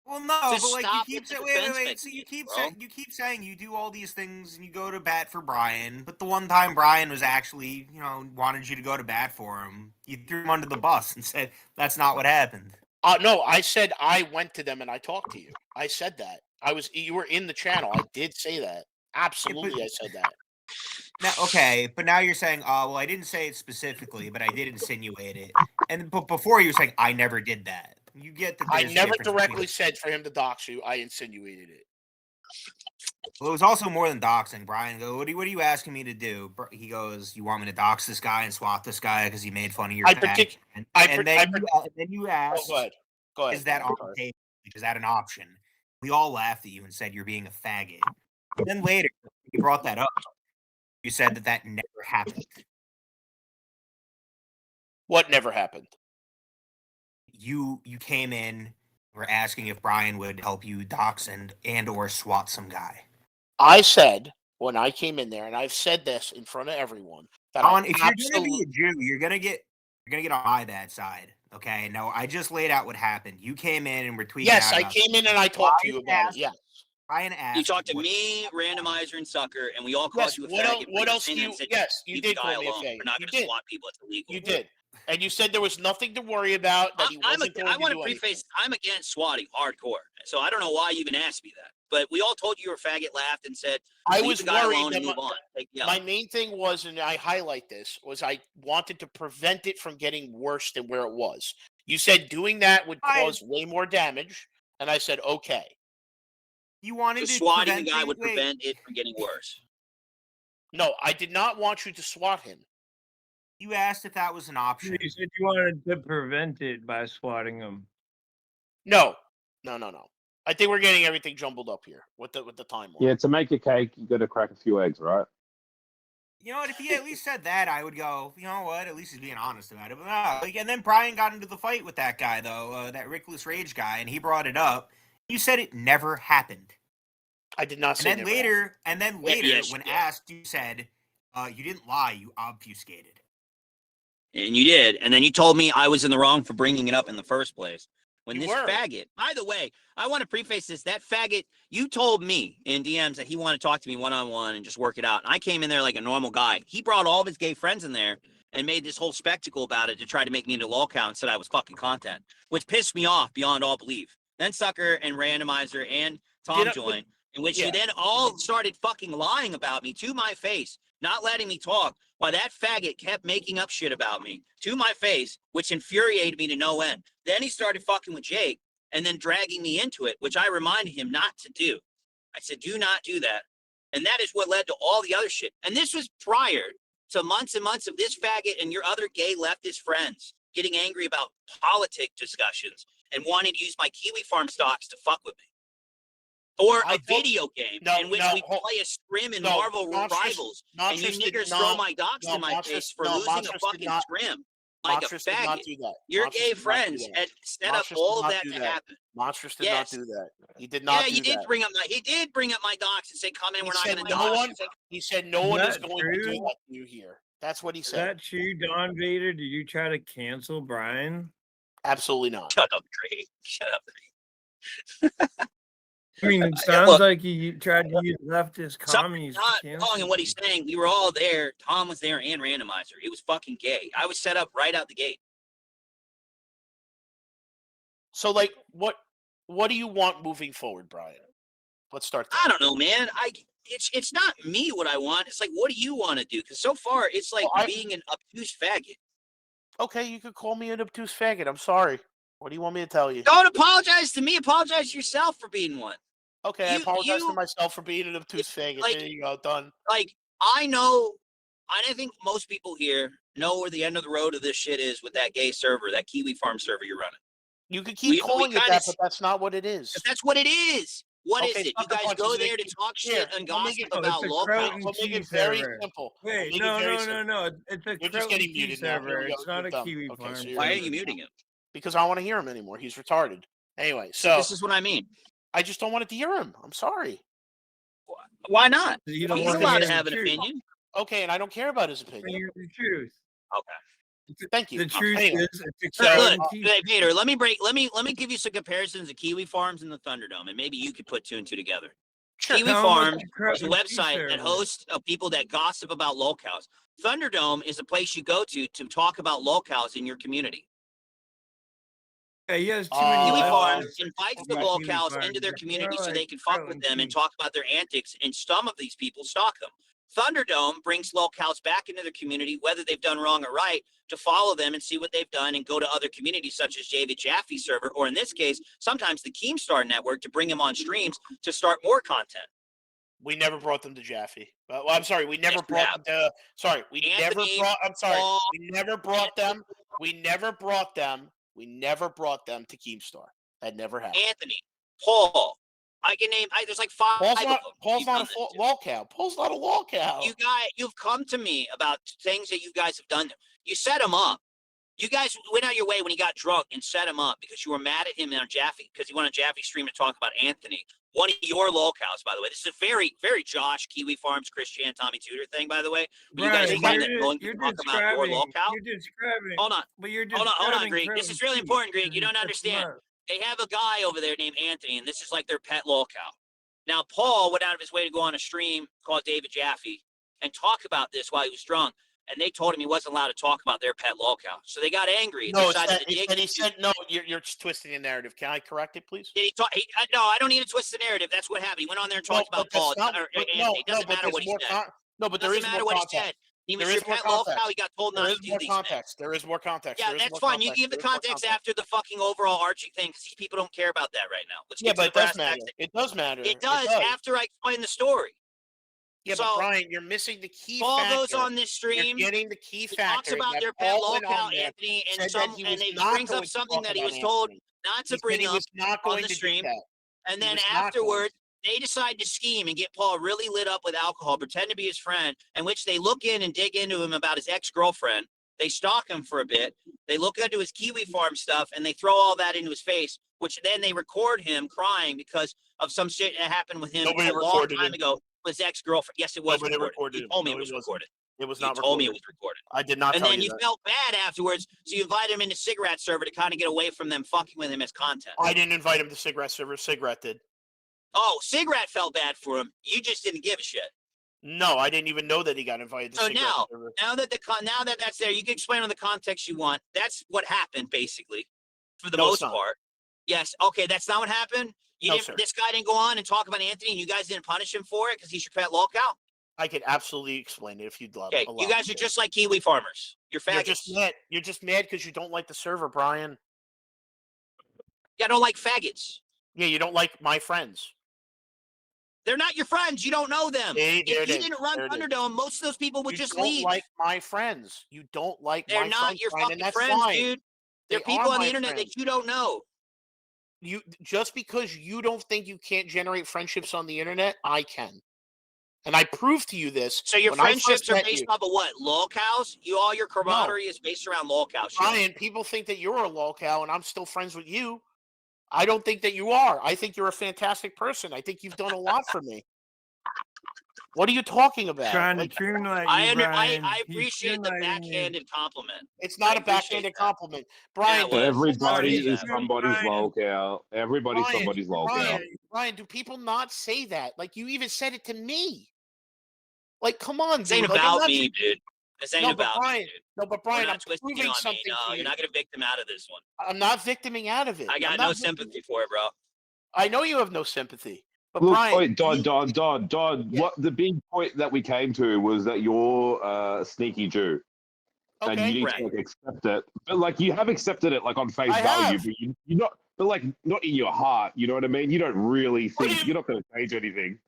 Speaker 16: Well, no, but like you keep saying, wait. So you keep saying you do all these things and you go to bat for Brian, but the one time Brian was actually, wanted you to go to bat for him, you threw him under the bus and said that's not what happened.
Speaker 9: No, I said I went to them and I talked to you. I said that. You were in the channel. I did say that. Absolutely, I said that.
Speaker 16: Now, but now you're saying, well, I didn't say it specifically, but I did insinuate it. But before you were saying, I never did that. You get that.
Speaker 9: I never directly said for him to dox you. I insinuated it.
Speaker 16: Well, it was also more than doxing. Brian goes, what are you asking me to do? He goes, you want me to dox this guy and swat this guy because he made fun of your tag? And then you asked,
Speaker 9: go ahead.
Speaker 16: Is that on the table? Is that an option? We all laughed at you and said you're being a faggot. And then later, you brought that up. You said that never happened.
Speaker 9: What never happened?
Speaker 16: You came in, were asking if Brian would help you dox and or swat some guy.
Speaker 9: I said when I came in there, and I've said this in front of everyone, that
Speaker 16: if you're gonna be a Jew, you're gonna get on my bad side. Okay, no, I just laid out what happened. You came in and were tweeting.
Speaker 9: Yes, I came in and I talked to you about it. Yes.
Speaker 16: Brian asked.
Speaker 14: You talked to me, Randomizer, and Sucker, and we all called
Speaker 9: Yes.
Speaker 14: you a
Speaker 9: What else?
Speaker 14: faggot.
Speaker 9: What
Speaker 14: But
Speaker 9: else do
Speaker 14: you're
Speaker 9: you?
Speaker 14: saying that
Speaker 9: Yes, you
Speaker 14: can
Speaker 9: did
Speaker 14: die
Speaker 9: call me a
Speaker 14: alone.
Speaker 9: faggot.
Speaker 14: We're not
Speaker 9: You
Speaker 14: going to
Speaker 9: did.
Speaker 14: swat people. It's illegal.
Speaker 9: You did. And you said there was nothing to worry about. That he wasn't going
Speaker 14: I
Speaker 9: to
Speaker 14: want
Speaker 9: do
Speaker 14: to
Speaker 9: anything.
Speaker 14: preface. I'm against swatting hardcore. So I don't know why you even asked me that. But we all told you were a faggot, laughed, and said,
Speaker 9: I
Speaker 14: leave
Speaker 9: was
Speaker 14: the guy
Speaker 9: worried
Speaker 14: alone
Speaker 9: that
Speaker 14: and move on. Take the L.
Speaker 9: my main thing was, and I highlight this, was I wanted to prevent it from getting worse than where it was. You said doing that would cause way more damage, and I said okay.
Speaker 16: You wanted
Speaker 14: So
Speaker 16: to
Speaker 14: swatting the
Speaker 16: prevent
Speaker 14: guy
Speaker 16: it-
Speaker 14: would
Speaker 16: wait.
Speaker 14: prevent it from getting worse.
Speaker 9: No, I did not want you to swat him.
Speaker 16: You asked if that was an option.
Speaker 5: You said you wanted to prevent it by swatting him.
Speaker 9: No. I think we're getting everything jumbled up here with the timeline.
Speaker 11: Yeah, to make a cake, you got to crack a few eggs, right?
Speaker 16: You know what? If he at least said that, I would go, you know what? At least he's being honest about it. But no, like, and then Brian got into the fight with that guy, though, that Reckless Rage guy, and he brought it up. You said it never happened.
Speaker 9: I did not say
Speaker 16: And then
Speaker 9: never
Speaker 16: later,
Speaker 14: Yes,
Speaker 16: when
Speaker 14: you did.
Speaker 16: asked, you said, you didn't lie, you obfuscated.
Speaker 14: And you did. And then you told me I was in the wrong for bringing it up in the first place. When
Speaker 9: You
Speaker 14: this
Speaker 9: were.
Speaker 14: faggot, by the way, I want to preface this. That faggot, you told me in DMs that he wanted to talk to me one-on-one and just work it out. And I came in there like a normal guy. He brought all of his gay friends in there and made this whole spectacle about it to try to make me into lolcow and said I was fucking content, which pissed me off beyond all belief. Then Sucker and Randomizer and Tom joined, in which you then all started fucking lying about me to my face, not letting me talk, while that faggot kept making up shit about me to my face, which infuriated me to no end. Then he started fucking with Jake and then dragging me into it, which I reminded him not to do. I said, do not do that. And that is what led to all the other shit. And this was prior to months and months of this faggot and your other gay leftist friends getting angry about politic discussions and wanting to use my Kiwi Farm stocks to fuck with me. Or a video game in which we play a scrim in Marvel Rivals, and you niggers throw my docs in my face for losing a fucking scrim like a
Speaker 9: Monstrous did not
Speaker 14: faggot.
Speaker 9: do that.
Speaker 14: Your
Speaker 9: Monstrous
Speaker 14: gay
Speaker 9: did not do
Speaker 14: friends
Speaker 9: that.
Speaker 14: had set up
Speaker 9: Monstrous did
Speaker 14: all
Speaker 9: not
Speaker 14: that
Speaker 9: do
Speaker 14: to
Speaker 9: that.
Speaker 14: happen.
Speaker 9: Monstrous did not do that. He did not
Speaker 14: Yeah,
Speaker 9: do
Speaker 14: you did
Speaker 9: that.
Speaker 14: bring up my docs and say, come in, we're not
Speaker 9: He
Speaker 14: going
Speaker 9: said
Speaker 14: to
Speaker 9: no
Speaker 14: dox.
Speaker 9: one. He said no one is
Speaker 5: that
Speaker 9: going to do
Speaker 5: true?
Speaker 9: that to you here. That's what he
Speaker 5: Is
Speaker 9: said.
Speaker 5: that true, Don Vader? Did you try to cancel Brian?
Speaker 9: Absolutely not.
Speaker 14: Shut up, Drake. Shut up,
Speaker 5: I mean, it sounds like he tried to use leftist commies to
Speaker 14: not
Speaker 5: cancel.
Speaker 14: wrong in what he's saying. We were all there. Tom was there and Randomizer. It was fucking gay. I was set up right out the gate.
Speaker 9: So, like, what do you want moving forward, Brian? Let's start there.
Speaker 14: I don't know, man. It's not me what I want. It's like, what do you want to do? Because so far, it's like being an obtuse faggot.
Speaker 9: Okay, you could call me an obtuse faggot. I'm sorry. What do you want me to tell you?
Speaker 14: Don't apologize to me. Apologize to yourself for being one.
Speaker 9: Okay, I apologize to myself for being an obtuse faggot.
Speaker 14: like-
Speaker 9: There you go. Done.
Speaker 14: Like, I know, I think most people here know where the end of the road of this shit is with that gay server, that Kiwi Farm server you're running.
Speaker 9: You could keep calling it that, but that's not what it is.
Speaker 14: That's what it is. What is
Speaker 9: Okay,
Speaker 14: it? You
Speaker 9: Sucker
Speaker 14: guys
Speaker 9: Punch
Speaker 14: go
Speaker 9: is
Speaker 14: there
Speaker 9: gonna
Speaker 14: to talk shit and gossip
Speaker 5: it's a
Speaker 14: about
Speaker 5: Croat
Speaker 14: locals.
Speaker 5: and
Speaker 9: We'll make
Speaker 5: Key
Speaker 9: it very
Speaker 5: server.
Speaker 9: simple.
Speaker 5: Wait,
Speaker 9: We'll make it
Speaker 5: no,
Speaker 9: very
Speaker 5: no,
Speaker 9: simple.
Speaker 5: no. It's a
Speaker 9: You're just
Speaker 5: Croat
Speaker 9: getting
Speaker 5: and Key
Speaker 9: muted now. Here
Speaker 5: server.
Speaker 9: we go.
Speaker 5: It's not
Speaker 9: You're
Speaker 5: a
Speaker 9: dumb.
Speaker 5: Kiwi
Speaker 9: Okay,
Speaker 5: Farm.
Speaker 9: so you're
Speaker 14: Why are
Speaker 9: muted
Speaker 14: you
Speaker 9: now.
Speaker 14: muting him?
Speaker 9: Because I don't want to hear him anymore. He's retarded. Anyway, so
Speaker 14: This is what I mean.
Speaker 9: I just don't want to hear him. I'm sorry.
Speaker 14: Why not?
Speaker 5: You don't
Speaker 14: He's
Speaker 5: want to
Speaker 14: allowed
Speaker 5: hear
Speaker 14: to have
Speaker 5: the
Speaker 14: an
Speaker 5: truth.
Speaker 14: opinion.
Speaker 9: Okay, and I don't care about his opinion.
Speaker 5: Hear the truth.
Speaker 14: Okay.
Speaker 9: Thank you.
Speaker 5: The truth
Speaker 9: Anyway,
Speaker 5: is, it's a
Speaker 14: So,
Speaker 5: Croat
Speaker 14: look,
Speaker 5: and Key.
Speaker 14: hey, Vader, let me give you some comparisons of Kiwi Farms and the Thunderdome, and maybe you could put two and two together.
Speaker 9: Sure.
Speaker 14: Kiwi
Speaker 5: Tell 'em what
Speaker 14: Farms
Speaker 5: the Croat
Speaker 14: is a
Speaker 5: and Key
Speaker 14: website
Speaker 5: server
Speaker 14: that
Speaker 5: is.
Speaker 14: hosts people that gossip about locales. Thunderdome is a place you go to talk about locales in your community.
Speaker 5: Yeah, he has too many
Speaker 14: Kiwi
Speaker 5: leftists
Speaker 14: Farms invites the
Speaker 5: about Kiwi
Speaker 14: locales
Speaker 5: Farms.
Speaker 14: into their
Speaker 5: It's
Speaker 14: community
Speaker 5: more
Speaker 14: so
Speaker 5: like
Speaker 14: they can fuck
Speaker 5: Croat
Speaker 14: with
Speaker 5: and
Speaker 14: them and
Speaker 5: Key.
Speaker 14: talk about their antics, and some of these people stalk them. Thunderdome brings locales back into their community, whether they've done wrong or right, to follow them and see what they've done and go to other communities such as David Jaffe's server, or in this case, sometimes the Keemstar network to bring them on streams to start more content.
Speaker 9: we never brought them to Jaffe. Well, I'm sorry, we never
Speaker 14: Yes, we
Speaker 9: brought them to. Sorry, we never
Speaker 14: Anthony,
Speaker 9: brought. I'm sorry,
Speaker 14: Paul,
Speaker 9: we never brought them. We never brought them. We never brought them to Keemstar. That never happened.
Speaker 14: Anthony, Paul. I can name. There's like five.
Speaker 9: Paul's
Speaker 14: of
Speaker 9: not.
Speaker 14: them
Speaker 9: Paul's
Speaker 14: you've
Speaker 9: not
Speaker 14: done
Speaker 9: a
Speaker 14: this to.
Speaker 9: lolcow. Paul's not a lolcow.
Speaker 14: You've come to me about things that you guys have done. You set him up. You guys went out your way when he got drunk and set him up because you were mad at him on Jaffe because he went on Jaffe's stream to talk about Anthony. One of your locals, by the way. This is a very, very Josh Kiwi Farms, Christian, Tommy Tudor thing, by the way. Where you guys
Speaker 5: Brian,
Speaker 14: are going to talk about your local.
Speaker 5: You're describing.
Speaker 14: Hold on.
Speaker 5: But you're
Speaker 14: Hold on,
Speaker 5: describing
Speaker 14: Greg.
Speaker 5: Croat
Speaker 14: This
Speaker 5: and
Speaker 14: is really
Speaker 5: Key.
Speaker 14: important, Greg. You don't
Speaker 5: It's
Speaker 14: understand.
Speaker 5: not.
Speaker 14: They have a guy over there named Anthony, and this is like their pet locale. Now, Paul went out of his way to go on a stream called David Jaffe and talk about this while he was drunk. And they told him he wasn't allowed to talk about their pet lolcow. So they got angry and
Speaker 9: No,
Speaker 14: decided to dig.
Speaker 9: he said, no, you're just twisting the narrative. Can I correct it, please?
Speaker 14: Did he talk? No, I don't need to twist the narrative. That's what happened. He went on there and talked about Paul. Anthony. It doesn't matter what he said.
Speaker 9: No, but there is more context.
Speaker 14: He was your pet lolcow. He got told not to do these things.
Speaker 9: There is more context.
Speaker 14: Yeah, that's fine. You give the context after the fucking overall arching thing because these people don't care about that right now. Let's
Speaker 9: Yeah,
Speaker 14: get to
Speaker 9: but
Speaker 14: the
Speaker 9: it
Speaker 14: brass
Speaker 9: does matter.
Speaker 14: tacks.
Speaker 9: It does matter.
Speaker 14: It does after I explain the story.
Speaker 9: Yeah,
Speaker 14: So,
Speaker 9: but Brian, you're missing the key
Speaker 14: Paul
Speaker 9: factor.
Speaker 14: goes on this stream.
Speaker 9: You're getting the key
Speaker 14: He
Speaker 9: factor.
Speaker 14: talks about
Speaker 9: that
Speaker 14: their pet
Speaker 9: Paul went
Speaker 14: lolcow,
Speaker 9: on there,
Speaker 14: Anthony,
Speaker 9: said
Speaker 14: and
Speaker 9: that
Speaker 14: he
Speaker 9: not
Speaker 14: brings
Speaker 9: going
Speaker 14: up
Speaker 9: to
Speaker 14: something
Speaker 9: talk
Speaker 14: that he
Speaker 9: about
Speaker 14: was told
Speaker 9: Anthony.
Speaker 14: not to
Speaker 9: He said
Speaker 14: bring
Speaker 9: he
Speaker 14: up
Speaker 9: was not
Speaker 14: on
Speaker 9: going
Speaker 14: the
Speaker 9: to do
Speaker 14: stream.
Speaker 9: that.
Speaker 14: And
Speaker 9: He
Speaker 14: then
Speaker 9: was not going
Speaker 14: afterward, they decide to scheme and get Paul really lit up with alcohol, pretend to be his friend, in which they look in and dig into him about his ex-girlfriend. They stalk him for a bit. They look into his kiwi farm stuff, and they throw all that into his face, which then they record him crying because of some shit that happened with him a long time ago with his ex-girlfriend. Yes, it was recorded. You told me it was recorded.
Speaker 9: It was
Speaker 14: You
Speaker 9: not
Speaker 14: told me it
Speaker 9: recorded.
Speaker 14: was recorded.
Speaker 9: I did not
Speaker 14: And
Speaker 9: tell
Speaker 14: then
Speaker 9: you
Speaker 14: you
Speaker 9: that.
Speaker 14: felt bad afterwards, so you invited him into cigarette server to kind of get away from them fucking with him as content.
Speaker 9: I didn't invite him to cigarette server. Cigarette did.
Speaker 14: Oh, cigarette felt bad for him. You just didn't give a shit.
Speaker 9: No, I didn't even know that he got invited to
Speaker 14: So
Speaker 9: cigarette
Speaker 14: now
Speaker 9: server.
Speaker 14: now that that's there, you can explain on the context you want. That's what happened, basically, for the
Speaker 9: No,
Speaker 14: most
Speaker 9: it's not.
Speaker 14: part. Yes. Okay, that's not what happened.
Speaker 9: No,
Speaker 14: Didn't,
Speaker 9: sir.
Speaker 14: this guy didn't go on and talk about Anthony, and you guys didn't punish him for it because he's your pet lolcow.
Speaker 9: I could absolutely explain it if you'd love.
Speaker 14: Okay, you guys are just like kiwi farmers. You're faggots.
Speaker 9: You're just mad. You're just mad because you don't like the server, Brian.
Speaker 14: Yeah, I don't like faggots.
Speaker 9: Yeah, you don't like my friends.
Speaker 14: They're not your friends. You don't know them.
Speaker 9: Hey, there
Speaker 14: If
Speaker 9: it
Speaker 14: you
Speaker 9: is.
Speaker 14: didn't run
Speaker 9: There it is.
Speaker 14: Thunderdome, most of those people would
Speaker 9: You
Speaker 14: just
Speaker 9: don't
Speaker 14: leave.
Speaker 9: like my friends. You don't like
Speaker 14: They're
Speaker 9: my
Speaker 14: not
Speaker 9: friends,
Speaker 14: your
Speaker 9: Brian,
Speaker 14: fucking
Speaker 9: and that's
Speaker 14: friends,
Speaker 9: fine.
Speaker 14: dude. They're
Speaker 9: They
Speaker 14: people
Speaker 9: are
Speaker 14: on the
Speaker 9: my
Speaker 14: internet
Speaker 9: friends.
Speaker 14: that you don't know.
Speaker 9: You just because you don't think you can't generate friendships on the internet, I can. And I proved to you this.
Speaker 14: So your
Speaker 9: when I first
Speaker 14: friendships are
Speaker 9: met
Speaker 14: based
Speaker 9: you.
Speaker 14: off of what? Lolcows? All your camaraderie is based around lolcow shit.
Speaker 9: Brian, people think that you're a lolcow and I'm still friends with you. I don't think that you are. I think you're a fantastic person. I think you've done a lot for me. What are you talking about?
Speaker 5: Trying to
Speaker 9: Like,
Speaker 5: tune like
Speaker 14: I
Speaker 5: you, Brian.
Speaker 14: appreciate the backhanded compliment.
Speaker 9: it's not
Speaker 14: I
Speaker 9: a backhanded compliment. Brian,
Speaker 14: Yeah, it was.
Speaker 11: Everybody
Speaker 14: Sorry,
Speaker 11: is
Speaker 14: Zach.
Speaker 11: somebody's lolcow. Everybody's
Speaker 9: Brian,
Speaker 11: somebody's lolcow.
Speaker 9: Brian, do people not say that? Like, you even said it to me. Like, come on,
Speaker 14: This ain't
Speaker 9: dude. Like, I'm
Speaker 14: about
Speaker 9: not
Speaker 14: me,
Speaker 9: just-
Speaker 14: dude. This ain't
Speaker 9: No, but
Speaker 14: about
Speaker 9: Brian,
Speaker 14: me, dude.
Speaker 9: No, but
Speaker 14: We're
Speaker 9: Brian,
Speaker 14: not
Speaker 9: I'm
Speaker 14: twisting
Speaker 9: proving
Speaker 14: on me.
Speaker 9: something
Speaker 14: No,
Speaker 9: to
Speaker 14: you're
Speaker 9: you.
Speaker 14: not gonna victim out of this one.
Speaker 9: I'm not victiming out of it.
Speaker 14: I got
Speaker 9: I'm
Speaker 14: no
Speaker 9: not
Speaker 14: sympathy for it, bro.
Speaker 9: I know you have no sympathy. But
Speaker 11: Look,
Speaker 9: Brian,
Speaker 11: wait, Don. What the big point that we came to was that you're a sneaky Jew, and
Speaker 9: Okay.
Speaker 11: you need to like, accept it. But like, you have accepted it like on face
Speaker 9: I
Speaker 11: value,
Speaker 9: have.
Speaker 11: but you're not. But like, not in your heart. You know what I mean? You don't really think you're not going to change anything.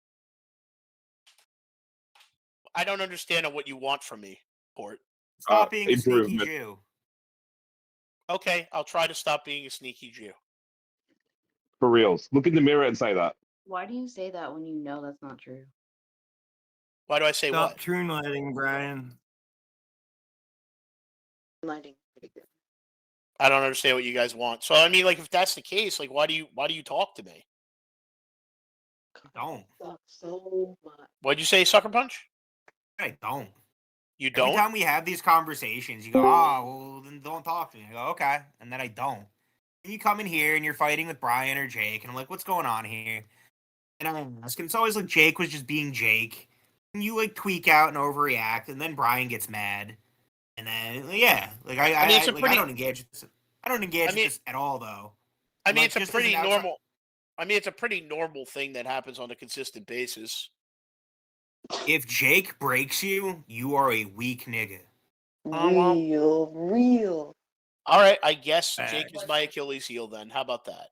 Speaker 9: I don't understand what you want from me, Port.
Speaker 16: Stop being a sneaky
Speaker 11: improvement.
Speaker 16: Jew.
Speaker 9: Okay, I'll try to stop being a sneaky Jew.
Speaker 11: For reals. Look in the mirror and say that.
Speaker 6: Why do you say that when you know that's not true?
Speaker 9: Why do I say
Speaker 5: Stop
Speaker 9: what?
Speaker 5: true lighting, Brian.
Speaker 6: Lighting pretty good.
Speaker 9: I don't understand what you guys want. So I mean, like, if that's the case, like, why do you talk to me?
Speaker 16: Don't.
Speaker 6: Sucks so much.
Speaker 9: What'd you say, Sucker Punch?
Speaker 16: I don't.
Speaker 9: You
Speaker 16: Every
Speaker 9: don't?
Speaker 16: time we have these conversations, you go, "Oh, well, then don't talk to me." I go, "Okay," and then I don't. And you come in here and you're fighting with Brian or Jake, and I'm like, "What's going on here?" And I'm asking. It's always like Jake was just being Jake, and you like tweak out and overreact, and then Brian gets mad, and then yeah, like I
Speaker 9: mean, it's a
Speaker 16: like,
Speaker 9: pretty-
Speaker 16: I don't engage with this. I don't engage with this at all, though.
Speaker 9: I mean,
Speaker 16: Like,
Speaker 9: it's a
Speaker 16: just as
Speaker 9: pretty
Speaker 16: an outside-
Speaker 9: normal. I mean, it's a pretty normal thing that happens on a consistent basis.
Speaker 16: If Jake breaks you, you are a weak nigga.
Speaker 6: Real.
Speaker 9: All right, I guess Jake is my Achilles heel. Then, how about that?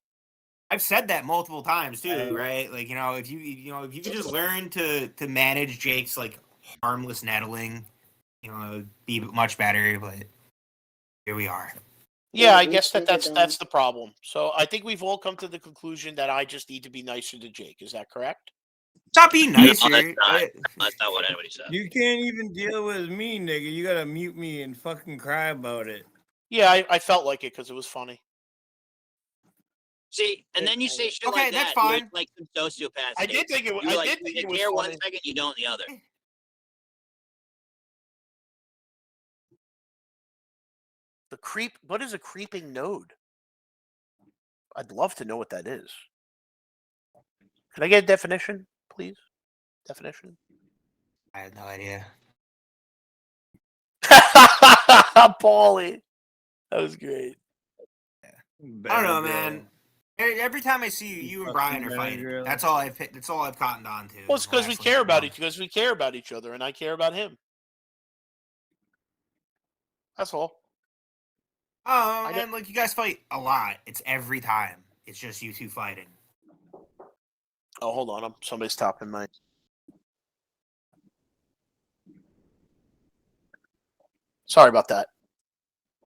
Speaker 16: I've said that multiple times too, right? Like, if you could just learn to manage Jake's like harmless nettling, it'd be much better. But here we are.
Speaker 9: Yeah, I guess that's the problem. So I think we've all come to the conclusion that I just need to be nicer to Jake. Is that correct?
Speaker 16: Stop being nicer.
Speaker 14: That's not what anybody said.
Speaker 5: You can't even deal with me, nigga. You gotta mute me and fucking cry about it.
Speaker 9: Yeah, I felt like it because it was funny.
Speaker 14: See, and then you say shit
Speaker 16: Okay,
Speaker 14: like
Speaker 16: that's
Speaker 14: that.
Speaker 16: fine.
Speaker 14: Like some sociopaths.
Speaker 9: I did think it was-
Speaker 14: You,
Speaker 9: I
Speaker 14: like,
Speaker 9: did think
Speaker 14: you
Speaker 9: it was
Speaker 14: care one
Speaker 9: funny.
Speaker 14: second, you don't the other.
Speaker 9: The creep. What is a creeping node? I'd love to know what that is.
Speaker 18: Can I get a definition, please? Definition.
Speaker 16: I have no idea.
Speaker 18: Paulie. That was great.
Speaker 16: I don't know, man. Every time I see you, you and Brian are fighting. That's all I've cottoned on to.
Speaker 18: Well, it's because we care about each other, and I care about him. That's all.
Speaker 16: Oh, and like you guys fight a lot. It's every time. It's just you two fighting.
Speaker 18: Oh, hold on. Somebody's tapping my. Sorry about that.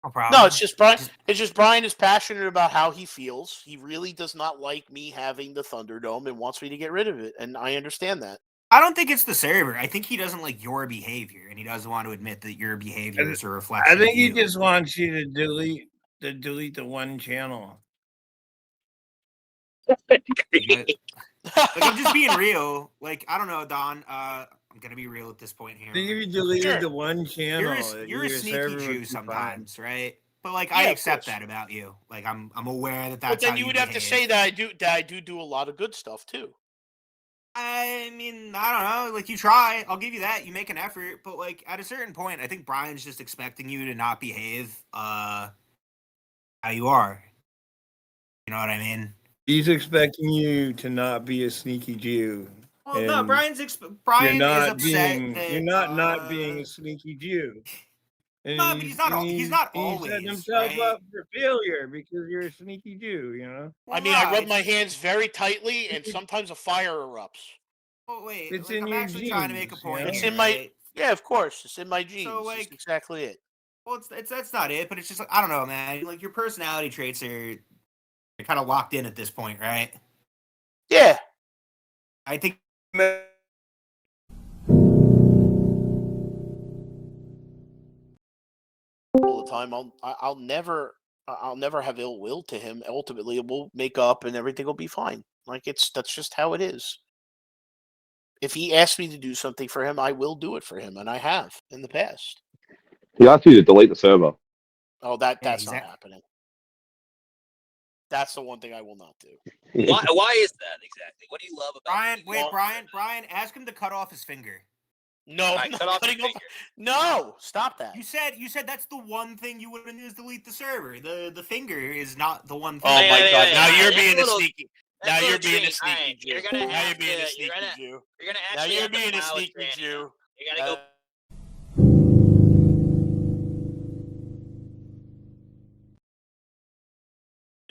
Speaker 16: No problem.
Speaker 18: No, it's just Brian. It's just Brian is passionate about how he feels. He really does not like me having the Thunderdome and wants me to get rid of it, and I understand that.
Speaker 16: I don't think it's the server. I think he doesn't like your behavior, and he doesn't want to admit that your behavior is a reflection.
Speaker 5: I think
Speaker 16: of
Speaker 5: he
Speaker 16: you.
Speaker 5: just wants you to delete the one channel.
Speaker 16: Like, I'm just being real. Like, I don't know, Don. I'm gonna be real at this point here.
Speaker 5: I think if you deleted the one channel,
Speaker 16: You're a
Speaker 5: your
Speaker 16: sneaky
Speaker 5: server would
Speaker 16: Jew
Speaker 5: be
Speaker 16: sometimes, right? But like,
Speaker 18: Yeah,
Speaker 16: I
Speaker 18: of
Speaker 16: accept
Speaker 18: course.
Speaker 16: that about you. Like, I'm aware that that's
Speaker 18: But then
Speaker 16: how
Speaker 18: you would have to
Speaker 16: behave.
Speaker 18: say that I do a lot of good stuff too.
Speaker 16: I mean, I don't know. Like, you try. I'll give you that. You make an effort, but like at a certain point, I think Brian's just expecting you to not behave how you are. You know what I mean?
Speaker 5: He's expecting you to not be a sneaky Jew.
Speaker 16: Well, no,
Speaker 5: and
Speaker 16: Brian is upset that
Speaker 5: you're not being a sneaky Jew. And
Speaker 16: no, but he's not
Speaker 5: he's setting
Speaker 16: always,
Speaker 5: himself
Speaker 16: right?
Speaker 5: up for failure because you're a sneaky Jew, you know?
Speaker 18: I mean, I rub my hands very tightly, and sometimes a fire erupts.
Speaker 16: Oh wait,
Speaker 5: It's
Speaker 16: like,
Speaker 5: in
Speaker 16: I'm
Speaker 5: your
Speaker 16: actually trying to make a
Speaker 5: genes, you
Speaker 16: point
Speaker 5: know?
Speaker 18: It's
Speaker 16: here,
Speaker 18: in my
Speaker 16: right?
Speaker 18: yeah, of course, it's in my genes.
Speaker 16: So,
Speaker 18: That's
Speaker 16: like,
Speaker 18: exactly it.
Speaker 16: well, it's that's not it, but it's just like, I don't know, man. Like, your personality traits are kind of locked in at this point, right?
Speaker 18: Yeah.
Speaker 16: I think.
Speaker 18: All the time, I'll never have ill will to him. Ultimately, we'll make up, and everything will be fine. Like that's just how it is. If he asks me to do something for him, I will do it for him, and I have in the past.
Speaker 11: He asked you to delete the server.
Speaker 18: Oh, that's not happening. That's the one thing I will not do.
Speaker 14: Why is that exactly? What do you love about
Speaker 16: Brian, ask him to cut off his finger.
Speaker 18: No,
Speaker 14: Right, cut off your finger.
Speaker 18: No, stop that.
Speaker 16: You said that's the one thing you wouldn't do is delete the server. The finger is not the one thing.
Speaker 18: Oh my God! Now you're
Speaker 14: that's
Speaker 18: being
Speaker 14: a
Speaker 18: a
Speaker 14: little-
Speaker 18: sneaky.
Speaker 14: that's
Speaker 18: Now
Speaker 14: a
Speaker 18: you're
Speaker 14: little
Speaker 18: being a
Speaker 14: change.
Speaker 18: sneaky
Speaker 14: Alright,
Speaker 18: Jew.
Speaker 14: you're gonna
Speaker 18: Now
Speaker 14: have
Speaker 18: you're being
Speaker 14: to-
Speaker 18: a sneaky
Speaker 14: you're gonna-
Speaker 18: Jew.
Speaker 14: You're gonna
Speaker 18: Now
Speaker 14: actually
Speaker 18: you're
Speaker 14: have to
Speaker 18: being a
Speaker 14: plow with
Speaker 18: sneaky
Speaker 14: Tranny
Speaker 18: Jew.
Speaker 14: now. You gotta go.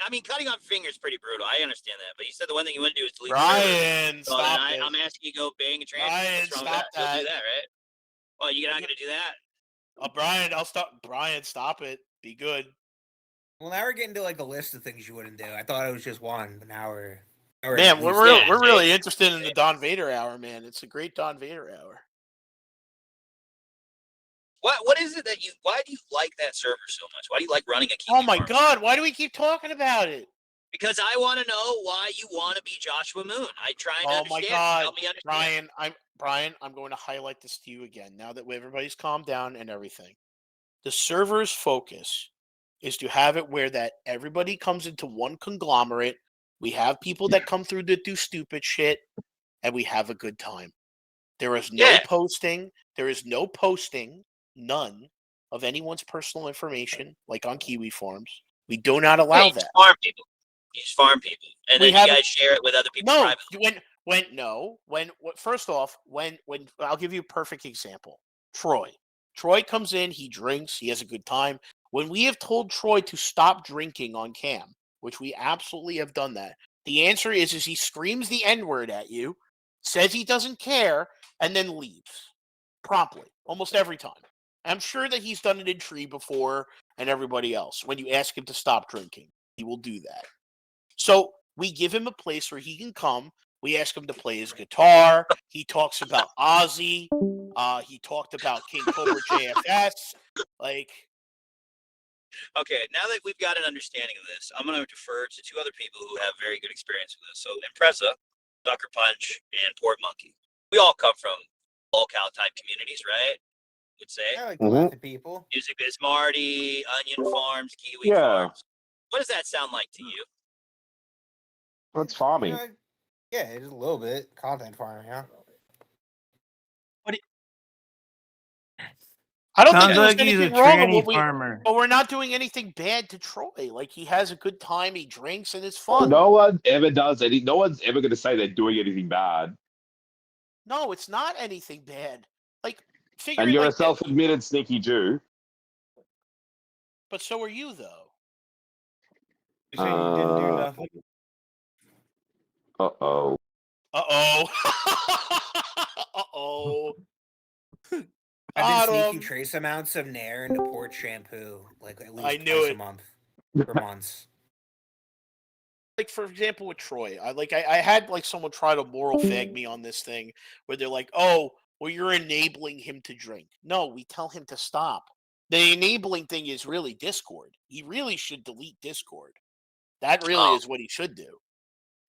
Speaker 14: I mean, cutting off fingers is pretty brutal. I understand that, but you said the one thing you wouldn't do is delete the
Speaker 18: Brian,
Speaker 14: server. So
Speaker 18: stop
Speaker 14: then
Speaker 18: it.
Speaker 14: I'm asking you to go bang a trans.
Speaker 18: Brian,
Speaker 14: What's wrong
Speaker 18: stop
Speaker 14: with that? You'll do that, right? Well, you're not gonna do that.
Speaker 18: Oh, Brian, I'll stop. Brian, stop it. Be good.
Speaker 16: Well, now we're getting to like a list of things you wouldn't do. I thought it was just one, but now we're
Speaker 18: Man,
Speaker 16: at
Speaker 18: we're
Speaker 16: least-
Speaker 18: we're really interested in the Don Vader hour, man. It's a great Don Vader hour.
Speaker 14: What is it that you? Why do you like that server so much? Why do you like running a Kiwi
Speaker 18: Oh my
Speaker 14: farm?
Speaker 18: God! Why do we keep talking about it?
Speaker 14: Because I want to know why you want to be Joshua Moon. I try to
Speaker 18: Oh
Speaker 14: understand.
Speaker 18: my God,
Speaker 14: Help me understand.
Speaker 18: Brian, I'm going to highlight this to you again. Now that everybody's calmed down and everything, the server's focus is to have it where that everybody comes into one conglomerate. We have people that come through that do stupid shit, and we have a good time. There is no posting. There is no posting. None of anyone's personal information, like on Kiwi forums. We do not allow
Speaker 14: you
Speaker 18: that.
Speaker 14: just farm people. You just farm people, and
Speaker 18: We
Speaker 14: then you
Speaker 18: haven't-
Speaker 14: guys share it with other people
Speaker 18: No,
Speaker 14: privately.
Speaker 18: first off, when I'll give you a perfect example. Troy comes in, he drinks, he has a good time. When we have told Troy to stop drinking on cam, which we absolutely have done that, the answer is he screams the N-word at you, says he doesn't care, and then leaves promptly, almost every time. I'm sure that he's done it in Tree before and everybody else. When you ask him to stop drinking, he will do that. So we give him a place where he can come. We ask him to play his guitar. He talks about Ozzy. He talked about King Cobra JFS. Like,
Speaker 14: Okay, now that we've got an understanding of this, I'm going to defer to two other people who have very good experience with this. So Impreza, Sucker Punch, and Port Monkey. We all come from locale type communities, right? Would say.
Speaker 16: I like to laugh at people.
Speaker 14: Music Biz Marty, Onion Farms, Kiwi
Speaker 11: Yeah.
Speaker 14: Farms. What does that sound like to you?
Speaker 11: That's farming.
Speaker 16: Yeah, it is a little bit content farming, yeah.
Speaker 18: I don't think
Speaker 5: Sounds
Speaker 18: there's
Speaker 5: like he's a
Speaker 18: anything wrong with
Speaker 5: tranny
Speaker 18: what we.
Speaker 5: farmer.
Speaker 18: But we're not doing anything bad to Troy. Like he has a good time, he drinks, and it's fun.
Speaker 11: No one ever does anything. No one's ever going to say they're doing anything bad.
Speaker 18: No, it's not anything bad. Like figure
Speaker 11: And
Speaker 18: it
Speaker 11: you're
Speaker 18: like
Speaker 11: a self-admitted sneaky Jew.
Speaker 18: But so are you, though.
Speaker 5: You said you didn't do nothing.
Speaker 11: Uh-oh.
Speaker 18: Uh-oh. Uh-oh.
Speaker 16: I've been sneaking trace amounts of Nair into port shampoo, like at least twice a month for months.
Speaker 18: Like for example with Troy, I had like someone try to moral fag me on this thing where they're like, "Oh, well, you're enabling him to drink." No, we tell him to stop. The enabling thing is really Discord. He really should delete Discord. That really is what he should do.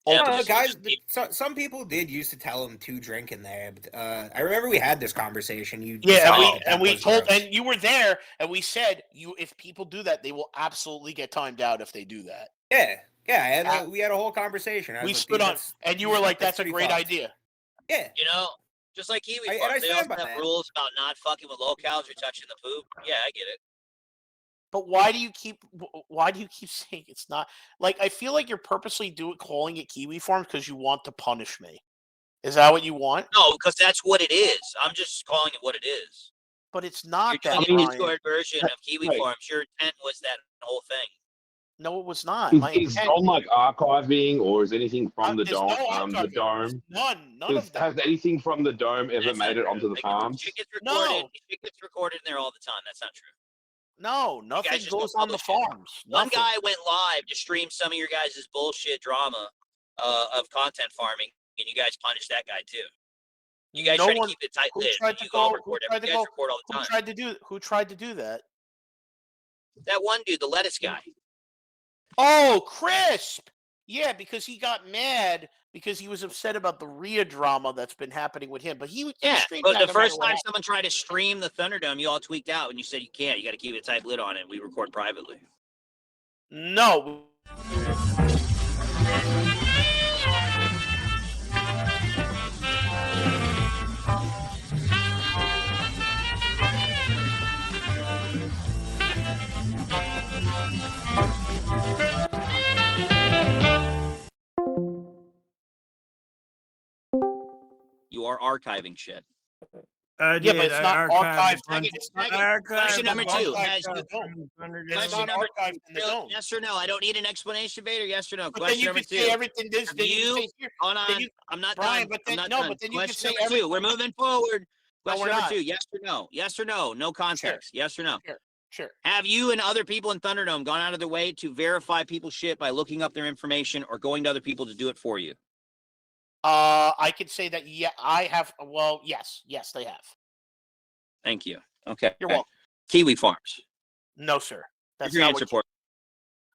Speaker 16: Guys, some people did used to tell him to drink in there. But, I remember we had this conversation. You
Speaker 18: we told, and you were there, and we said, if people do that, they will absolutely get timed out if they do that.
Speaker 16: Yeah. We had a whole conversation.
Speaker 18: We stood on, and you were like, "That's a great idea."
Speaker 16: Yeah.
Speaker 14: You know, just like Kiwi
Speaker 16: and
Speaker 14: Farms,
Speaker 16: I
Speaker 14: they
Speaker 16: stand
Speaker 14: also
Speaker 16: by
Speaker 14: have
Speaker 16: that.
Speaker 14: rules about not fucking with locals or touching the poop. Yeah, I get it.
Speaker 18: But why do you keep saying it's not? Like, I feel like you're purposely calling it Kiwi Farms because you want to punish me. Is that what you want?
Speaker 14: No, because that's what it is. I'm just calling it what it is.
Speaker 18: But it's not
Speaker 14: You're
Speaker 18: that.
Speaker 14: doing a Discord version of Kiwi Farms. Your intent was that whole thing.
Speaker 18: No, it was not.
Speaker 11: Is on like archiving, or is anything from the dome? The dome.
Speaker 18: None of that.
Speaker 11: Has anything from the dome ever made it onto the farms?
Speaker 14: Shit gets recorded. Shit gets recorded in there all the time. That's not true.
Speaker 18: No, nothing goes on the farms.
Speaker 14: One guy went live to stream some of your guys' bullshit drama of content farming, and you guys punished that guy too. You guys try to keep it tight-lipped. You all record everything. You guys record all the time.
Speaker 18: Who tried to do that?
Speaker 14: That one dude, the lettuce guy.
Speaker 18: Oh, Crisp! Yeah, because he got mad because he was upset about the Rhea drama that's been happening with him. But
Speaker 14: but the first time someone tried to stream the Thunderdome, you all tweaked out and you said you can't. You got to keep a tight lid on it. We record privately.
Speaker 18: No.
Speaker 14: You are archiving shit.
Speaker 18: But it's not archived.
Speaker 14: Question number two.
Speaker 18: Question number two.
Speaker 14: Yes or no? I don't need an explanation, Vader. Yes or no?
Speaker 18: But
Speaker 14: Question number two.
Speaker 18: Everything this.
Speaker 14: Hold on. I'm not
Speaker 18: Brian,
Speaker 14: done.
Speaker 18: but
Speaker 14: I'm not
Speaker 18: no,
Speaker 14: done.
Speaker 18: but then you
Speaker 14: Question
Speaker 18: can say
Speaker 14: number two. We're moving forward.
Speaker 18: No,
Speaker 14: Question
Speaker 18: we're
Speaker 14: number
Speaker 18: not.
Speaker 14: two. Yes or no? Yes or no? No context. Yes or no?
Speaker 18: Sure.
Speaker 14: Have you and other people in Thunderdome gone out of their way to verify people's shit by looking up their information or going to other people to do it for you?
Speaker 18: I could say that. Yeah, I have. Well, yes, they have.
Speaker 14: Thank you. Okay.
Speaker 18: You're welcome.
Speaker 14: Kiwi Farms.
Speaker 18: No, sir. That's
Speaker 14: your
Speaker 18: not
Speaker 14: answer
Speaker 18: what
Speaker 14: for it.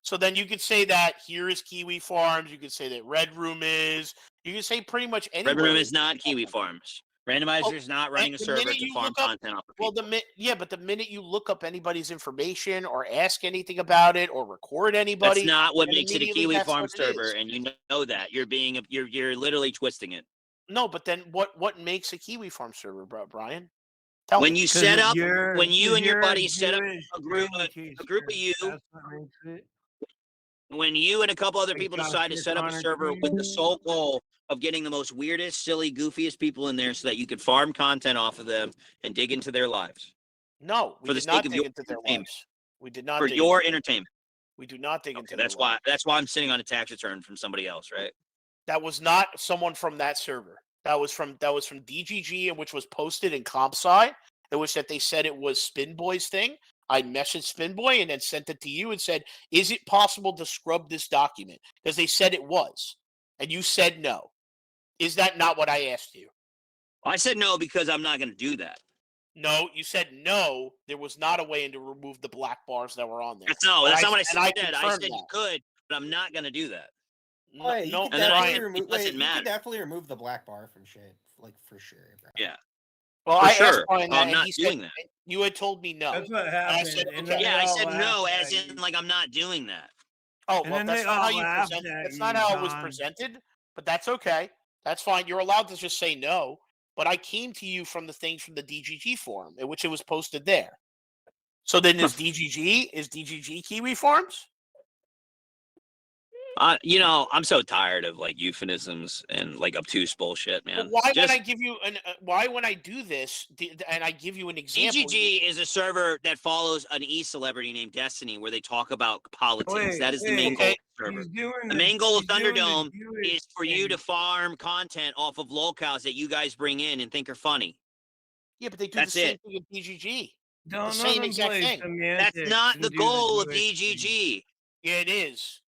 Speaker 18: So then you could say that here is Kiwi Farms. You could say that Red Room is. You can say pretty much anywhere.
Speaker 14: Red Room is not Kiwi Farms. Randomizer is not running a server to farm content off of people.
Speaker 18: But the minute you look up anybody's information or ask anything about it or record anybody,
Speaker 14: that's not what makes it a Kiwi Farm server, and you know that you're literally twisting it.
Speaker 18: No, but then what makes a Kiwi Farm server, Brian?
Speaker 14: When you set up, when you and your buddies set up a group of you, when you and a couple other people decide to set up a server with the sole goal of getting the most weirdest, silly, goofiest people in there so that you could farm content off of them and dig into their lives.
Speaker 18: No, we did not dig into their lives. We did not.
Speaker 14: For your entertainment.
Speaker 18: We do not dig into.
Speaker 14: That's why I'm sitting on a tax return from somebody else, right?
Speaker 18: That was not someone from that server. That was from DGG, and which was posted in CompSci. It was that they said it was Spin Boy's thing. I messaged Spin Boy and then sent it to you and said, "Is it possible to scrub this document?" Because they said it was, and you said no. Is that not what I asked you?
Speaker 14: I said no because I'm not going to do that.
Speaker 18: No, you said no. There was not a way to remove the black bars that were on there.
Speaker 14: No, that's not what I said. I said
Speaker 18: that.
Speaker 14: you could, but I'm not going to do that.
Speaker 16: No, you
Speaker 14: and
Speaker 16: can
Speaker 14: then
Speaker 16: definitely
Speaker 14: it
Speaker 16: remove the black bar from shit, like for sure. Bro.
Speaker 14: Yeah.
Speaker 18: Well, I asked Brian that,
Speaker 14: I'm not doing that.
Speaker 18: You had told me no.
Speaker 5: That's what happened.
Speaker 18: I said, okay.
Speaker 14: I said no, as in like I'm not doing that.
Speaker 18: Oh, well, that's not how you present. That's not how it was presented. but that's okay. That's fine. You're allowed to just say no. But I came to you from the things from the DGG forum, in which it was posted there. So then is DGG Kiwi Farms?
Speaker 14: You know, I'm so tired of like euphemisms and like obtuse bullshit, man.
Speaker 18: Why
Speaker 14: Just
Speaker 18: when I give you why when I do this and I give you an example?
Speaker 14: DGG is a server that follows an e-celebrity named Destiny, where they talk about politics. That is the main goal of the server. The main goal of Thunderdome is for you to farm content off of lolcows that you guys bring in and think are funny.
Speaker 18: Yeah, but they do
Speaker 14: That's
Speaker 18: the same
Speaker 14: it.
Speaker 18: thing with DGG.
Speaker 5: Don't
Speaker 18: The same
Speaker 5: let 'em
Speaker 18: exact
Speaker 5: play
Speaker 18: thing.
Speaker 14: That's
Speaker 5: semantics
Speaker 14: not
Speaker 5: and
Speaker 14: the
Speaker 5: do
Speaker 14: goal of
Speaker 5: Jewish thing.
Speaker 14: DGG.
Speaker 18: Yeah, it is.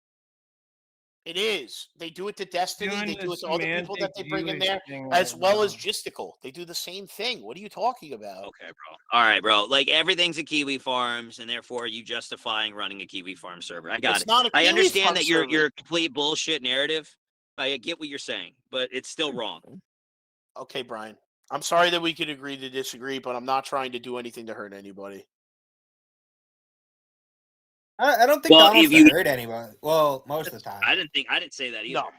Speaker 18: It is. They do it to Destiny.
Speaker 5: Doing
Speaker 18: They
Speaker 5: the
Speaker 18: do it to other people that
Speaker 5: semantic
Speaker 18: they bring in
Speaker 5: Jewish
Speaker 18: there,
Speaker 5: thing
Speaker 18: as
Speaker 5: right
Speaker 18: well as
Speaker 5: now.
Speaker 18: Gistical. They do the same thing. What are you talking about?
Speaker 14: Okay, bro. All right, bro. Like everything's a Kiwi Farms, and therefore you justifying running a Kiwi Farm server. I got
Speaker 18: It's
Speaker 14: it.
Speaker 18: not a
Speaker 14: I
Speaker 18: Kiwi
Speaker 14: understand
Speaker 18: Farm
Speaker 14: that
Speaker 18: server.
Speaker 14: your complete bullshit narrative. I get what you're saying, but it's still wrong.
Speaker 18: Okay, Brian. I'm sorry that we could agree to disagree, but I'm not trying to do anything to hurt anybody.
Speaker 16: I don't think Don wants to hurt anyone. Well, most of the time.
Speaker 14: I didn't say that either.
Speaker 18: No.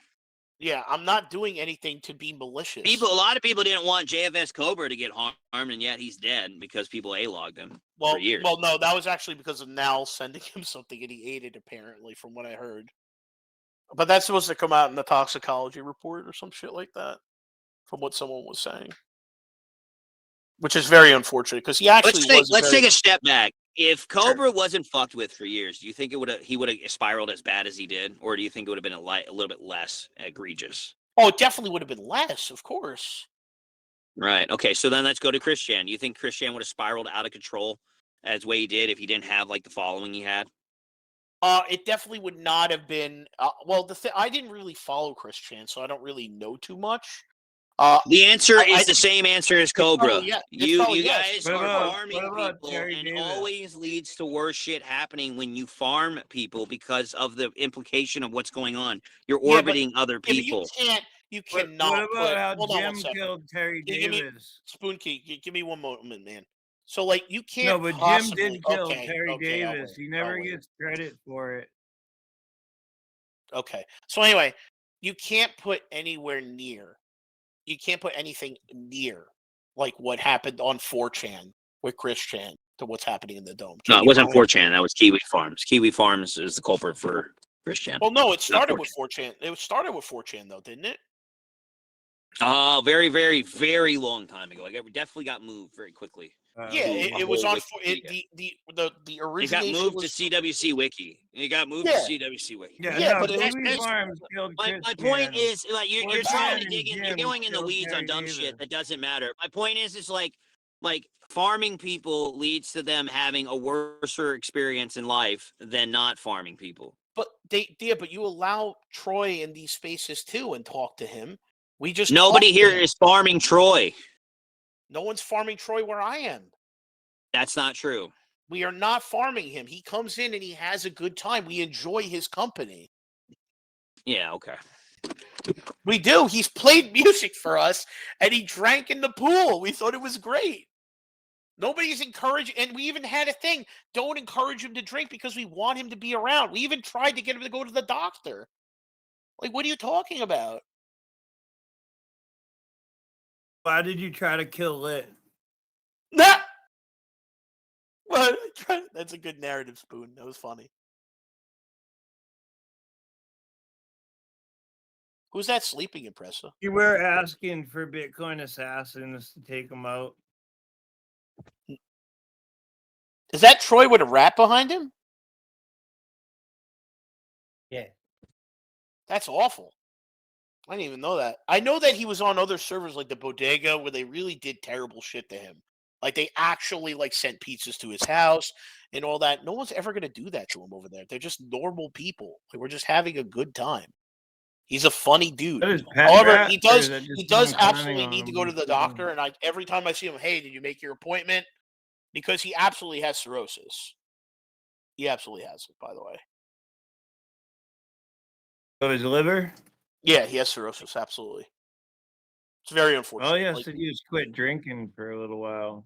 Speaker 18: Yeah, I'm not doing anything to be malicious.
Speaker 14: A lot of people didn't want JFS Cobra to get harmed, and yet he's dead because people A-logged him for years.
Speaker 18: Well, no, that was actually because of Nal sending him something and he ate it, apparently, from what I heard. But that's supposed to come out in the toxicology report or some shit like that, from what someone was saying. Which is very unfortunate because he actually
Speaker 14: Let's take a step back. If Cobra wasn't fucked with for years, do you think he would have spiraled as bad as he did, or do you think it would have been a little bit less egregious?
Speaker 18: Oh, it definitely would have been less, of course.
Speaker 14: Right. Okay. So then let's go to Christian. Do you think Christian would have spiraled out of control as way he did if he didn't have like the following he had?
Speaker 18: It definitely would not have been. Well, I didn't really follow Christian, so I don't really know too much.
Speaker 14: The answer is the same answer as Cobra. You guys
Speaker 18: yes.
Speaker 14: are farming people, and it always leads to worse shit happening when you farm people because of the implication of what's going on. You're orbiting other people.
Speaker 18: You cannot.
Speaker 5: What about
Speaker 18: hold
Speaker 5: how
Speaker 18: on one
Speaker 5: Jim
Speaker 18: second.
Speaker 5: killed Terry Davis?
Speaker 18: Spoon Key, give me one moment, man. So, like, you can't.
Speaker 5: No, but Jim did kill Terry
Speaker 18: I'll
Speaker 5: Davis.
Speaker 18: wait,
Speaker 5: He never
Speaker 18: I'll wait.
Speaker 5: gets credit for it.
Speaker 18: Okay. So anyway, you can't put anywhere near. You can't put anything near like what happened on 4chan with Chris Chan to what's happening in the Dome.
Speaker 14: No, it wasn't 4chan. That was Kiwi Farms. Kiwi Farms is the culprit for Christian.
Speaker 18: Well, no, it started with 4chan. It started with 4chan, though, didn't it?
Speaker 14: Oh, very, very, very long time ago. Like, it definitely got moved very quickly.
Speaker 18: Yeah, it was on the original.
Speaker 14: It got moved to CWC Wiki. It got moved to CWC Wiki.
Speaker 18: But
Speaker 14: my point is, like, you're trying to dig in. You're going in the weeds on dumb shit that doesn't matter. My point is like farming people leads to them having a worse experience in life than not farming people.
Speaker 18: But but you allow Troy in these spaces too and talk to him. We just
Speaker 14: nobody here is farming Troy.
Speaker 18: No one's farming Troy where I am.
Speaker 14: That's not true.
Speaker 18: We are not farming him. He comes in and he has a good time. We enjoy his company.
Speaker 14: Yeah, okay.
Speaker 18: We do. He's played music for us and he drank in the pool. We thought it was great. Nobody's encouraging, and we even had a thing. Don't encourage him to drink because we want him to be around. We even tried to get him to go to the doctor. Like, what are you talking about?
Speaker 5: Why did you try to kill Lit?
Speaker 18: Nah. Well, that's a good narrative, Spoon. That was funny. Who's that sleeping impressor?
Speaker 5: You were asking for Bitcoin assassins to take him out.
Speaker 18: Is that Troy with a rat behind him?
Speaker 16: Yeah.
Speaker 18: That's awful. I didn't even know that. I know that he was on other servers like the Bodega where they really did terrible shit to him. Like they actually like sent pizzas to his house and all that. No one's ever going to do that to him over there. They're just normal people. Like, we're just having a good time. He's a funny dude. However, he does absolutely need to go to the doctor. And every time I see him, hey, did you make your appointment? Because he absolutely has cirrhosis. He absolutely has it, by the way.
Speaker 5: So his liver?
Speaker 18: Yeah, he has cirrhosis. Absolutely. It's very unfortunate.
Speaker 5: Oh, yeah, so he just quit drinking for a little while.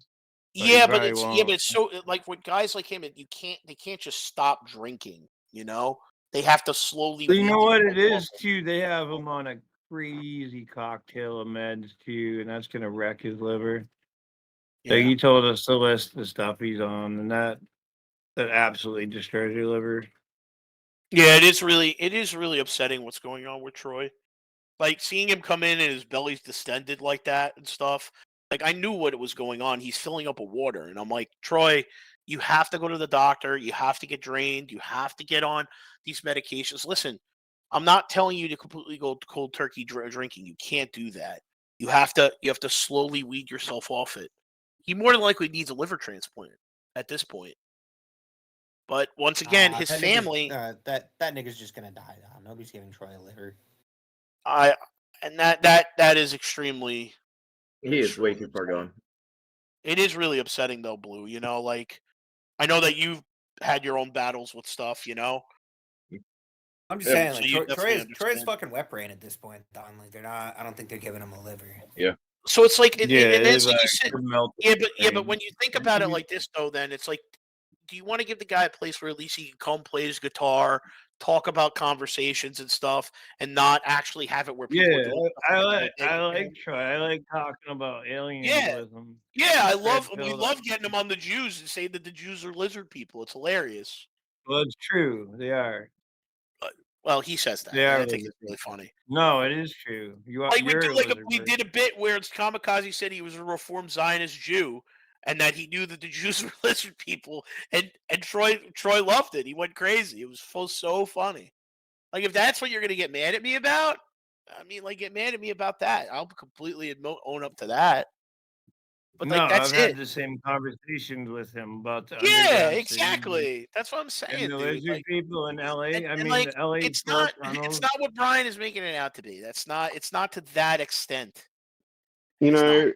Speaker 18: Yeah, but it's so like with guys like him, they can't just stop drinking. You know, they have to slowly.
Speaker 5: So you know what it is too? They have him on a crazy cocktail of meds too, and that's gonna wreck his liver.
Speaker 18: Yeah.
Speaker 5: Like he told us to list the stuff he's on, and that absolutely destroys your liver.
Speaker 18: Yeah, it is really upsetting what's going on with Troy. Like seeing him come in and his belly's distended like that and stuff. Like I knew what was going on. He's filling up with water, and I'm like, Troy, you have to go to the doctor. You have to get drained. You have to get on these medications. Listen, I'm not telling you to completely go cold turkey drinking. You can't do that. You have to slowly weed yourself off it. He more than likely needs a liver transplant at this point. But once again, his
Speaker 16: that
Speaker 18: family.
Speaker 16: that nigga's just gonna die now. Nobody's giving Troy a liver.
Speaker 18: That is extremely.
Speaker 19: He is way too far gone.
Speaker 18: It is really upsetting though, Blue. You know, like I know that you've had your own battles with stuff. You know.
Speaker 16: I'm just saying, like Troy's fucking wet brain at this point. Don. Like they're not. I don't think they're giving him a liver.
Speaker 19: Yeah.
Speaker 18: So it's like,
Speaker 5: Yeah,
Speaker 18: and
Speaker 5: it's
Speaker 18: that's like
Speaker 5: like
Speaker 18: you said, but when you think about it like this, though, then it's like, do you want to give the guy a place where at least he can come play his guitar, talk about conversations and stuff, and not actually have it where people
Speaker 5: Yeah,
Speaker 18: do
Speaker 5: I like Troy. I like talking about aliens with him.
Speaker 18: Yeah, we
Speaker 5: Filled
Speaker 18: love
Speaker 5: up.
Speaker 18: getting him on the Jews and saying that the Jews are lizard people. It's hilarious.
Speaker 5: Well, it's true. They are.
Speaker 18: Well, he says that.
Speaker 5: They
Speaker 18: and
Speaker 5: are
Speaker 18: I think
Speaker 5: lizard
Speaker 18: it's really funny.
Speaker 5: No, it is true. You are.
Speaker 18: Like
Speaker 5: You're a lizard
Speaker 18: we
Speaker 5: person.
Speaker 18: did a bit where it's Kamikaze said he was a reformed Zionist Jew, and that he knew that the Jews were lizard people, and Troy loved it. He went crazy. It was so funny. Like if that's what you're gonna get mad at me about, I mean, like get mad at me about that. I'll completely own up to that. But
Speaker 5: No,
Speaker 18: like that's
Speaker 5: I've had
Speaker 18: it.
Speaker 5: the same conversations with him about the
Speaker 18: Yeah,
Speaker 5: underground scene
Speaker 18: exactly. That's what I'm
Speaker 5: and
Speaker 18: saying,
Speaker 5: the
Speaker 18: dude.
Speaker 5: lizard
Speaker 18: Like,
Speaker 5: people in LA. I
Speaker 18: and
Speaker 5: mean,
Speaker 18: like
Speaker 5: the LA
Speaker 18: it's
Speaker 5: Torque
Speaker 18: not
Speaker 5: tunnels.
Speaker 18: what Brian is making it out to be. It's not to that extent.
Speaker 11: You know,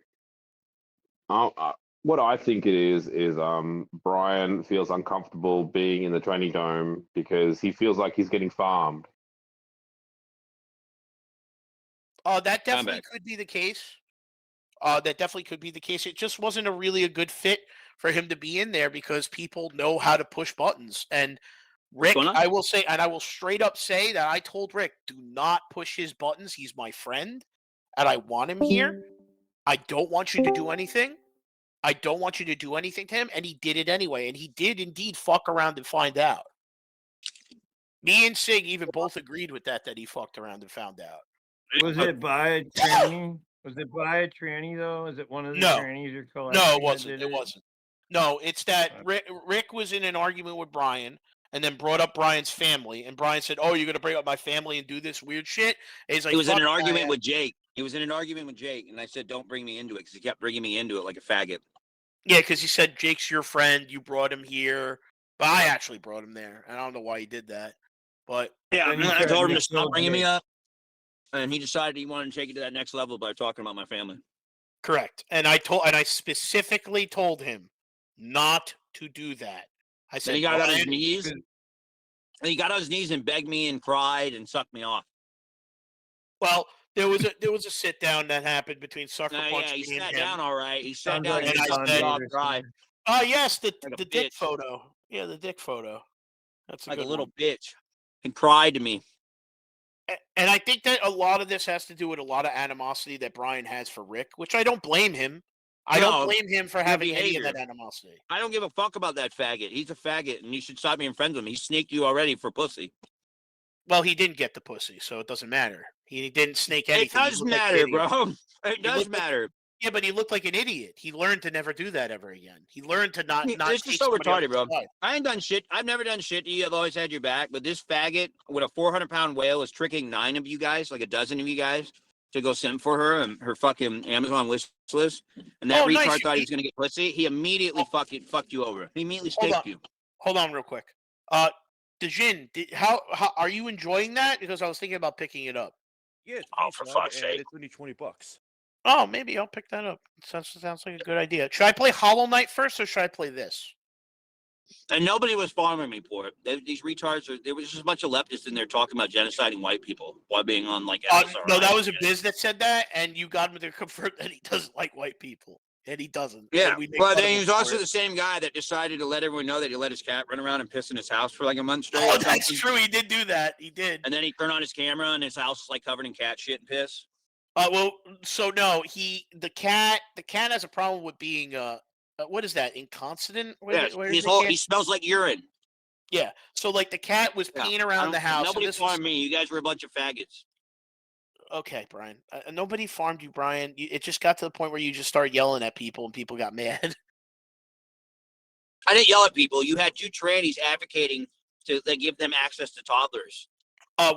Speaker 11: what I think it is Brian feels uncomfortable being in the training dome because he feels like he's getting farmed.
Speaker 18: That definitely could be the case. That definitely could be the case. It just wasn't a good fit for him to be in there because people know how to push buttons. And Rick, I will say, and I will straight up say that I told Rick, do not push his buttons. He's my friend, and I want him here. I don't want you to do anything. I don't want you to do anything to him. And he did it anyway. And he did indeed fuck around and find out. Me and Sig even both agreed with that he fucked around and found out.
Speaker 5: Was it by a tranny? Was it by a tranny though? Is it one of the trannies you're collecting?
Speaker 18: No, it wasn't. It wasn't. No, it's that Rick was in an argument with Brian and then brought up Brian's family. And Brian said, "Oh, you're going to bring up my family and do this weird shit?" And he's like,
Speaker 14: he was in
Speaker 18: "Fuck
Speaker 14: an
Speaker 18: that."
Speaker 14: argument with Jake. He was in an argument with Jake, and I said, "Don't bring me into it," because he kept bringing me into it like a faggot.
Speaker 18: Yeah, because he said Jake's your friend. You brought him here, but I actually brought him there. I don't know why he did that, but
Speaker 14: yeah, I told him to stop bringing me up, and he decided he wanted to take it to that next level by talking about my family.
Speaker 18: Correct, and I specifically told him not to do that. I said
Speaker 14: he got on his knees. He got on his knees and begged me and cried and sucked me off.
Speaker 18: Well, there was a sit down that happened between Sucker Punch.
Speaker 14: Yeah, he
Speaker 18: and
Speaker 14: sat
Speaker 18: him.
Speaker 14: down all right. He sat down
Speaker 18: And
Speaker 14: and
Speaker 18: I
Speaker 14: sucked me off dry.
Speaker 18: Oh yes, the
Speaker 14: Like
Speaker 18: dick photo. Yeah, the dick photo. That's
Speaker 14: like a
Speaker 18: good
Speaker 14: little
Speaker 18: one.
Speaker 14: bitch, and cried to me.
Speaker 18: And I think that a lot of this has to do with a lot of animosity that Brian has for Rick, which I don't blame him. I don't blame him for having any of that animosity.
Speaker 14: I don't give a fuck about that faggot. He's a faggot, and you should stop being friends with him. He snaked you already for pussy.
Speaker 18: Well, he didn't get the pussy, so it doesn't matter. He didn't snake anything.
Speaker 14: It does matter, bro. It does matter.
Speaker 18: Yeah, but he looked like an idiot. He learned to never do that ever again. He learned to not.
Speaker 14: This is so retarded, bro. I ain't done shit. I've never done shit to you. I've always had your back. But this faggot with a 400-pound whale is tricking 9 of you guys, like a dozen of you guys, to go simp for her and her fucking Amazon wish list. And that retard thought he was gonna get pussy. He immediately fucked you over. He immediately staked you.
Speaker 18: Hold on, real quick. Dejin, how are you enjoying that? Because I was thinking about picking it up.
Speaker 20: Yeah.
Speaker 18: For fuck's sake!
Speaker 20: It's only $20.
Speaker 18: Oh, maybe I'll pick that up. Sounds like a good idea. Should I play Hollow Knight first, or should I play this?
Speaker 14: And nobody was farming me for it. These retards there was just a bunch of leftists in there talking about genociding white people while being on like
Speaker 18: No, that was a Biz that said that, and you got him to confirm that he doesn't like white people. and he doesn't.
Speaker 14: Yeah.
Speaker 18: And we make
Speaker 14: Well,
Speaker 18: fun of
Speaker 14: then
Speaker 18: him
Speaker 14: he's
Speaker 18: for
Speaker 14: also
Speaker 18: it.
Speaker 14: the same guy that decided to let everyone know that he let his cat run around and piss in his house for like a month straight.
Speaker 18: Oh,
Speaker 14: or
Speaker 18: that's
Speaker 14: something.
Speaker 18: true. He did do that. He did.
Speaker 14: And then he turned on his camera and his house is like covered in cat shit and piss.
Speaker 18: Well, so no, the cat has a problem with being what is that? Incontinent?
Speaker 14: Yeah,
Speaker 18: Where
Speaker 14: his
Speaker 18: the
Speaker 14: whole
Speaker 18: cat?
Speaker 14: he smells like urine.
Speaker 18: Yeah. So like the cat was
Speaker 14: Yeah.
Speaker 18: peeing around the house.
Speaker 14: Nobody
Speaker 18: and this was,
Speaker 14: farmed me. You guys were a bunch of faggots.
Speaker 18: okay, Brian. Nobody farmed you, Brian. It just got to the point where you just started yelling at people and people got mad.
Speaker 14: I didn't yell at people. You had 2 trannies advocating to give them access to toddlers.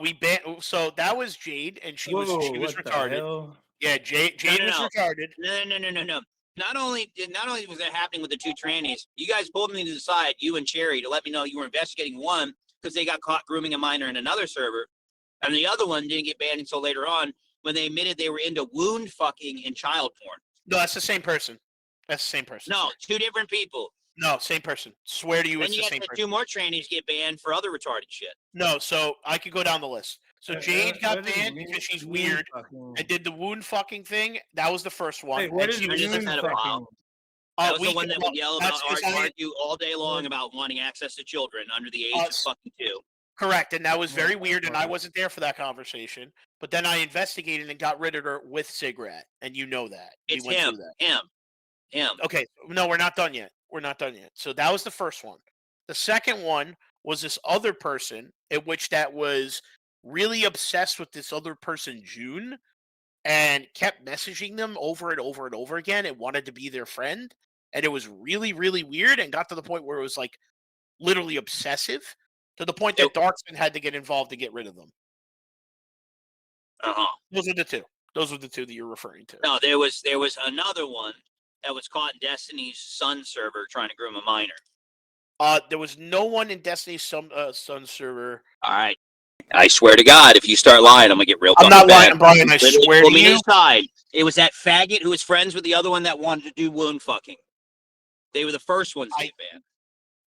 Speaker 18: We banned. So that was Jade, and she was
Speaker 5: Whoa,
Speaker 18: she was
Speaker 5: what the
Speaker 18: retarded.
Speaker 5: hell?
Speaker 18: Yeah, Jade was retarded.
Speaker 14: No. Not only was that happening with the 2 trannies, you guys pulled me to the side, you and Cherry, to let me know you were investigating one because they got caught grooming a minor in another server, and the other one didn't get banned until later on when they admitted they were into wound fucking and child porn.
Speaker 18: No, that's the same person. That's the same person.
Speaker 14: No, 2 different people.
Speaker 18: No, same person. Swear to you,
Speaker 14: Then
Speaker 18: it's
Speaker 14: you
Speaker 18: the
Speaker 14: had
Speaker 18: same person.
Speaker 14: 2 more trannies get banned for other retarded shit.
Speaker 18: No, so I could go down the list. So Jade got banned because she's weird and did the wound fucking thing. That was the first one.
Speaker 5: Wait, what
Speaker 18: and
Speaker 5: is
Speaker 18: she was
Speaker 5: wound
Speaker 14: Had a while. That was the one that would yell about, argue all day long about wanting access to children under the age of fucking 2.
Speaker 18: Correct, and that was very weird, and I wasn't there for that conversation. But then I investigated and got rid of her with Sigrat, and you know that.
Speaker 14: It's
Speaker 18: we went
Speaker 14: him.
Speaker 18: through that.
Speaker 14: Him.
Speaker 18: Okay, no, we're not done yet. We're not done yet. So that was the first one. The second one was this other person, in which that was really obsessed with this other person, June, and kept messaging them over and over and over again and wanted to be their friend. And it was really, really weird and got to the point where it was like literally obsessive to the point that Darksman had to get involved to get rid of them. Those are the 2. Those were the 2 that you're referring to.
Speaker 14: No, there was another one that was caught in Destiny's Sun server trying to groom a minor.
Speaker 18: There was no one in Destiny's Sun server.
Speaker 14: All right. I swear to God, if you start lying, I'm gonna get real.
Speaker 18: I'm not lying,
Speaker 14: bad.
Speaker 18: Brian. I swear to you.
Speaker 14: Side. It was that faggot who was friends with the other one that wanted to do wound fucking. They were the first ones to get banned.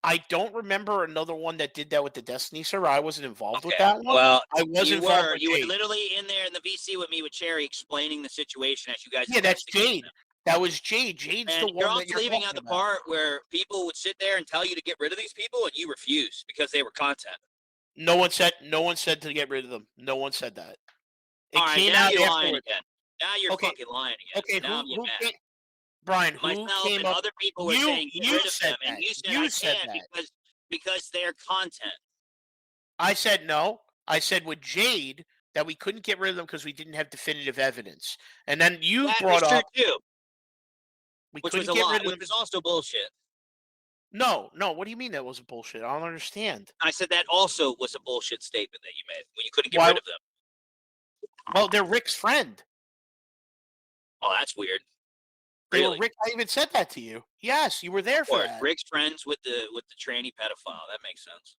Speaker 18: I don't remember another one that did that with the Destiny server. I wasn't involved with that one.
Speaker 14: Well,
Speaker 18: I was involved with
Speaker 14: you were
Speaker 18: Jade.
Speaker 14: literally in there in the VC with me with Cherry explaining the situation as you guys.
Speaker 18: Yeah, that's Jade. That was Jade. Jade's
Speaker 14: and
Speaker 18: the
Speaker 14: you're
Speaker 18: one
Speaker 14: also
Speaker 18: that you're
Speaker 14: leaving
Speaker 18: talking
Speaker 14: out the
Speaker 18: about.
Speaker 14: part where people would sit there and tell you to get rid of these people, and you refuse because they were content.
Speaker 18: No one said to get rid of them. No one said that. It
Speaker 14: All right,
Speaker 18: came
Speaker 14: now
Speaker 18: out
Speaker 14: you're lying
Speaker 18: afterwards.
Speaker 14: again. Now you're fucking lying again.
Speaker 18: Okay,
Speaker 14: now I'm getting mad.
Speaker 18: Brian, who
Speaker 14: Myself
Speaker 18: came
Speaker 14: and
Speaker 18: up?
Speaker 14: other people were saying get rid of them, and you said I
Speaker 18: said
Speaker 14: can't
Speaker 18: that.
Speaker 14: because they're content.
Speaker 18: I said no. I said with Jade that we couldn't get rid of them because we didn't have definitive evidence, and then you brought
Speaker 14: was
Speaker 18: up
Speaker 14: true too.
Speaker 18: we
Speaker 14: Which
Speaker 18: couldn't
Speaker 14: was a
Speaker 18: get
Speaker 14: lie,
Speaker 18: rid of
Speaker 14: which
Speaker 18: them.
Speaker 14: was also bullshit.
Speaker 18: No. What do you mean that was bullshit? I don't understand.
Speaker 14: I said that also was a bullshit statement that you made when you couldn't get
Speaker 18: Why-
Speaker 14: rid of them.
Speaker 18: Well, they're Rick's friend.
Speaker 14: Oh, that's weird.
Speaker 18: They
Speaker 14: Really?
Speaker 18: were Rick. I even said that to you. Yes, you were there for
Speaker 14: Or
Speaker 18: that.
Speaker 14: Rick's friends with the tranny pedophile. That makes sense.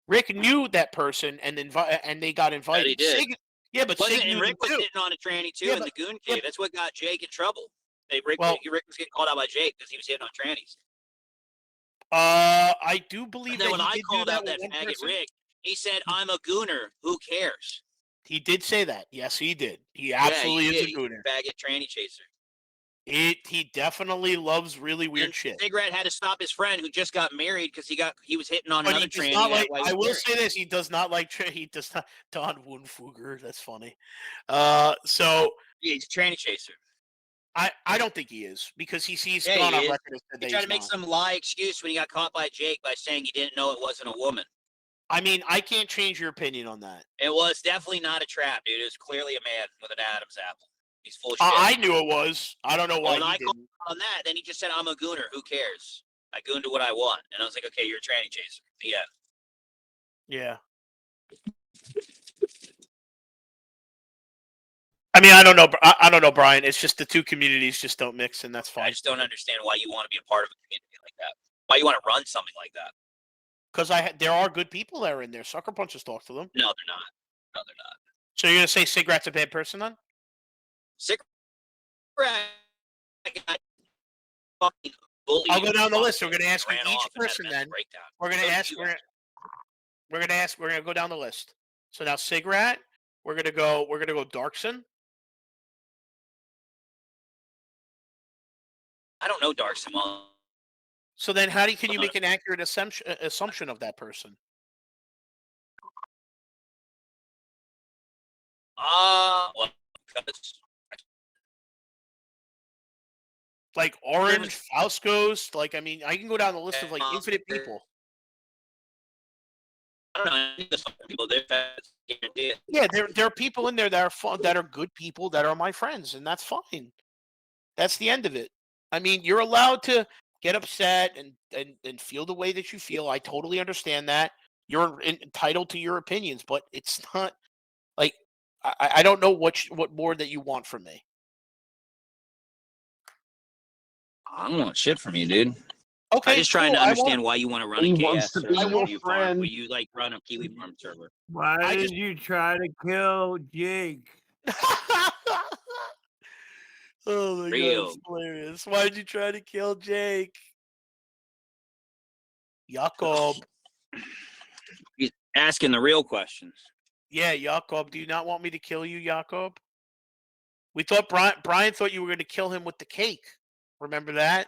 Speaker 18: Rick knew that person, and they got invited.
Speaker 14: That he did.
Speaker 18: Yeah, but
Speaker 14: Wasn't,
Speaker 18: Sig
Speaker 14: and
Speaker 18: knew
Speaker 14: Rick was
Speaker 18: them too.
Speaker 14: sitting on a tranny too
Speaker 18: Yeah,
Speaker 14: in the goon cave. That's what got Jake in trouble. Rick was getting called out by Jake because he was hitting on trannies.
Speaker 18: I do believe
Speaker 14: And then
Speaker 18: that
Speaker 14: when
Speaker 18: he
Speaker 14: I
Speaker 18: did
Speaker 14: called
Speaker 18: do that
Speaker 14: out that
Speaker 18: with one
Speaker 14: faggot
Speaker 18: person.
Speaker 14: Rick, he said, "I'm a gooner. Who cares?"
Speaker 18: He did say that. Yes, he did. He
Speaker 14: Yeah,
Speaker 18: absolutely is a
Speaker 14: He's
Speaker 18: gooner.
Speaker 14: faggot tranny chaser.
Speaker 18: He definitely loves really weird
Speaker 14: And
Speaker 18: shit.
Speaker 14: Cigarette had to stop his friend who just got married because he was hitting on
Speaker 18: But
Speaker 14: another
Speaker 18: he does
Speaker 14: tranny.
Speaker 18: not like.
Speaker 14: while he
Speaker 18: I
Speaker 14: was
Speaker 18: will
Speaker 14: married.
Speaker 18: say this: he does not like. He does not. Don Woonfuger. That's funny. So
Speaker 14: Yeah, he's a tranny chaser.
Speaker 18: I don't think he is because he's
Speaker 14: Yeah,
Speaker 18: gone
Speaker 14: he
Speaker 18: on
Speaker 14: is.
Speaker 18: record and said
Speaker 14: He
Speaker 18: that
Speaker 14: tried
Speaker 18: he's
Speaker 14: to make
Speaker 18: not.
Speaker 14: some lie excuse when he got caught by Jake by saying he didn't know it wasn't a woman.
Speaker 18: I mean, I can't change your opinion on that.
Speaker 14: It was definitely not a trap, dude. It was clearly a man with an Adam's apple. He's full of shit.
Speaker 18: I knew it was. I don't know why
Speaker 14: When
Speaker 18: he
Speaker 14: I called
Speaker 18: didn't.
Speaker 14: on that, then he just said, "I'm a gooner. Who cares? I goon to what I want." And I was like, "Okay, you're a tranny chaser." Yeah.
Speaker 18: Yeah. I mean, I don't know. I don't know, Brian. It's just the two communities just don't mix, and that's
Speaker 14: I
Speaker 18: fine.
Speaker 14: just don't understand why you want to be a part of a community like that. Why you want to run something like that?
Speaker 18: Because there are good people that are in there. Sucker Punches talk to them.
Speaker 14: No, they're not. No, they're not.
Speaker 18: So you're gonna say Sigrat's a bad person then?
Speaker 14: Got fucking bullied.
Speaker 18: I'll go down the
Speaker 14: and
Speaker 18: list. We're gonna ask
Speaker 14: ran
Speaker 18: each
Speaker 14: off and had a
Speaker 18: person
Speaker 14: mental
Speaker 18: then.
Speaker 14: breakdown.
Speaker 18: We're gonna
Speaker 14: So
Speaker 18: ask.
Speaker 14: you
Speaker 18: We're gonna go down the list. So now Sigrat. We're gonna go Darkson.
Speaker 14: I don't know Dark Simone.
Speaker 18: So then, can you make an accurate assumption of that person?
Speaker 14: Well, because
Speaker 18: Like Orange, Faust Ghost. Like, I mean, I can go down the list of like infinite people.
Speaker 14: I don't know. There's some people there.
Speaker 18: Yeah, there are people in there that are fun, that are good people, that are my friends, and that's fine. That's the end of it. I mean, you're allowed to get upset and feel the way that you feel. I totally understand that. You're entitled to your opinions, but it's not like I don't know what more that you want from me.
Speaker 14: I don't want shit from you, dude.
Speaker 18: Okay,
Speaker 14: I'm just trying to understand why you want to run a
Speaker 11: He
Speaker 14: KS
Speaker 11: wants to
Speaker 14: server.
Speaker 11: be your
Speaker 14: You
Speaker 11: friend.
Speaker 14: where you like run a Kiwi farm server.
Speaker 5: Why did you try to kill Jake?
Speaker 18: Oh my god,
Speaker 14: Real.
Speaker 18: it's hilarious. Why did you try to kill Jake? Jakob.
Speaker 14: He's asking the real questions.
Speaker 18: Yeah, Jakob. Do you not want me to kill you, Jakob? We thought Brian thought you were going to kill him with the cake. Remember that?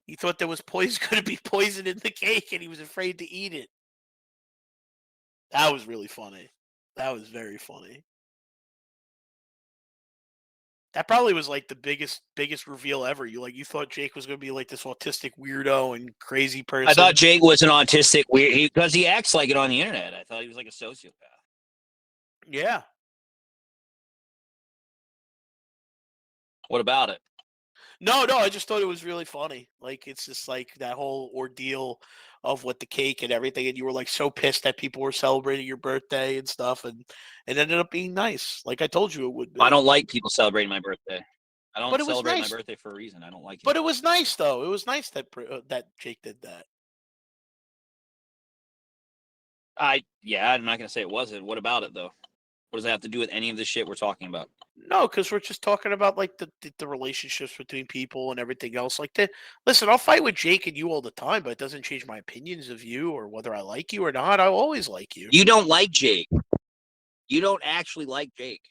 Speaker 18: He thought there was going to be poison in the cake, and he was afraid to eat it. That was really funny. That was very funny. That probably was like the biggest reveal ever. You thought Jake was going to be like this autistic weirdo and crazy person.
Speaker 14: I thought Jake was an autistic weird because he acts like it on the internet. I thought he was like a sociopath.
Speaker 18: Yeah.
Speaker 14: What about it?
Speaker 18: No, I just thought it was really funny. Like, it's just like that whole ordeal of with the cake and everything, and you were like so pissed that people were celebrating your birthday and stuff, and it ended up being nice. Like I told you it would be.
Speaker 14: I don't like people celebrating my birthday. I don't
Speaker 18: But it was
Speaker 14: celebrate
Speaker 18: nice.
Speaker 14: my birthday for a reason. I don't like it.
Speaker 18: But it was nice though. It was nice that that Jake did that.
Speaker 14: Yeah, I'm not gonna say it wasn't. What about it though? What does that have to do with any of the shit we're talking about?
Speaker 18: No, because we're just talking about like the relationships between people and everything else. Like, listen, I'll fight with Jake and you all the time, but it doesn't change my opinions of you or whether I like you or not. I'll always like you.
Speaker 14: You don't like Jake. You don't actually like Jake.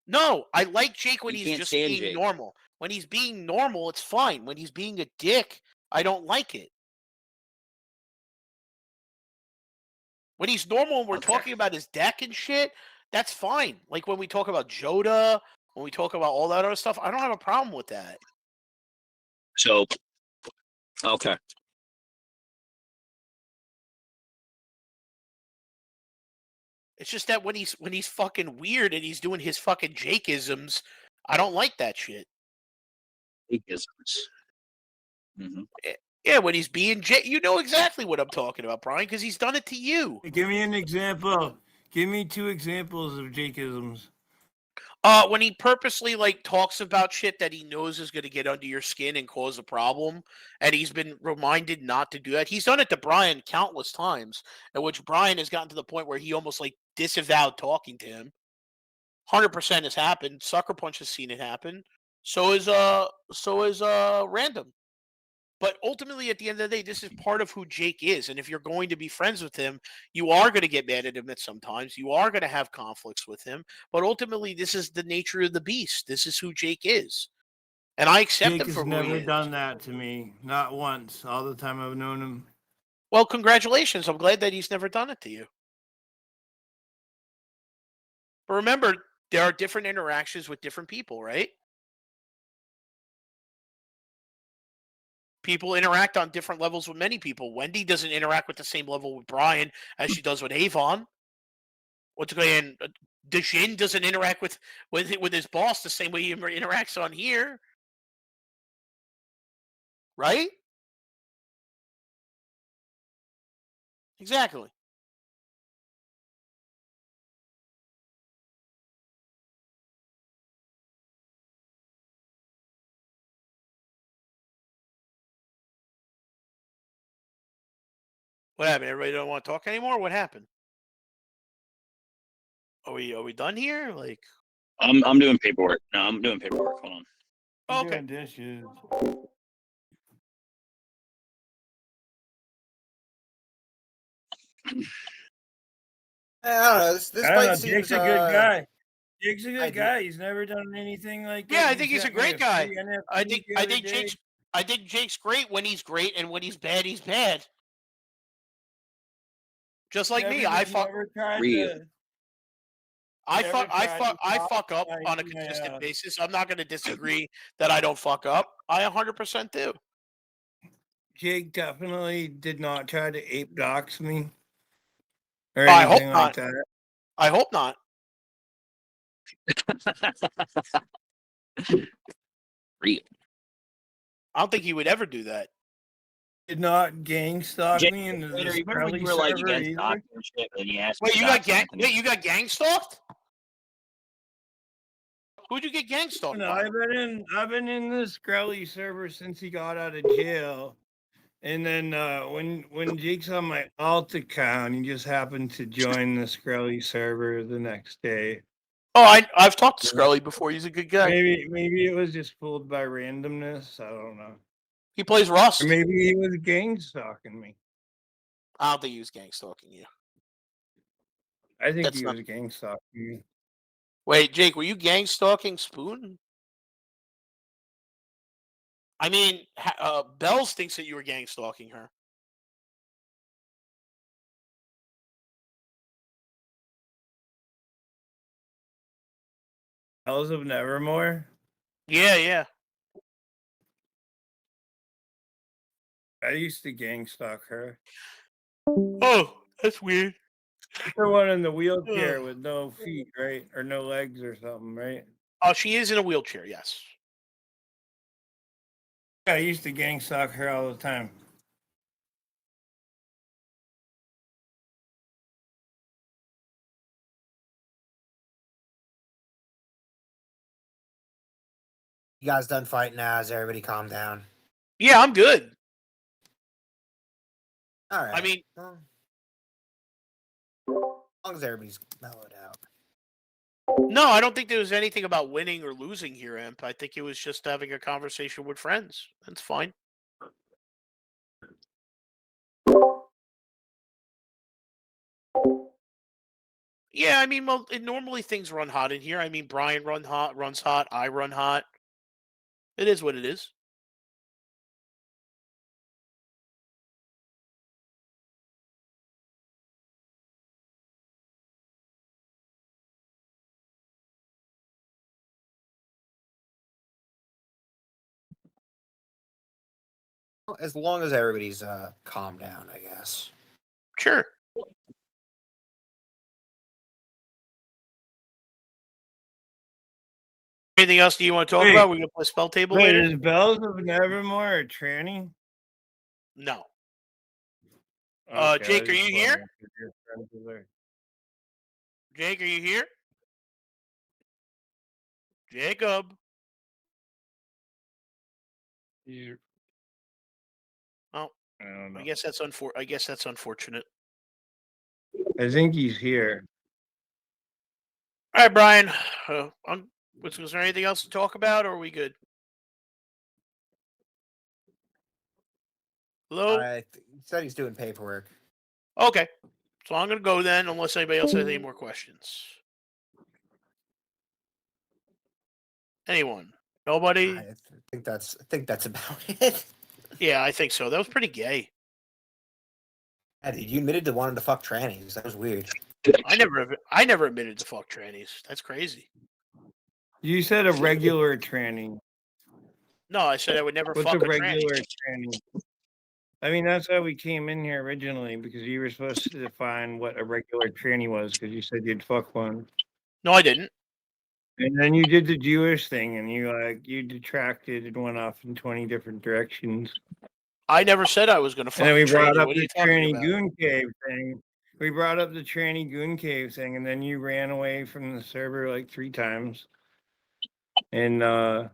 Speaker 18: No, I like Jake when
Speaker 14: You
Speaker 18: he's
Speaker 14: can't
Speaker 18: just
Speaker 14: stand
Speaker 18: being
Speaker 14: Jake.
Speaker 18: normal. When he's being normal, it's fine. When he's being a dick, I don't like it. When he's normal and we're talking about his deck and shit, that's fine. Like when we talk about Joda, when we talk about all that other stuff, I don't have a problem with that.
Speaker 14: So, okay.
Speaker 18: It's just that when he's fucking weird and he's doing his fucking Jake-isms, I don't like that shit.
Speaker 14: Jake-isms. Mm-hmm.
Speaker 18: Yeah, when he's being Jake, you know exactly what I'm talking about, Brian, because he's done it to you.
Speaker 5: Give me an example. Give me 2 examples of Jake-isms.
Speaker 18: When he purposely like talks about shit that he knows is going to get under your skin and cause a problem, and he's been reminded not to do that. He's done it to Brian countless times, at which Brian has gotten to the point where he almost like disavowed talking to him. 100% has happened. Sucker Punch has seen it happen. So is Random. But ultimately, at the end of the day, this is part of who Jake is. And if you're going to be friends with him, you are going to get mad at him at sometimes. You are going to have conflicts with him. But ultimately, this is the nature of the beast. This is who Jake is. And I accept
Speaker 5: Jake
Speaker 18: him for
Speaker 5: has
Speaker 18: who he
Speaker 5: never
Speaker 18: is.
Speaker 5: done that to me. Not once. All the time I've known him.
Speaker 18: Well, congratulations. I'm glad that he's never done it to you. But remember, there are different interactions with different people, right? People interact on different levels with many people. Wendy doesn't interact with the same level with Brian as she does with Avon. What's going on? Dejin doesn't interact with his boss the same way he interacts on here. Right? Exactly. What happened? Everybody don't want to talk anymore? What happened? Are we done here? Like,
Speaker 14: I'm doing paperwork. No, I'm doing paperwork. Hold on.
Speaker 18: oh, okay.
Speaker 5: Doing dishes.
Speaker 16: I don't know. This
Speaker 5: I don't know.
Speaker 16: fight seems.
Speaker 5: Jake's a good guy. Jake's a good guy. He's never done anything like
Speaker 18: Yeah,
Speaker 5: it.
Speaker 18: I think he's a
Speaker 5: sent me
Speaker 18: great guy.
Speaker 5: free NFT
Speaker 18: I
Speaker 5: the
Speaker 18: think
Speaker 5: other day.
Speaker 18: Jake's great when he's great, and when he's bad, he's bad. Just like me, I fuck. I fuck up on a consistent basis. I'm not going to disagree that I don't fuck up. I 100% do.
Speaker 5: Jake definitely did not try to ape dox me or
Speaker 18: I hope
Speaker 5: anything
Speaker 18: not.
Speaker 5: like that.
Speaker 18: I hope not.
Speaker 14: Real.
Speaker 18: I don't think he would ever do that.
Speaker 5: Did not gang stalk
Speaker 14: Jake,
Speaker 5: me into
Speaker 14: Vader,
Speaker 5: the
Speaker 14: you remember when you were like against stalking and shit, and then you asked me
Speaker 18: Wait,
Speaker 14: to
Speaker 18: you
Speaker 14: stop
Speaker 18: got gang?
Speaker 14: something?
Speaker 18: Wait, you got gang stalked? Who'd you get gang stalked
Speaker 5: No,
Speaker 18: by?
Speaker 5: I've been in this Growly server since he got out of jail. And then when Jake's on my alt account, he just happened to join the Growly server the next day.
Speaker 18: Oh, I've talked to Scully before. He's a good guy.
Speaker 5: Maybe it was just pulled by randomness. I don't know.
Speaker 18: He plays Rust.
Speaker 5: Or maybe he was gang stalking me.
Speaker 18: I don't think he was gang stalking you.
Speaker 5: I think
Speaker 18: That's
Speaker 5: he
Speaker 18: not-
Speaker 5: was gang stalking me.
Speaker 18: Wait, Jake, were you gang stalking Spoon? I mean, Bells thinks that you were gang stalking her.
Speaker 5: Hells of Nevermore?
Speaker 18: Yeah, yeah.
Speaker 5: I used to gang stalk her.
Speaker 18: Oh, that's weird.
Speaker 5: The one in the wheelchair with no feet, right? Or no legs or something, right?
Speaker 18: Oh, she is in a wheelchair, yes.
Speaker 5: I used to gang stalk her all the time.
Speaker 16: You guys done fighting now? Has everybody calmed down?
Speaker 18: Yeah, I'm good.
Speaker 16: All right.
Speaker 18: I mean,
Speaker 16: Well, as long as everybody's mellowed out.
Speaker 18: no, I don't think there was anything about winning or losing here, Imp. I think it was just having a conversation with friends. That's fine. Yeah, I mean, well, normally things run hot in here. I mean, Brian runs hot. I run hot. It is what it is.
Speaker 16: As long as everybody's calmed down, I guess.
Speaker 18: Sure. Anything else do you want to talk about? We're gonna play spell table
Speaker 5: Wait,
Speaker 18: later.
Speaker 5: is Bells of Nevermore a tranny?
Speaker 18: No.
Speaker 5: Okay,
Speaker 18: Jake,
Speaker 5: I
Speaker 18: are
Speaker 5: just
Speaker 18: you here?
Speaker 5: wondered if you're friends with her.
Speaker 18: Jake, are you here? Jacob. Oh,
Speaker 5: I don't know.
Speaker 18: I guess that's unfortunate.
Speaker 5: I think he's here.
Speaker 18: All right, Brian. Was there anything else to talk about, or are we good? Hello.
Speaker 16: He said he's doing paperwork.
Speaker 18: Okay, so I'm gonna go then, unless anybody else has any more questions. Anyone? Nobody?
Speaker 16: I think that's about it.
Speaker 18: Yeah, I think so. That was pretty gay.
Speaker 16: Yeah, dude, you admitted to wanting to fuck trannies. That was weird.
Speaker 18: I never admitted to fuck trannies. That's crazy.
Speaker 5: You said a regular tranny.
Speaker 18: No, I said I would never
Speaker 5: What's
Speaker 18: fuck
Speaker 5: a
Speaker 18: a
Speaker 5: regular
Speaker 18: tranny.
Speaker 5: tranny? I mean, that's how we came in here originally, because you were supposed to define what a regular tranny was, because you said you'd fuck one.
Speaker 18: No, I didn't.
Speaker 5: And then you did the Jewish thing, and you detracted and went off in 20 different directions.
Speaker 18: I never said I was going to fuck
Speaker 5: And then we
Speaker 18: a
Speaker 5: brought
Speaker 18: tranny.
Speaker 5: up
Speaker 18: What are
Speaker 5: the
Speaker 18: you talking
Speaker 5: tranny
Speaker 18: about?
Speaker 5: goon cave thing. We brought up the tranny goon cave thing, and then you ran away from the server like 3 times. And
Speaker 18: yeah,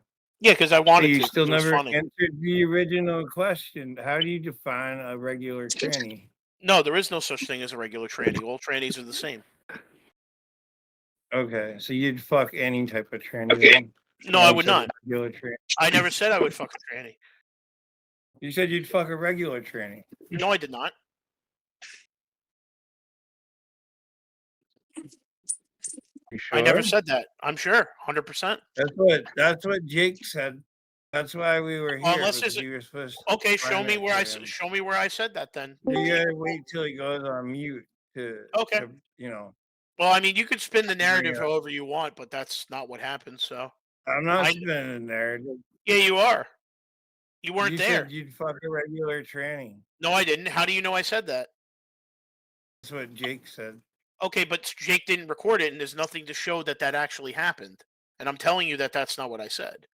Speaker 18: because I wanted
Speaker 5: you
Speaker 18: to.
Speaker 5: still
Speaker 18: It was
Speaker 5: never
Speaker 18: funny.
Speaker 5: answered the original question. How do you define a regular tranny?
Speaker 18: No, there is no such thing as a regular tranny. All trannies are the same.
Speaker 5: Okay, so you'd fuck any type of tranny. Then?
Speaker 18: No, I would
Speaker 5: Just a
Speaker 18: not.
Speaker 5: Regular tranny.
Speaker 18: I never said I would fuck a tranny.
Speaker 5: You said you'd fuck a regular tranny.
Speaker 18: No, I did not.
Speaker 5: You sure?
Speaker 18: I never said that. I'm sure, 100%.
Speaker 5: That's what Jake said. That's why we were here.
Speaker 18: Unless
Speaker 5: because
Speaker 18: it's
Speaker 5: you were supposed to
Speaker 18: okay. Show
Speaker 5: explain
Speaker 18: me
Speaker 5: it
Speaker 18: where
Speaker 5: to
Speaker 18: I
Speaker 5: him.
Speaker 18: show me where I said that. Then
Speaker 5: You gotta wait till he goes on mute to
Speaker 18: Okay.
Speaker 5: you know.
Speaker 18: Well, I mean, you could spin the narrative
Speaker 5: Yeah.
Speaker 18: however you want, but that's not what happened. So
Speaker 5: I'm not
Speaker 18: I-
Speaker 5: spinning the narrative.
Speaker 18: yeah, you are. You weren't
Speaker 5: You
Speaker 18: there.
Speaker 5: said you'd fuck a regular tranny.
Speaker 18: No, I didn't. How do you know I said that?
Speaker 5: That's what Jake said.
Speaker 18: Okay, but Jake didn't record it, and there's nothing to show that that actually happened. And I'm telling you that that's not what I said.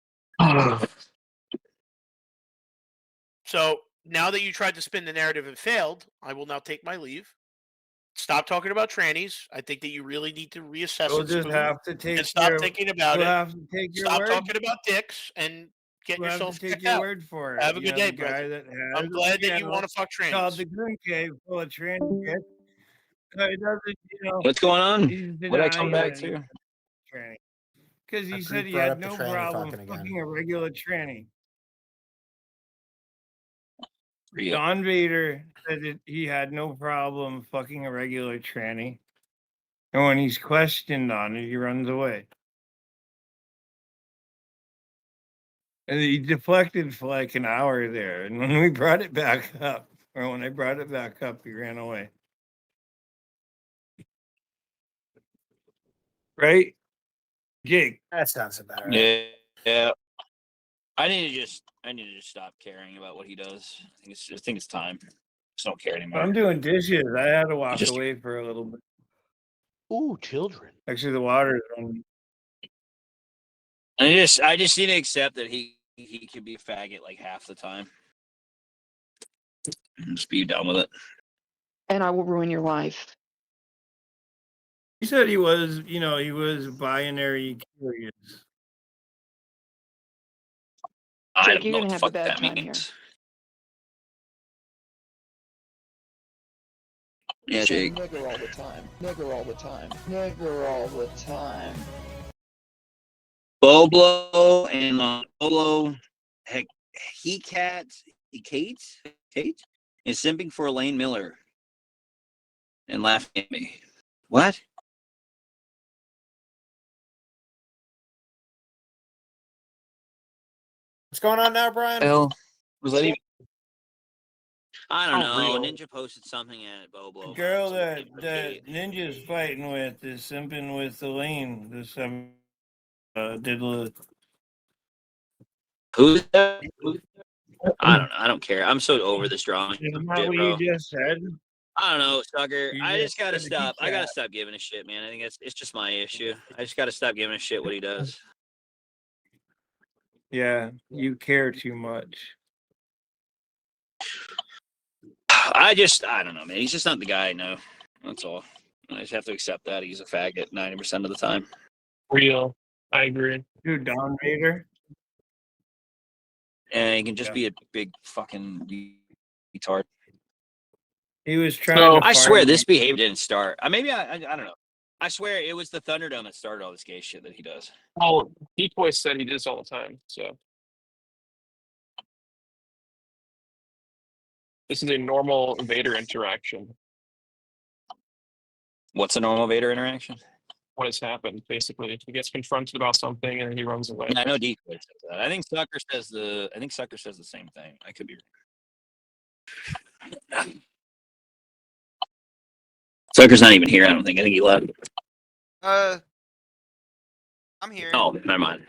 Speaker 18: So now that you tried to spin the narrative and failed, I will now take my leave. Stop talking about trannies. I think that you really need to reassess
Speaker 5: We'll
Speaker 18: it,
Speaker 5: just
Speaker 18: Spoon,
Speaker 5: have to take
Speaker 18: and stop
Speaker 5: your-
Speaker 18: thinking about
Speaker 5: we'll
Speaker 18: it.
Speaker 5: have to take your
Speaker 18: Stop
Speaker 5: word.
Speaker 18: talking about dicks and get
Speaker 5: We'll have
Speaker 18: yourself
Speaker 5: to take
Speaker 18: kicked
Speaker 5: your
Speaker 18: out.
Speaker 5: word for it.
Speaker 18: Have a
Speaker 5: You
Speaker 18: good day,
Speaker 5: have a guy
Speaker 18: brother.
Speaker 5: that has
Speaker 18: I'm glad that you
Speaker 5: channel
Speaker 18: want to fuck
Speaker 5: called
Speaker 18: trannies.
Speaker 5: the Goon Cave full of tranny shit. It doesn't, you know.
Speaker 14: What's going on?
Speaker 5: He's
Speaker 14: What'd I come
Speaker 5: denying
Speaker 14: back
Speaker 5: that he
Speaker 14: to?
Speaker 5: fucked a tranny. Because he
Speaker 16: Greek
Speaker 5: said he
Speaker 16: brought
Speaker 5: had
Speaker 16: up the
Speaker 5: no
Speaker 16: tranny
Speaker 5: problem
Speaker 16: fucking again.
Speaker 5: fucking a regular tranny.
Speaker 14: Real.
Speaker 5: Don Vader said that he had no problem fucking a regular tranny. And when he's questioned on it, he runs away. And he deflected for like an hour there. And when we brought it back up, or when I brought it back up, he ran away. Right? Jake.
Speaker 16: That sounds about right.
Speaker 14: Yeah, yeah. I need to just stop caring about what he does. I think it's time. Just don't care anymore.
Speaker 5: I'm doing dishes. I had to walk
Speaker 14: Just-
Speaker 5: away for a little bit.
Speaker 18: Ooh, children.
Speaker 5: Actually, the water's running.
Speaker 14: I just need to accept that he could be a faggot like half the time. Just be done with it.
Speaker 6: And I will ruin your life.
Speaker 5: He said he was, he was binary curious.
Speaker 14: I
Speaker 6: Jake,
Speaker 14: don't
Speaker 6: you're
Speaker 14: know
Speaker 6: gonna
Speaker 14: what the
Speaker 6: have a
Speaker 14: fuck
Speaker 6: bad
Speaker 14: that
Speaker 6: time
Speaker 14: means. Yeah, Jake.
Speaker 20: Nigger all the time. Nigger all the time. Nigger all the time.
Speaker 14: Boblo and Boblo, heck, Kate is simping for Elaine Miller and laughing at me. What?
Speaker 16: What's going on now, Brian?
Speaker 14: Hell, was that even? I don't
Speaker 16: Oh,
Speaker 14: know.
Speaker 16: real.
Speaker 14: Ninja posted something at Boblo.
Speaker 5: The girl that Ninja's fighting with is simping with Elaine. This did
Speaker 14: Who's that? I don't know. I don't care. I'm so over this drama.
Speaker 5: Isn't that
Speaker 14: Shit,
Speaker 5: what
Speaker 14: bro.
Speaker 5: you just said?
Speaker 14: I don't know, sucker.
Speaker 5: You
Speaker 14: I
Speaker 5: just
Speaker 14: just gotta
Speaker 5: said
Speaker 14: stop. I gotta
Speaker 5: that.
Speaker 14: stop giving a shit, man. I think it's just my issue. I just gotta stop giving a shit what he does.
Speaker 5: Yeah, you care too much.
Speaker 14: I don't know, man. He's just not the guy I know. That's all. I just have to accept that he's a faggot 90% of the time.
Speaker 4: Real. I agree.
Speaker 5: Dude, Don Vader.
Speaker 14: And he can just be a big fucking retard.
Speaker 5: He was trying to
Speaker 14: I swear
Speaker 5: find
Speaker 14: this behavior didn't start. Maybe I don't know. I swear it was the Thunderdome that started all this gay shit that he does.
Speaker 4: Well, Decoy said he does all the time, so. This is a normal Vader interaction.
Speaker 14: What's a normal Vader interaction?
Speaker 4: What has happened, basically. He gets confronted about something and then he runs away.
Speaker 14: I know Decoy says that. I think Sucker says the same thing. I could be wrong. Sucker's not even here, I don't think. I think he left.
Speaker 16: I'm here.
Speaker 14: Oh, never mind.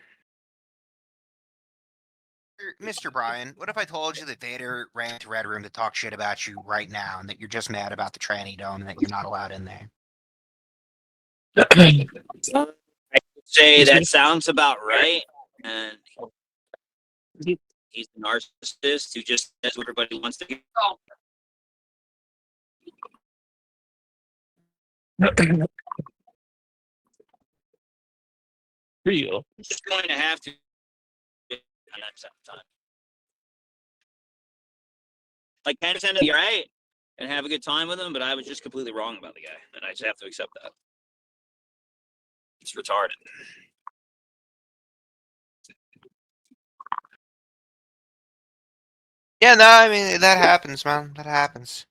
Speaker 16: Mr. Brian, what if I told you that Vader ran to Red Room to talk shit about you right now and that you're just mad about the tranny dome and that you're not allowed in there?
Speaker 14: I would say that sounds about right. And he's a narcissist who just says what everybody wants to hear.
Speaker 4: Real.
Speaker 14: Just going to have to 99% of the time. Like 10% be right and have a good time with him, but I was just completely wrong about the guy, and I just have to accept that. It's retarded.
Speaker 16: Yeah, no, I mean, that happens, man. That happens.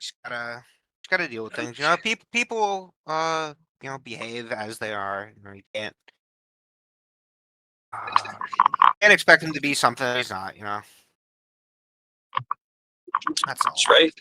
Speaker 16: Just gotta got to deal with things. You know, people, you know, behave as they are. You know, you can't expect him to be something he's not. You know, that's all.
Speaker 14: That's right.